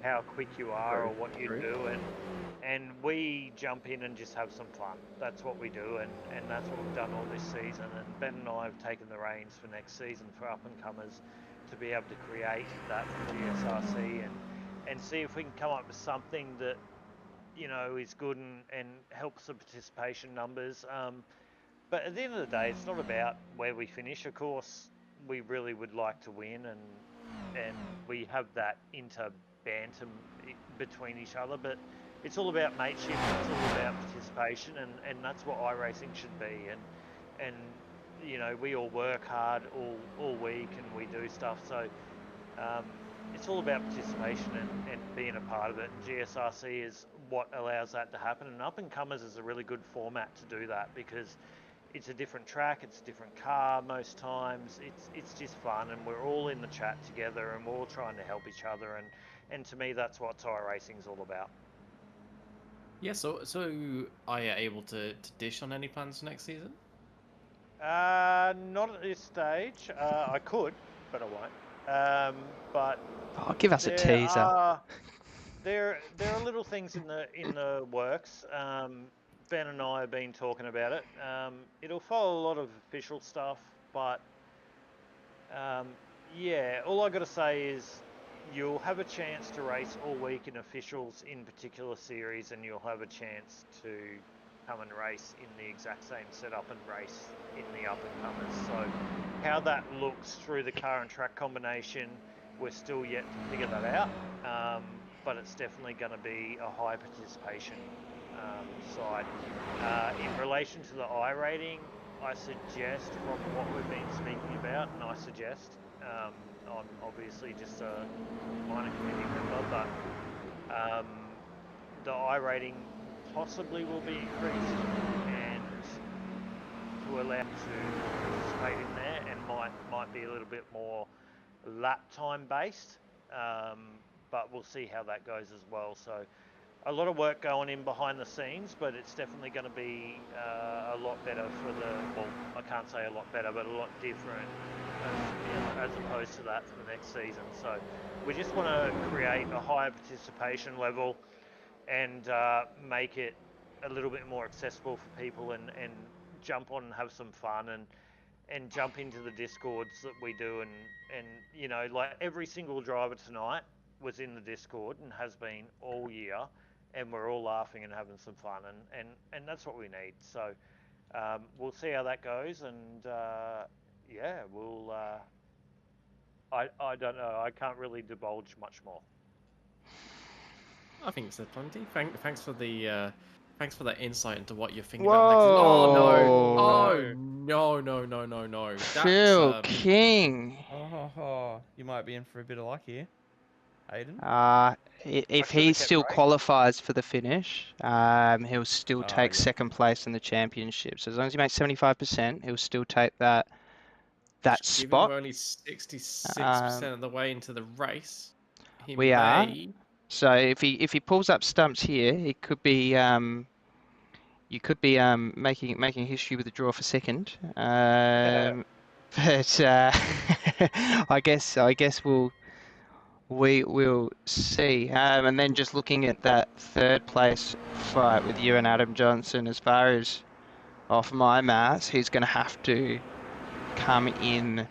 how quick you are or what you do, and we jump in and just have some fun. That's what we do, and that's what we've done all this season. And Ben and I have taken the reins for next season for up and comers to be able to create that for GSRC and see if we can come up with something that is good and helps the participation numbers. But at the end of the day, it's not about where we finish. Of course, we really would like to win, and we have that banter between each other. But it's all about mateship. It's all about participation, and that's what iRacing should be. And we all work hard all week, and we do stuff. So it's all about participation and being a part of it. And GSRC is what allows that to happen. And Up and Comers is a really good format to do that because it's a different track, it's a different car most times. It's just fun, and we're all in the chat together, and we're all trying to help each other. And to me, that's what tire racing is all about. Yeah. So are you able to dish on any plans for next season? Not at this stage. I could, but I won't. But Oh, give us a teaser. There are little things in the works. Ben and I have been talking about it. It'll follow a lot of official stuff, but yeah, all I got to say is you'll have a chance to race all week in officials in particular series, and you'll have a chance to come and race in the exact same setup and race in the up and comers. So how that looks through the car and track combination, we're still yet to figure that out. But it's definitely going to be a high participation side. In relation to the iRating, I suggest from what we've been speaking about, and I'm obviously just a minor committee member, but the iRating possibly will be increased and to allow to participate in there, and might be a little bit more lap time based. But we'll see how that goes as well. So a lot of work going in behind the scenes, but it's definitely going to be a lot better for well, I can't say a lot better, but a lot different as opposed to that for the next season. So we just want to create a higher participation level and make it a little bit more accessible for people and jump on and have some fun and jump into the discords that we do and you know, like every single driver tonight was in the Discord and has been all year, and we're all laughing and having some fun, and that's what we need. So we'll see how that goes, and yeah, we'll I don't know, I can't really divulge much more. I think you said plenty. Thanks for the thanks for that insight into what you're thinking about next. Oh no! Oh no! Phil That's King. You might be in for a bit of luck here, Aiden. If should've he kept still racing. qualifies for the finish, he'll still take yeah. second place in the championship. So as long as he makes 75%, he'll still take that given spot. we're only 66% of the way into the race. He We are. may. So if he pulls up stumps here, he could be you could be making history with a draw for second. But I guess we will see. And then just looking at that third place fight with you and Adam Johnson, as far as off my maths, he's going to have to come in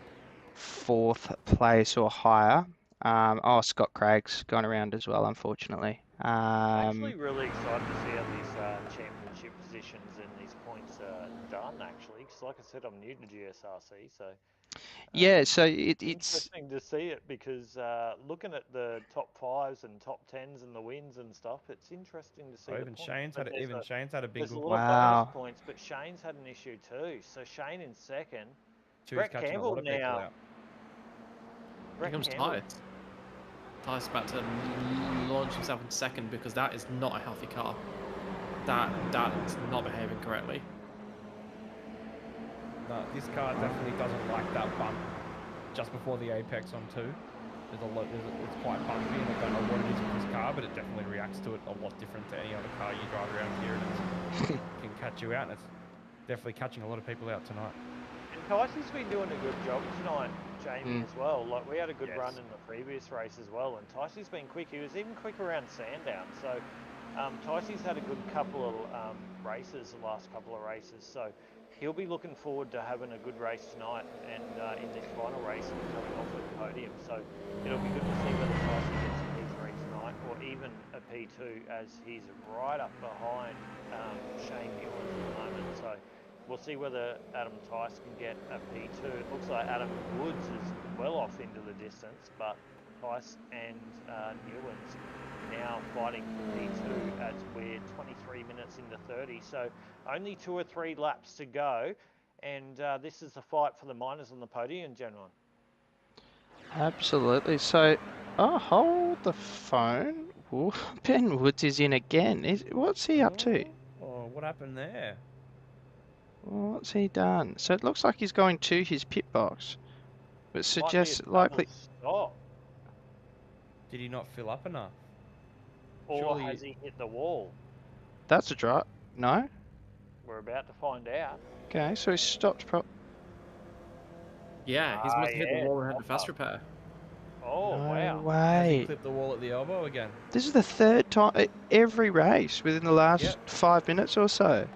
fourth place or higher. Oh, Scott Craig's gone around as well, unfortunately. I'm actually really excited to see how these championship positions and these points are done, actually, because like I said, I'm new to GSRC, so Yeah, so it's interesting to see it, because looking at the top fives and top tens and the wins and stuff, it's interesting to see the Even points. Shane's But had a big there's a good lot one. of Wow. bonus points, but Shane's had an issue too. So Shane in second. Two's Brett catching a Campbell lot of people now. out. Here Brett comes Campbell. Tyus. Tyus about to launch himself in second because that is not a healthy car. That's not behaving correctly. No, this car definitely doesn't like that bump just before the apex on two. It's quite bumpy, and I don't know what it is with this car, but it definitely reacts to it a lot different to any other car you drive around here, and it can catch you out, and it's definitely catching a lot of people out tonight. And Tyson's been doing a good job tonight, Jamie, as well. Like, we had a good run Yes. in the previous race as well, and Tyson's been quick. He was even quick around Sandown. So Tyson's had a good couple of races, the last couple of races. So he'll be looking forward to having a good race tonight and in this final race and coming off at the podium. So it'll be good to see whether Tyson gets a P3 tonight or even a P2, as he's right up behind Shane Newlands at the moment. So we'll see whether Adam Tice can get a P2. It looks like Adam Woods is well off into the distance, but Tice and Newlands now fighting for P2 as we're 23 minutes into 30. So only 2 or 3 laps to go, and this is the fight for the minors on the podium, gentlemen. Absolutely. So, hold the phone. Ooh, Ben Woods is in again. What's he up to? Oh, what happened there? What's he done? So it looks like he's going to his pit box, but suggests Might likely. be a stop. Did he not fill up enough? Or Surely- has he hit the wall? That's a drop. No. We're about to find out. Okay, so he stopped. Yeah, he's must have hit yeah, the wall and had the top fast up. repair. Oh, No wow. Has he way. clipped the wall at the elbow again? This is the third time every race within the last Yep. 5 minutes or so.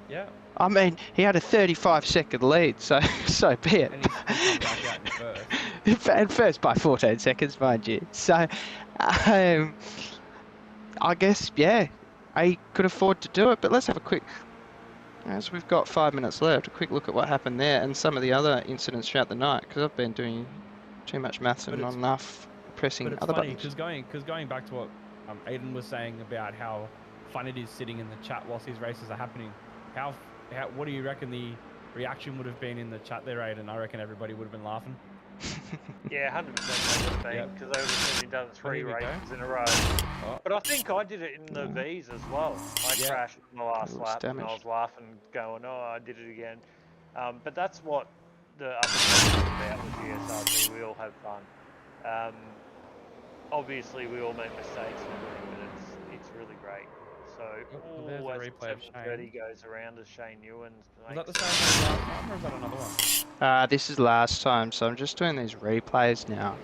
Yeah. I mean, he had a 35-second lead, so so be it. And he's come back out in first. And first by 14 seconds, mind you. So, I guess, yeah, I could afford to do it. But let's have a quick, as we've got 5 minutes left, a quick look at what happened there and some of the other incidents throughout the night, because I've been doing too much maths and But not it's- enough pressing But it's other funny buttons. because going back to what Aiden was saying about how fun it is sitting in the chat whilst these races are happening. What do you reckon the reaction would have been in the chat there, Aiden? I reckon everybody would have been laughing. Yeah, 100% they would have been, Yep. because they would have only done 3 here we go. races in a row. Oh. But I think I did it in the V's as well. I Yeah. crashed in the last Looks lap and I damaged. was laughing, going, oh, I did it again. But that's what the other thing is about with GSRC. We all have fun. Obviously, we all make mistakes and everything, but it's really great. So there's a that's replay of 7:30 goes around as Shane Ewan's. Was that the same as last time, or is that another one? This is last time, so I'm just doing these replays now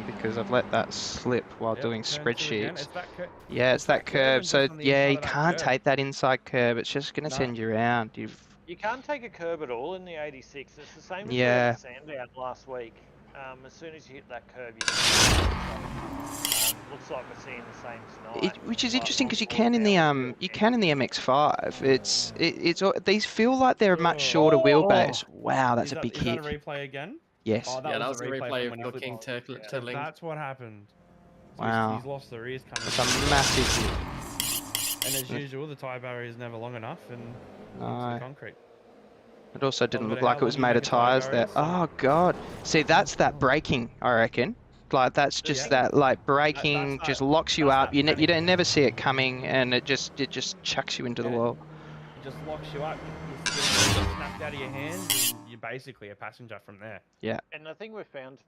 because I've let that slip while Yep, doing turn two again. spreadsheets. It's that Yeah, it's that curb. and So just on the yeah, inside you of that can't curb. take that inside curb. It's just going to No. send you around. You can't take a curb at all in the 86. It's the same as Yeah. we had Sandown last week. As soon as you hit that curb, you can looks like we're seeing the same tonight. Which is Like, interesting because you all can in the downhill you can in the MX-5. These feel like they're a much Oh. shorter wheelbase. Wow, that's Is a that, big is hit. that a replay again? Yes. Oh, Yeah, that was was the a replay replay from of when he looking flipped. to So link. that's what happened. So Wow. he's lost the rears coming. That's a massive hit. And as usual, the tyre barrier is never long enough and into No. the concrete. It also didn't matter look how like it was long you made of make a tyre tyres there. barrier, Oh god. See, that's that braking, I reckon. Like that's just that like braking That's just that- locks you that's up. that You panic. don't never see it coming, and it just chucks you into the Yeah. wall. It just locks you up. You snapped out of your hands, and you're basically a passenger from there. Yeah. And the thing we found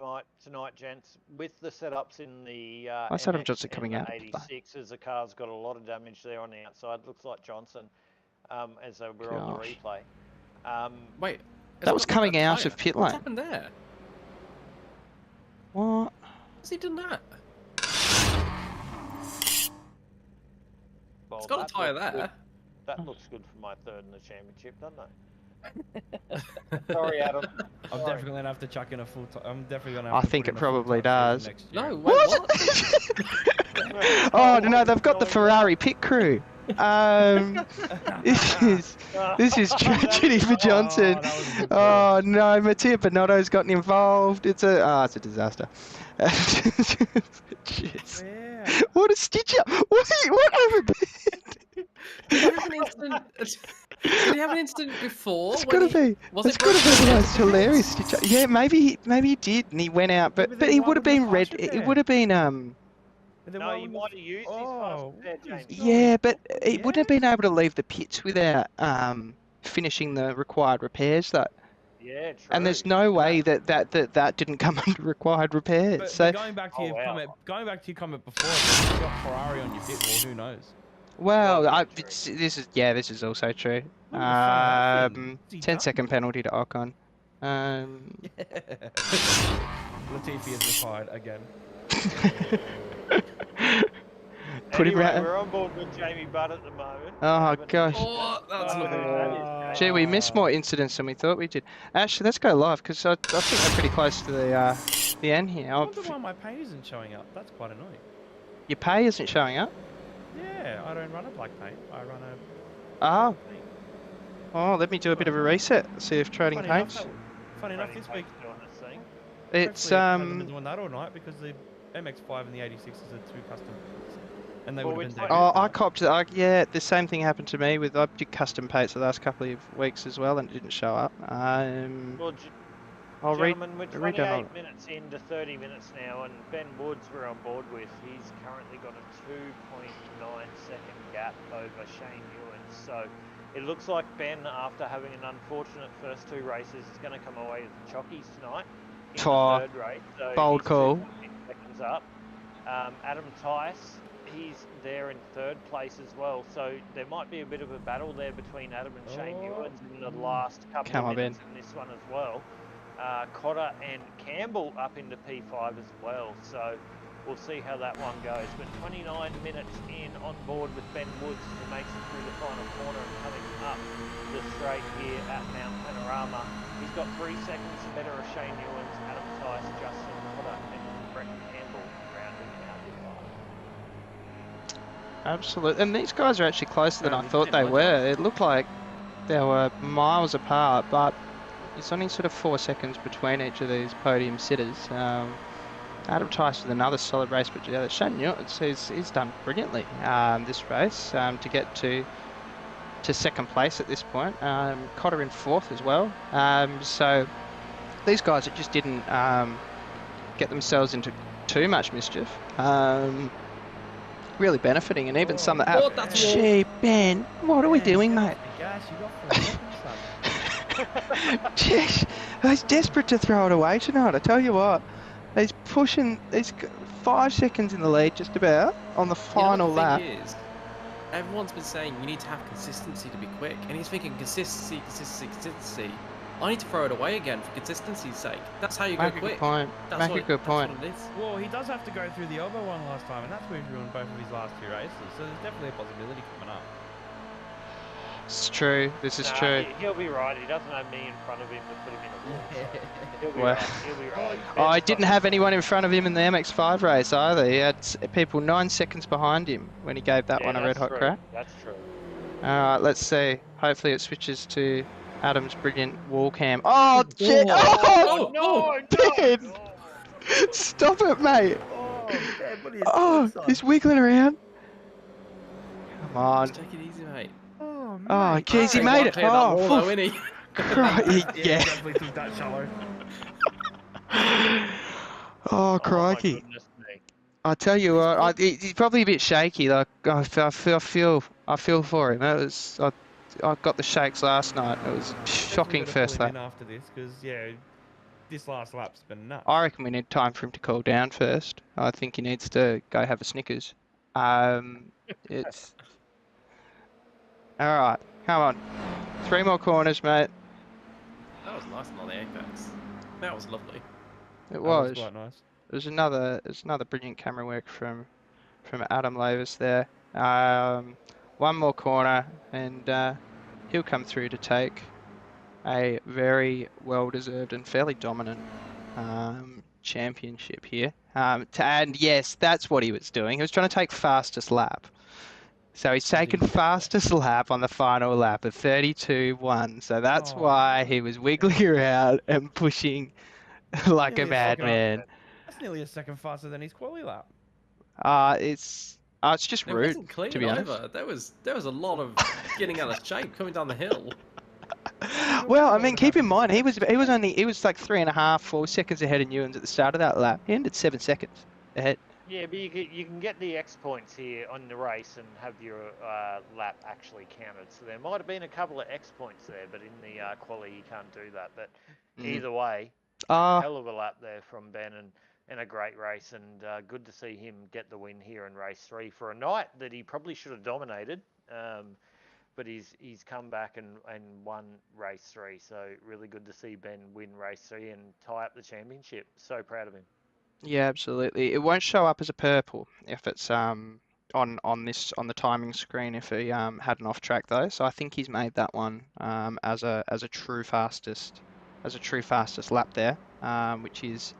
tonight, gents, with the setups in the I said Adam MX Johnson and coming the out. 86, as the car's got a lot of damage there on the outside. Looks like Johnson, as we're on the Gosh. replay. Wait. That was coming out of pit What's lane. happened there? What? Has he done that? Well, It's got a that tyre looks good. there. That looks good for my third in the championship, doesn't it? Sorry, Adam. I'm Sorry. definitely gonna have to chuck in a full. I'm definitely gonna. I Have to think put it in a full probably time season does. next year. No, wait, What? what? Oh no, they've got the Ferrari pit crew. This is tragedy for Johnson. that was a good Oh no, Mattia Binotto's gotten involved. It's a disaster. Jeez. Yeah. What a stitch up! What happened? Did he have an incident? Did he have an incident before? It's when gotta he- be. Was It's it gotta broken be the down most to the hilarious pits? stitch up. Yeah, maybe he did, and he went out. But then he why would have wouldn't been the red. fast It repair? would have been But then No, why you wouldn't might have used his fast repair, James. Yeah, but he wouldn't have Yeah. been able to leave the pits without finishing the required repairs, though. Yeah, true. And there's no way that didn't come under required repairs. But, So, but going back to Oh, your wow. comment, before, if you got Ferrari on your pit wall, who knows? well, Well, this is also true. Wouldn't be fun enough in 10-second penalty to Ocon. Latifi is retired again. Put him anyway, out. we're on board with Jamie Butt at the moment. Oh, gosh. Oh, that's looking bad. Gee, we missed more incidents than we thought we did. Actually, let's go live because I think we're pretty close to the end here. I wonder why my pay isn't showing up. That's quite annoying. Your pay isn't showing up. Yeah, I don't run a black paint. I run a Oh, paint. oh, let me do a bit of a reset. See if trading Funny enough, paints. Funny enough, this week doing this thing. It's hopefully it hasn't been doing that all night because the MX-5 and the 86 is a two custom paints, and they Well, would have which been. one- Oh, I copped. Yeah, the same thing happened to me with I did custom paints the last couple of weeks as well, and it didn't show up. Well, I'll read. gentlemen, we're read down 28 minutes into 30 minutes now, and Ben Woods we're on board with. He's currently got a 2.9 second gap over Shane Ewan. So it looks like Ben, after having an unfortunate first two races, is going to come away with the chockies tonight in Oh, the third race. So bold he's call. 2.6 seconds up. Adam Tice, he's there in third place as well. So there might be a bit of a battle there between Adam and Shane Ewans in the last couple Come of on, minutes in this one as well. Cotter and Campbell up into P5 as well, so we'll see how that one goes. But 29 minutes in on board with Ben Woods, who makes it through the final corner and coming up the straight here at Mount Panorama. He's got 3 seconds better of Shane Ewans, Adam Tice, Justin Cotter and Brett Campbell rounding out the five. Absolutely, and these guys are actually closer than I It's thought they similar were. It looked like they were miles apart, but it's only sort of 4 seconds between each of these podium sitters. Adam Tice with another solid race, but yeah, Shane Newton, he's done brilliantly this race to get to second place at this point. Cotter in fourth as well. So these guys just didn't get themselves into too much mischief. Really benefiting, and even some that have. Oh, that's Gee, Ben, what are we doing, mate? Gosh, you got 4 seconds, son. Jeez, he's desperate to throw it away tonight. I tell you what, he's pushing. He's 5 seconds in the lead, just about on the final lap. everyone's been saying you need to have consistency to be quick, and he's thinking consistency, consistency, consistency. I need to throw it away again for consistency's sake. That's how you go Make a quick. good point. That's Make a good point. That's what it is. Well, he does have to go through the elbow one last time, and that's where he ruined both of his last 2 races. So there's definitely a possibility coming up. It's true. This is Nah, true. He'll be right. He doesn't have me in front of him to put him in a wall. He'll be Well- right. He'll be right. Oh, I didn't have anyone in front of him in the MX5 race either. He had people 9 seconds behind him when he gave that one a red hot true. crack. That's true. Alright, let's see. Hopefully it switches to Adam's brilliant wall cam. Oh, shit! Oh, Oh, Ben! Stop it, mate! Oh, man, what are you Oh, doing, he's wiggling around. Come on. Just take it easy, mate. Oh, Oh, mate. jeez, he He made might it. clear that Oh, wall though, phew. innit he? Crikey, Yeah, yeah. definitely took that shallow. Oh, Oh my crikey. goodness me. I tell you what, he's probably a bit shaky. Like I feel for him. I got the shakes last night. It was shocking first lap. After this, because yeah, this last lap's been nuts. I reckon we need time for him to cool down first. I think he needs to go have a Snickers. It's all right. Come on, 3 more corners, mate. That was nice on the apex. That was lovely. It That was. quite nice. There's another brilliant camera work from Adam Lavis there. One more corner, and he'll come through to take a very well-deserved and fairly dominant championship here. And yes, that's what he was doing. He was trying to take fastest lap. So he's taken fastest lap on the final lap of 32.1. So that's why he was wiggling around and pushing like a madman. That's nearly a second faster than his quali lap. It's just It rude, wasn't clean to be honest. either. There was a lot of getting out of shape coming down the hill. Well, I mean, keep in mind he was like 3.5, 4 seconds ahead of Newlands at the start of that lap. He ended 7 seconds ahead. Yeah, but you can get the X points here on the race and have your lap actually counted. So there might have been a couple of X points there, but in the quali you can't do that. But either way, hell of a lap there from Ben and a great race, and good to see him get the win here in race 3 for a night that he probably should have dominated. But he's come back and won race 3. So really good to see Ben win race 3 and tie up the championship. So proud of him. Yeah, absolutely. It won't show up as a purple if it's on the timing screen if he had an off track though. So I think he's made that one as a true fastest lap there, which is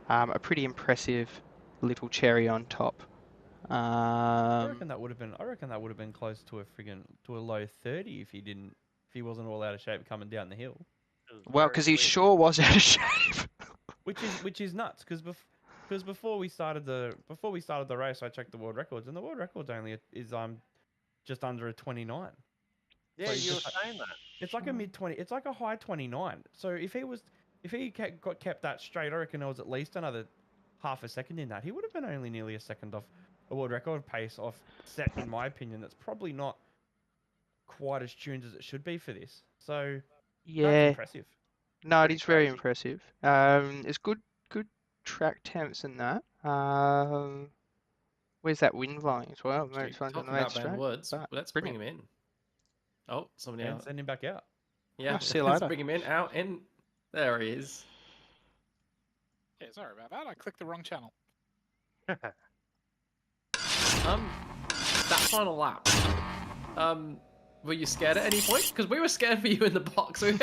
a pretty impressive little cherry on top. I reckon that would have been close to a low 30 if he wasn't all out of shape coming down the hill. Well, because he sure was out of shape. Which is nuts because before we started the race I checked the world records and the world records only is just under a 29. Yeah, So you were saying that. It's like a mid-20. It's like a high 29. So if he kept that straight, I reckon there was at least another half a second in that. He would have been only nearly a second off a world record pace off set, in my opinion. That's probably not quite as tuned as it should be for this. So Yeah. that's impressive. No, it is very impressive. It's good track temps in that. Where's that wind blowing as well? Actually, It's on the talking main about Ben straight. Woods, But let's bring brilliant. him in. Oh, somebody And else. send him back out. Yeah, see you let's later. bring him in, out, in. There he is. Yeah, sorry about that. I clicked the wrong channel. That final lap. Were you scared at any point? Because we were scared for you in the box. We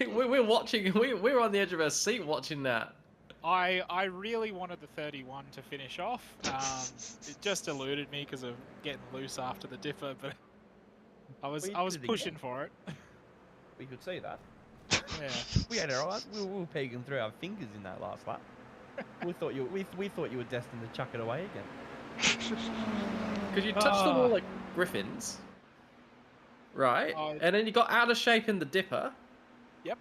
were watching. We were on the edge of our seat watching that. I really wanted the 31 to finish off. It just eluded me because of getting loose after the dipper, but I was pushing for it. We could see that. Yeah. We had our eyes. We were peeking through our fingers in that last lap. We thought you were destined to chuck it away again. Because you touched the wall like griffins, right? And then you got out of shape in the dipper. Yep.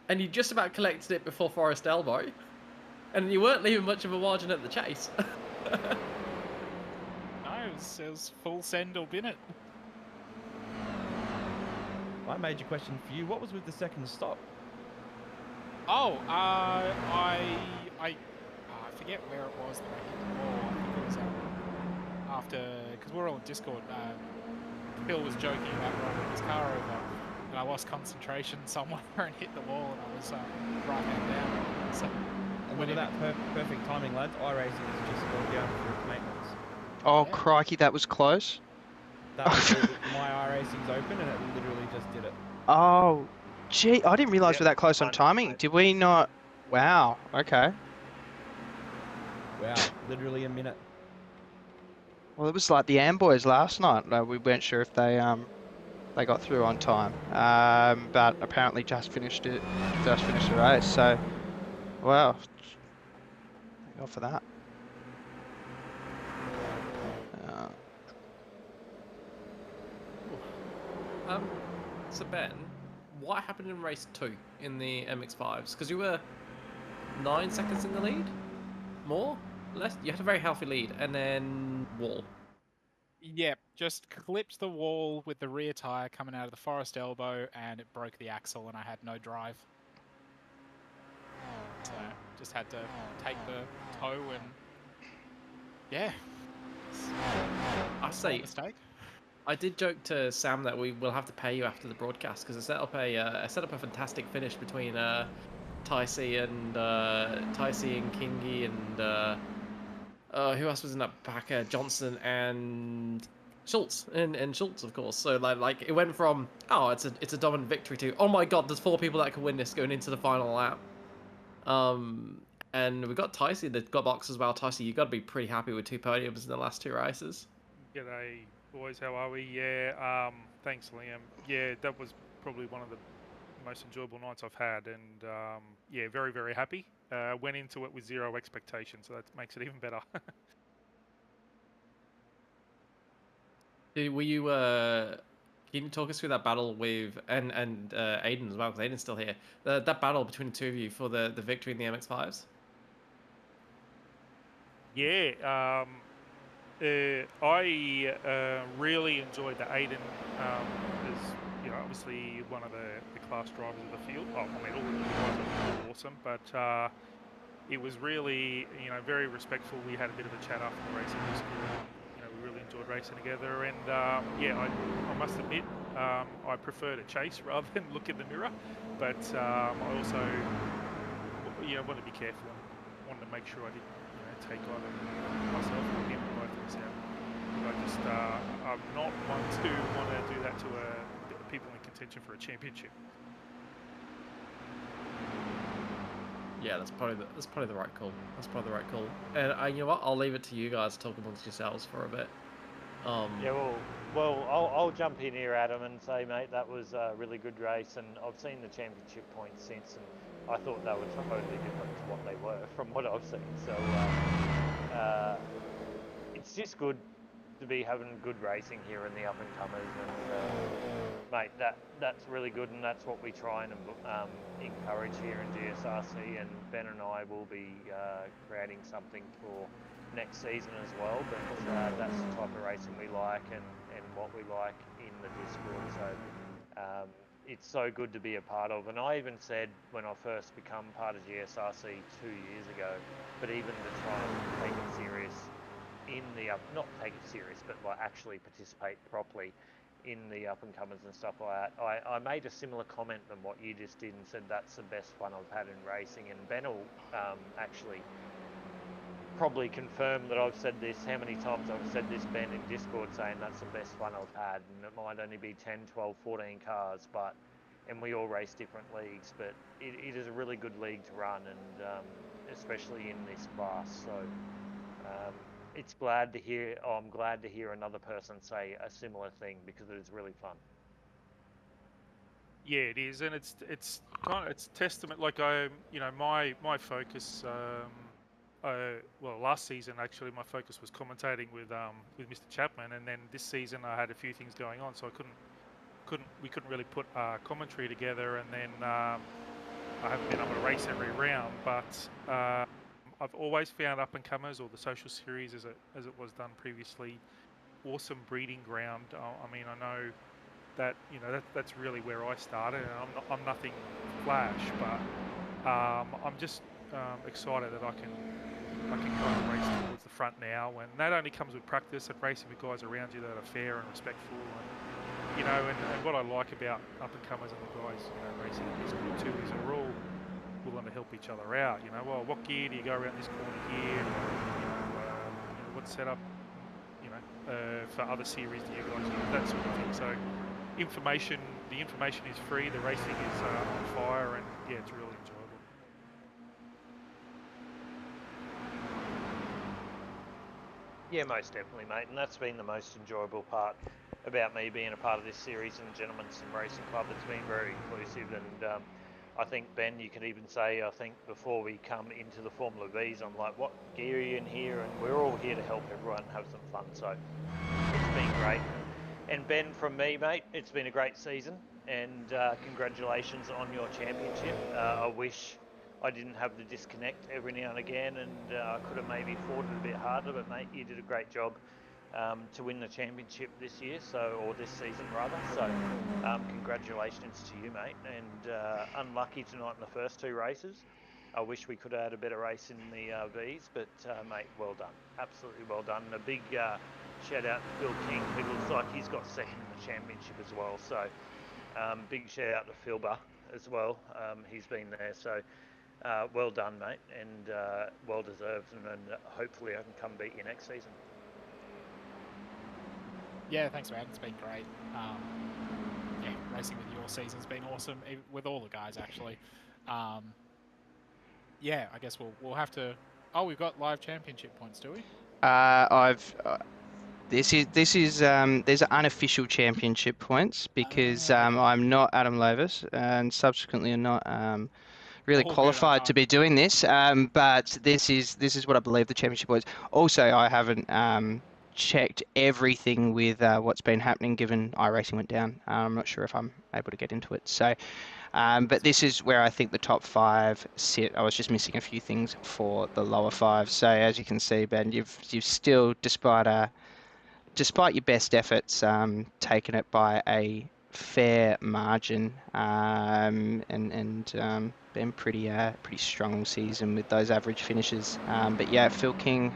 And you just about collected it before Forest Elbow. And you weren't leaving much of a margin at the chase. No, it was full send or bin it. My major question for you: what was with the second stop? Oh, I forget where it was that I hit the wall. I think it was after, because because we're all in Discord. Phil was joking about rolling his car over, and I lost concentration somewhere and hit the wall, and I was right hand down. So And look at that perfect timing, lads. iRacing has just gone down for maintenance. Oh, Yeah. crikey, that was close. That was my iRacing's open, and it literally just did it. Oh, gee, I didn't realise Yep, we're that close on mine- timing. Did we not? Wow, okay. Wow, literally a minute. Well, it was like the Amboys last night. We weren't sure if they got through on time, but apparently just finished the race. So, wow, thank God for that. So Ben, what happened in race 2 in the MX-5s? Because you were 9 seconds in the lead? More? Less? You had a very healthy lead, and then wall. Yep, just clipped the wall with the rear tyre coming out of the forest elbow, and it broke the axle, and I had no drive. So just had to take the tow, and yeah. I say, Mistake. I did joke to Sam that we will have to pay you after the broadcast because I set up a fantastic finish between Ticey and Kingy and who else was in that pack? Johnson and Schultz and Schultz, of course. So like it went from it's a dominant victory to oh my god, there's 4 people that can win this going into the final lap. And we got Ticey that got box as well. Ticey, you got to be pretty happy with 2 podiums in the last 2 races. G'day, boys. How are we? Yeah, thanks, Liam. Yeah, that was probably one of the most enjoyable nights I've had, and yeah, very, very happy. Went into it with 0 expectations, so that makes it even better. Were you can you talk us through that battle with and Aiden as well, because Aiden's still here. That battle between the 2 of you for the victory in the MX-5s. Yeah, I really enjoyed that. Aiden is, obviously one of the class drivers of the field. Oh, I mean, all of the guys are awesome, but it was really, very respectful. We had a bit of a chat after the race in Discord. We really enjoyed racing together, and yeah, I must admit, I prefer to chase rather than look in the mirror, but I also, wanted to be careful and wanted to make sure I didn't, take either myself or him or both of us out. I'm not one to want to do that to people in contention for a championship. Yeah, that's probably the right call. That's probably the right call. And you know what? I'll leave it to you guys to talk amongst yourselves for a bit. Yeah, well, I'll jump in here, Adam, and say, mate, that was a really good race, and I've seen the championship points since, and I thought they were totally different to what they were from what I've seen. So it's just good to be having good racing here in the up and comers, and mate, that's really good, and that's what we try and encourage here in GSRC. And Ben and I will be creating something for next season as well, but that's the type of racing we like and what we like in the Discord. So it's so good to be a part of, and I even said when I first become part of GSRC 2 years ago, but even to try and take it serious in the not take it serious, but like actually participate properly in the up and comers and stuff like that. I made a similar comment than what you just did and said that's the best fun I've had in racing, and Ben will actually probably confirm that I've said this, how many times I've said this, Ben, in Discord, saying that's the best fun I've had, and it might only be 10, 12, 14 cars, and we all race different leagues, but it is a really good league to run, and especially in this class. So I'm glad to hear another person say a similar thing, because it is really fun. Yeah, it is, and it's testament. Like my focus. Well, last season actually, my focus was commentating with Mr. Chapman, and then this season I had a few things going on, so we couldn't really put commentary together, and then I haven't been able to race every round. But I've always found up and comers, or the social series as it was done previously, awesome breeding ground. I mean, I know that that's really where I started, and I'm nothing flash, but I'm just excited that I can I can kind of race towards the front now, and that only comes with practice and racing with guys around you that are fair and respectful. And, you know, and what I like about up and comers and the guys, you know, racing in this group too, is we're all willing to help each other out. You know, well, what gear do you go around this corner here? What setup, for other series do you guys use? That sort of thing. So, the information is free. The racing is on fire, and yeah, it's really enjoyable. Yeah, most definitely, mate, and that's been the most enjoyable part about me being a part of this series and Gentlemen's Sim Racing Club. It's been very inclusive, and I think, Ben, you could even say, I think before we come into the Formula Vs, I'm like, what gear are you in here? And we're all here to help everyone have some fun, so it's been great. And Ben, from me, mate, it's been a great season, and congratulations on your championship. I wish I didn't have the disconnect every now and again, and I could have maybe fought it a bit harder, but mate, you did a great job to win the championship this year, or this season rather. So congratulations to you, mate, and unlucky tonight in the first two races. I wish we could have had a better race in the Vs, but mate, well done, absolutely well done. And a big shout out to Phil King, who looks like he's got second in the championship as well. So big shout out to Philba as well. He's been there, so well done, mate, and well deserved, and hopefully I can come beat you next season. Yeah, thanks, man. It's been great. Yeah, racing with your season's been awesome, with all the guys actually. Yeah, I guess we'll have to. Oh, we've got live championship points, do we? This is there's unofficial championship points because Okay. I'm not Adam Lovis and subsequently I'm not really All good, qualified to be doing this. But this is what I believe the championship was. Also, I haven't checked everything with what's been happening given iRacing went down. I'm not sure if I'm able to get into it. So, but this is where I think the top 5 sit. I was just missing a few things for the lower 5. So as you can see, Ben, you've still, despite your best efforts, taken it by a fair margin, and been pretty strong all season with those average finishes. But yeah, Phil King,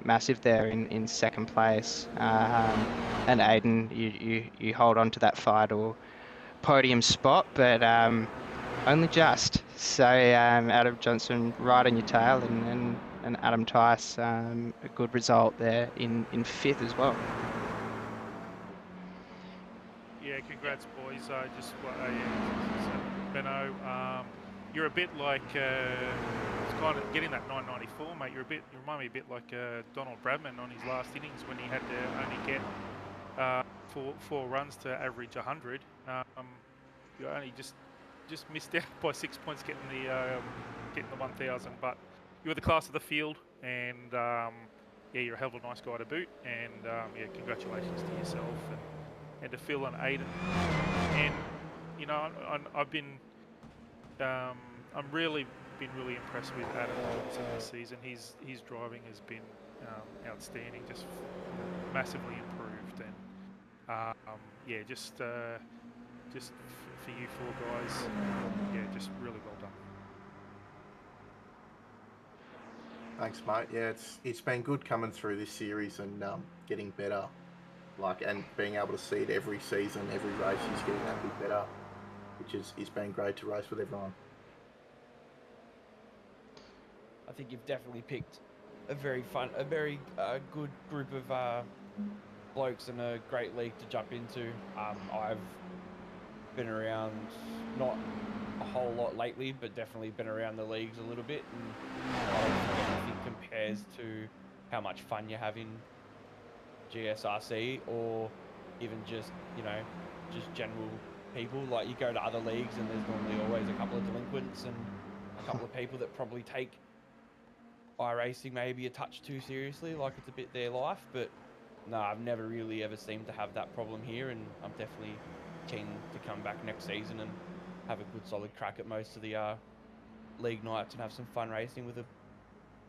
massive there in second place, and Aiden, you hold on to that final podium spot, but only just. So Adam Johnson right on your tail, and Adam Tice, a good result there in 5th as well. Yeah, congrats, boys. Benno, you're a bit like it's kind of getting that 994, mate. You remind me a bit like Donald Bradman on his last innings when he had to only get four runs to average 100. You only just missed out by 6 points getting the 1,000, but you were the class of the field, and yeah, you're a hell of a nice guy to boot, and yeah, congratulations to yourself and to Phil and Aiden. And you know, I'm really been really impressed with Adam Johnson this season. His driving has been outstanding, just massively improved, and yeah, just for you 4 guys, yeah, just really well done. Thanks, mate. Yeah, it's been good coming through this series and getting better, and being able to see it every season, every race is getting that bit better, which it's been great to race with everyone. I think you've definitely picked a very good group of blokes and a great league to jump into. I've been around, not a whole lot lately, but definitely been around the leagues a little bit, and I don't think anything compares to how much fun you have in GSRC, or even just, just general people. Like, you go to other leagues and there's normally always a couple of delinquents and a couple of people that probably take iRacing maybe a touch too seriously, like it's a bit their life. But no, I've never really ever seemed to have that problem here, and I'm definitely keen to come back next season and have a good solid crack at most of the league nights and have some fun racing with a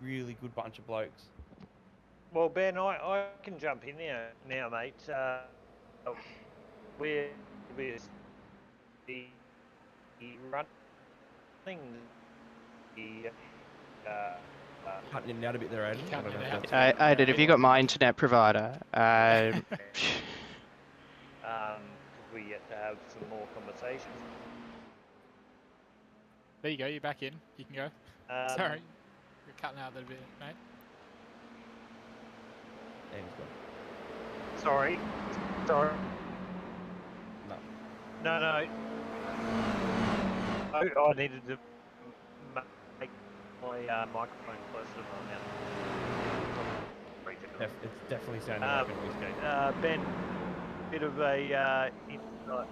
really good bunch of blokes. Well, Ben, I can jump in there now, mate. We're running the Cutting in and out a bit there, Aiden. I Cutting don't know it if out. that's... Aiden, have you got my internet provider? Because we yet to have some more conversations. There you go. You're back in. You can go. Sorry, you're cutting out a little bit, mate. Aiden's gone. Sorry. No. No. I needed to make my microphone closer to my mouth. It's definitely sounding like an escape. Ben, bit of a insight.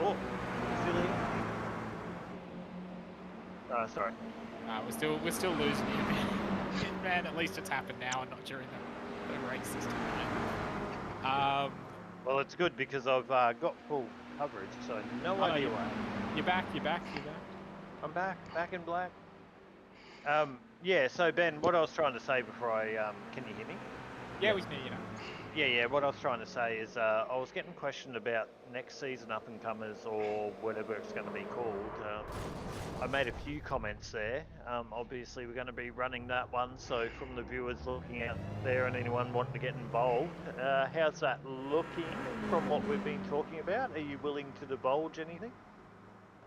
Oh, silly. Sorry. We're still losing you, man. At least it's happened now and not during the race this time. Well, it's good because I've got full coverage, so no idea why. You're back. I'm back in black. Yeah, so Ben, what I was trying to say before can you hear me? Yeah, we can hear you now. Yeah, what I was trying to say is I was getting questioned about next season up-and-comers or whatever it's going to be called. I made a few comments there. Obviously, we're going to be running that one, so from the viewers looking out there and anyone wanting to get involved, how's that looking from what we've been talking about? Are you willing to divulge anything?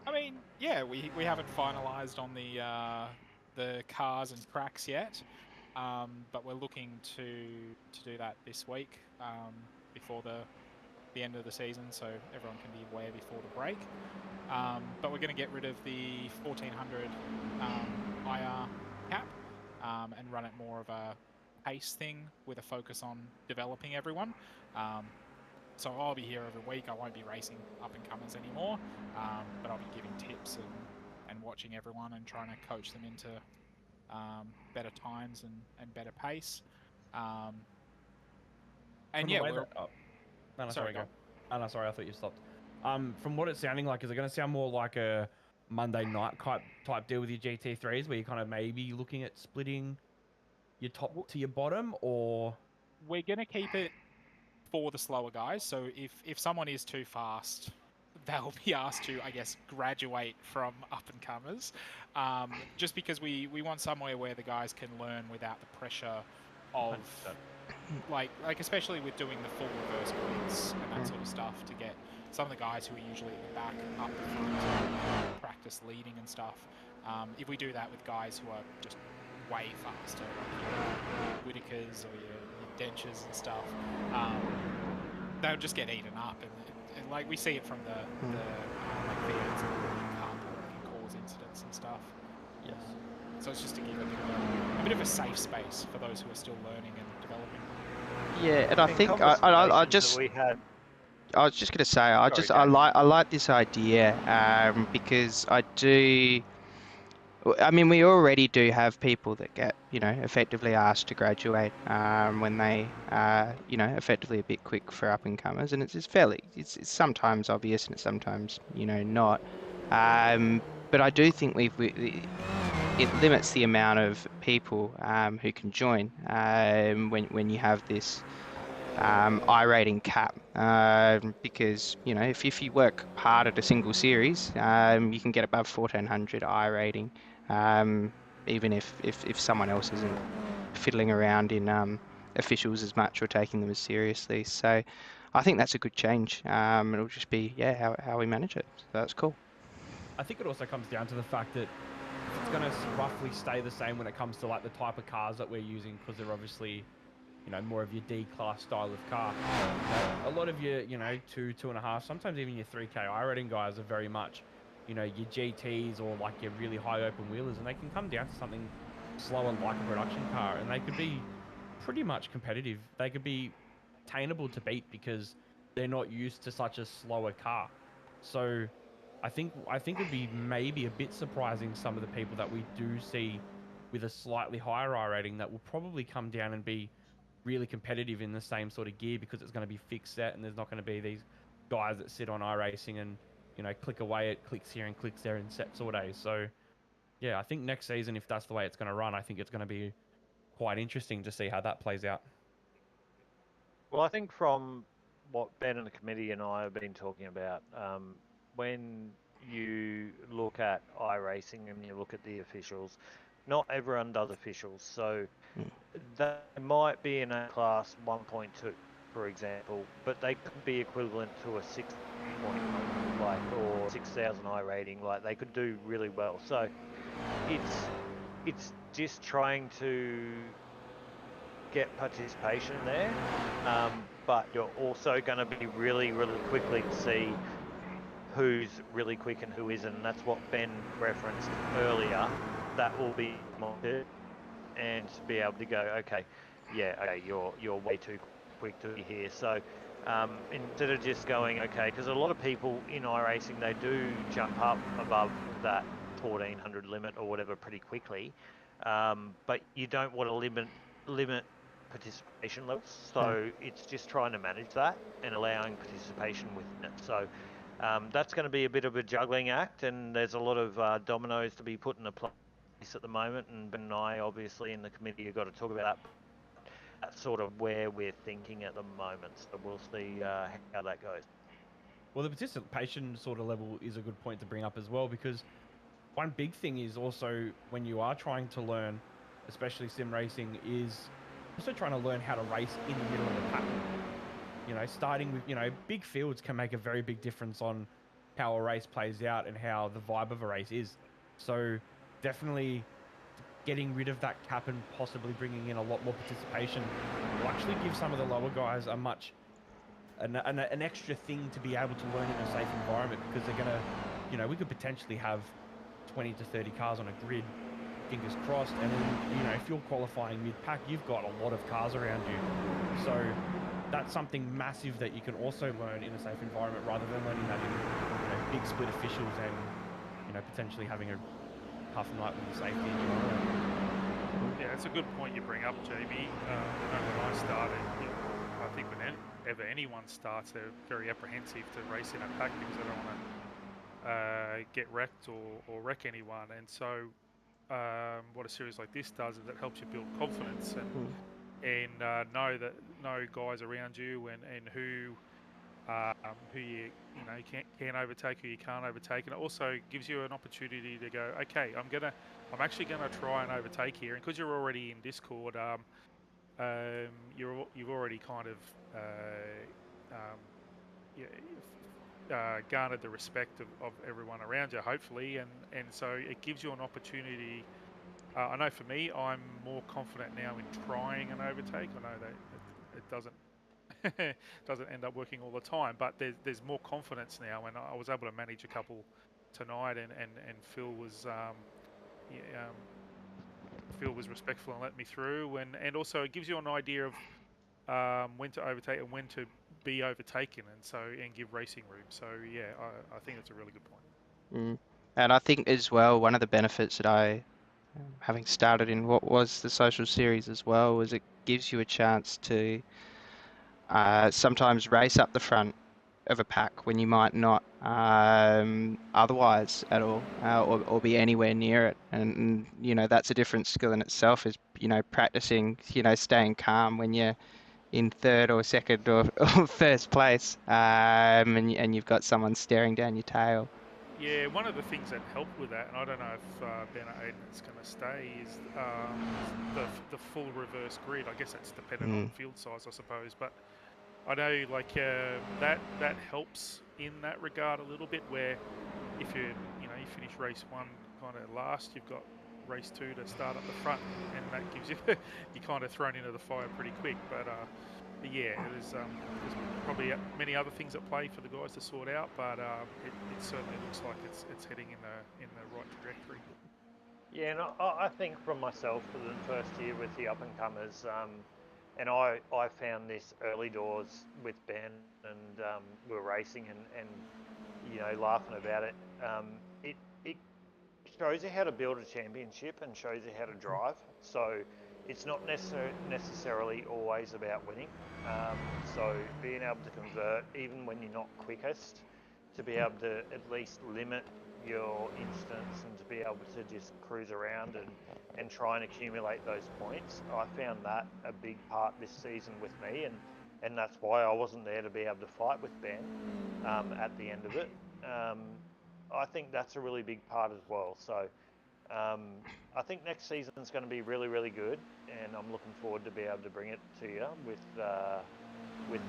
I mean, yeah, we haven't finalised on the cars and tracks yet, but we're looking to do that this week before the end of the season, so everyone can be aware before the break. But we're going to get rid of the 1400 IR cap and run it more of a pace thing with a focus on developing everyone. So I'll be here every week. I won't be racing up-and-comers anymore, but I'll be giving tips and watching everyone and trying to coach them into better times and better pace. And yeah, we're... No, sorry, go. Oh, no, sorry, I thought you stopped. From what it's sounding like, is it going to sound more like a Monday night type deal with your GT3s, where you're kind of maybe looking at splitting your top to your bottom, or...? We're going to keep it for the slower guys, so if someone is too fast, they'll be asked to, I guess, graduate from up-and-comers, just because we want somewhere where the guys can learn without the pressure of... Like especially with doing the full reverse grids and that sort of stuff, to get some of the guys who are usually at the back up the front to practice leading and stuff. If we do that with guys who are just way faster, like your Whitakers or your Dentures and stuff, they'll just get eaten up, and like we see it from the like Fiats and carpool can cause incidents and stuff. Yes. So it's just to give a bit of a safe space for those who are still learning and developing. Yeah, and I think I just... I was just going to say, I like this idea because I do... I mean, we already do have people that get, effectively asked to graduate when they are, effectively a bit quick for up-and-comers, and it's fairly... It's sometimes obvious and it's sometimes, not. But I do think it limits the amount of people who can join when you have this I-rating cap, because if you work hard at a single series, you can get above 1400 I-rating, even if someone else isn't fiddling around in officials as much or taking them as seriously. So I think that's a good change. It'll just be how we manage it. So that's cool. I think it also comes down to the fact that if it's going to roughly stay the same when it comes to like the type of cars that we're using, because they're obviously more of your D-class style of car. A lot of your, 2.5, sometimes even your 3K I-rating guys are very much, your GTs or like your really high open wheelers, and they can come down to something slower like a production car, and they could be pretty much competitive. They could be attainable to beat because they're not used to such a slower car. So I think it'd be maybe a bit surprising some of the people that we do see with a slightly higher I-rating that will probably come down and be really competitive in the same sort of gear, because it's going to be fixed set and there's not going to be these guys that sit on iRacing and click away at clicks here and clicks there in sets all day. So yeah, I think next season, if that's the way it's going to run, I think it's going to be quite interesting to see how that plays out. Well, I think from what Ben and the committee and I have been talking about, when you look at iRacing and you look at the officials, not everyone does officials, so Mm. they might be in a class 1.2, for example, but they could be equivalent to a 6.0, like, or 6,000 I rating, like they could do really well. So it's just trying to get participation there, but you're also going to be really, really quickly to see who's really quick and who isn't. And that's what Ben referenced earlier. That will be monitored, and to be able to go, okay, yeah, okay, you're way too quick to be here. So instead of just going, okay, because a lot of people in iRacing, they do jump up above that 1400 limit or whatever pretty quickly, but you don't want to limit participation levels. So it's just trying to manage that and allowing participation within it. So that's going to be a bit of a juggling act, and there's a lot of dominoes to be put into place at the moment, and Ben and I obviously in the committee have got to talk about that. That's sort of where we're thinking at the moment, so we'll see how that goes. Well, the participation sort of level is a good point to bring up as well, because one big thing is also when you are trying to learn, especially sim racing, is also trying to learn how to race in the middle of the pack. You know, starting with, big fields can make a very big difference on how a race plays out and how the vibe of a race is. So definitely getting rid of that cap and possibly bringing in a lot more participation will actually give some of the lower guys an extra thing to be able to learn in a safe environment, because they're gonna, we could potentially have 20 to 30 cars on a grid, fingers crossed, and then, if you're qualifying mid-pack, you've got a lot of cars around you. So that's something massive that you can also learn in a safe environment, rather than learning that in, big split officials and, potentially having a tough night with the safety engineer. Yeah, it's a good point you bring up, Jamie. When I started, I think whenever anyone starts, they're very apprehensive to race in a pack because they don't want to get wrecked or wreck anyone. And so what a series like this does is it helps you build confidence and know guys around you and who you can overtake, who you can't overtake, and it also gives you an opportunity to go, okay, I'm actually gonna try and overtake here, and because you're already in Discord, you've already kind of garnered the respect of everyone around you, hopefully, and so it gives you an opportunity. I know for me, I'm more confident now in trying an overtake. I know that it doesn't end up working all the time, but there's more confidence now, and I was able to manage a couple tonight, and Phil was Phil was respectful and let me through, and also it gives you an idea of when to overtake and when to be overtaken, and give racing room. So yeah, I think that's a really good point. And I think as well, one of the benefits that having started in what was the social series as well, was it gives you a chance to sometimes race up the front of a pack when you might not otherwise at all, or be anywhere near it. And that's a different skill in itself, is practicing staying calm when you're in third or second or first place, and you've got someone staring down your tail. Yeah, one of the things that helped with that, and I don't know if Ben or Aiden is going to stay, is the full reverse grid. I guess that's dependent on field size, I suppose. But I know that helps in that regard a little bit. Where if you finish race one kind of last, you've got race two to start up the front, and that gives you you're kind of thrown into the fire pretty quick. But yeah, there's probably many other things at play for the guys to sort out, but it certainly looks like it's heading in the right trajectory. Yeah, and I think from myself for the first year with the up and comers, and I found this early doors with Ben, and we were racing and laughing about it. It shows you how to build a championship and shows you how to drive. So it's not necessarily always about winning. So being able to convert, even when you're not quickest, to be able to at least limit your instance and to be able to just cruise around and try and accumulate those points. I found that a big part this season with me, and that's why I wasn't there to be able to fight with Ben at the end of it. I think that's a really big part as well. So I think next season's going to be really, really good, and I'm looking forward to be able to bring it to you with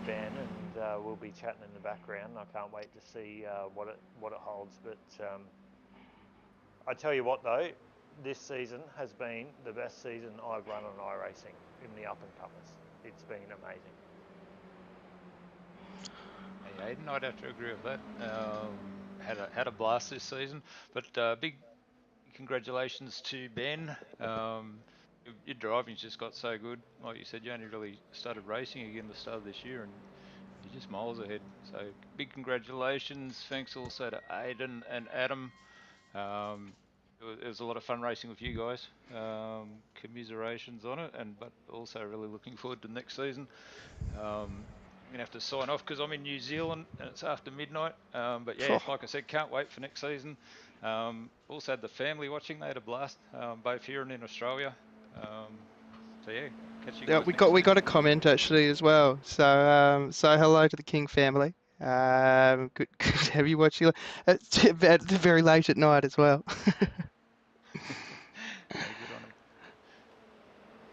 Ben, and we'll be chatting in the background. I can't wait to see what it holds. But I tell you what, though, this season has been the best season I've run on iRacing in the up and comers. It's been amazing. Hey, Aiden, I'd have to agree with that. Had a blast this season, but big congratulations to Ben. Your driving's just got so good. Like you said, you only really started racing again the start of this year, and you're just miles ahead. So big congratulations. Thanks also to Aiden and Adam. It was a lot of fun racing with you guys. Commiserations on it, but also really looking forward to next season. I'm gonna have to sign off because I'm in New Zealand and it's after midnight. But yeah, like I said, can't wait for next season. Also had the family watching; they had a blast, both here and in Australia. So yeah, catch you guys. We got a comment actually as well. So so hello to the King family. Good to have you watching at very late at night as well. Yeah, good on them.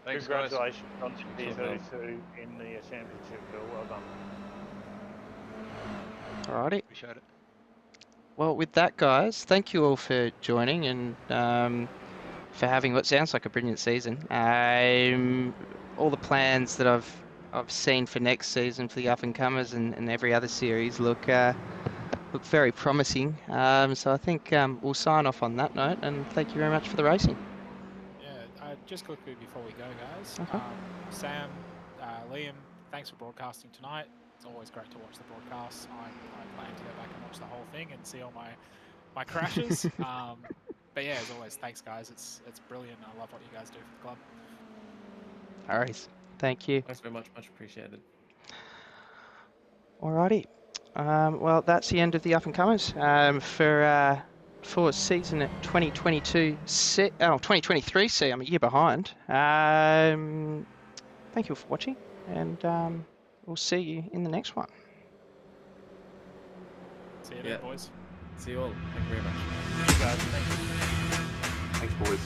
Thanks, Congratulations on guys. Tier 32 in the championship, Bill. Well done. Alrighty. Appreciate it. Well, with that, guys, thank you all for joining and for having what sounds like a brilliant season. All the plans that I've seen for next season for the up and comers and every other series look very promising. So I think we'll sign off on that note, and thank you very much for the racing. Yeah, just quickly before we go, guys. Okay. Sam, Liam, thanks for broadcasting tonight. It's always great to watch the broadcasts. I plan to go back and watch the whole thing and see all my crashes. But yeah, as always, thanks guys. It's brilliant. I love what you guys do for the club. All right. Thank you. Thanks very much. Much appreciated. Alrighty. Well, that's the end of the up and comers for season 2022. 2023. See, I'm a year behind. Thank you for watching, and we'll see you in the next one. See you then, boys. See you all. Thank you very much. You guys, thank you. Thanks, boys.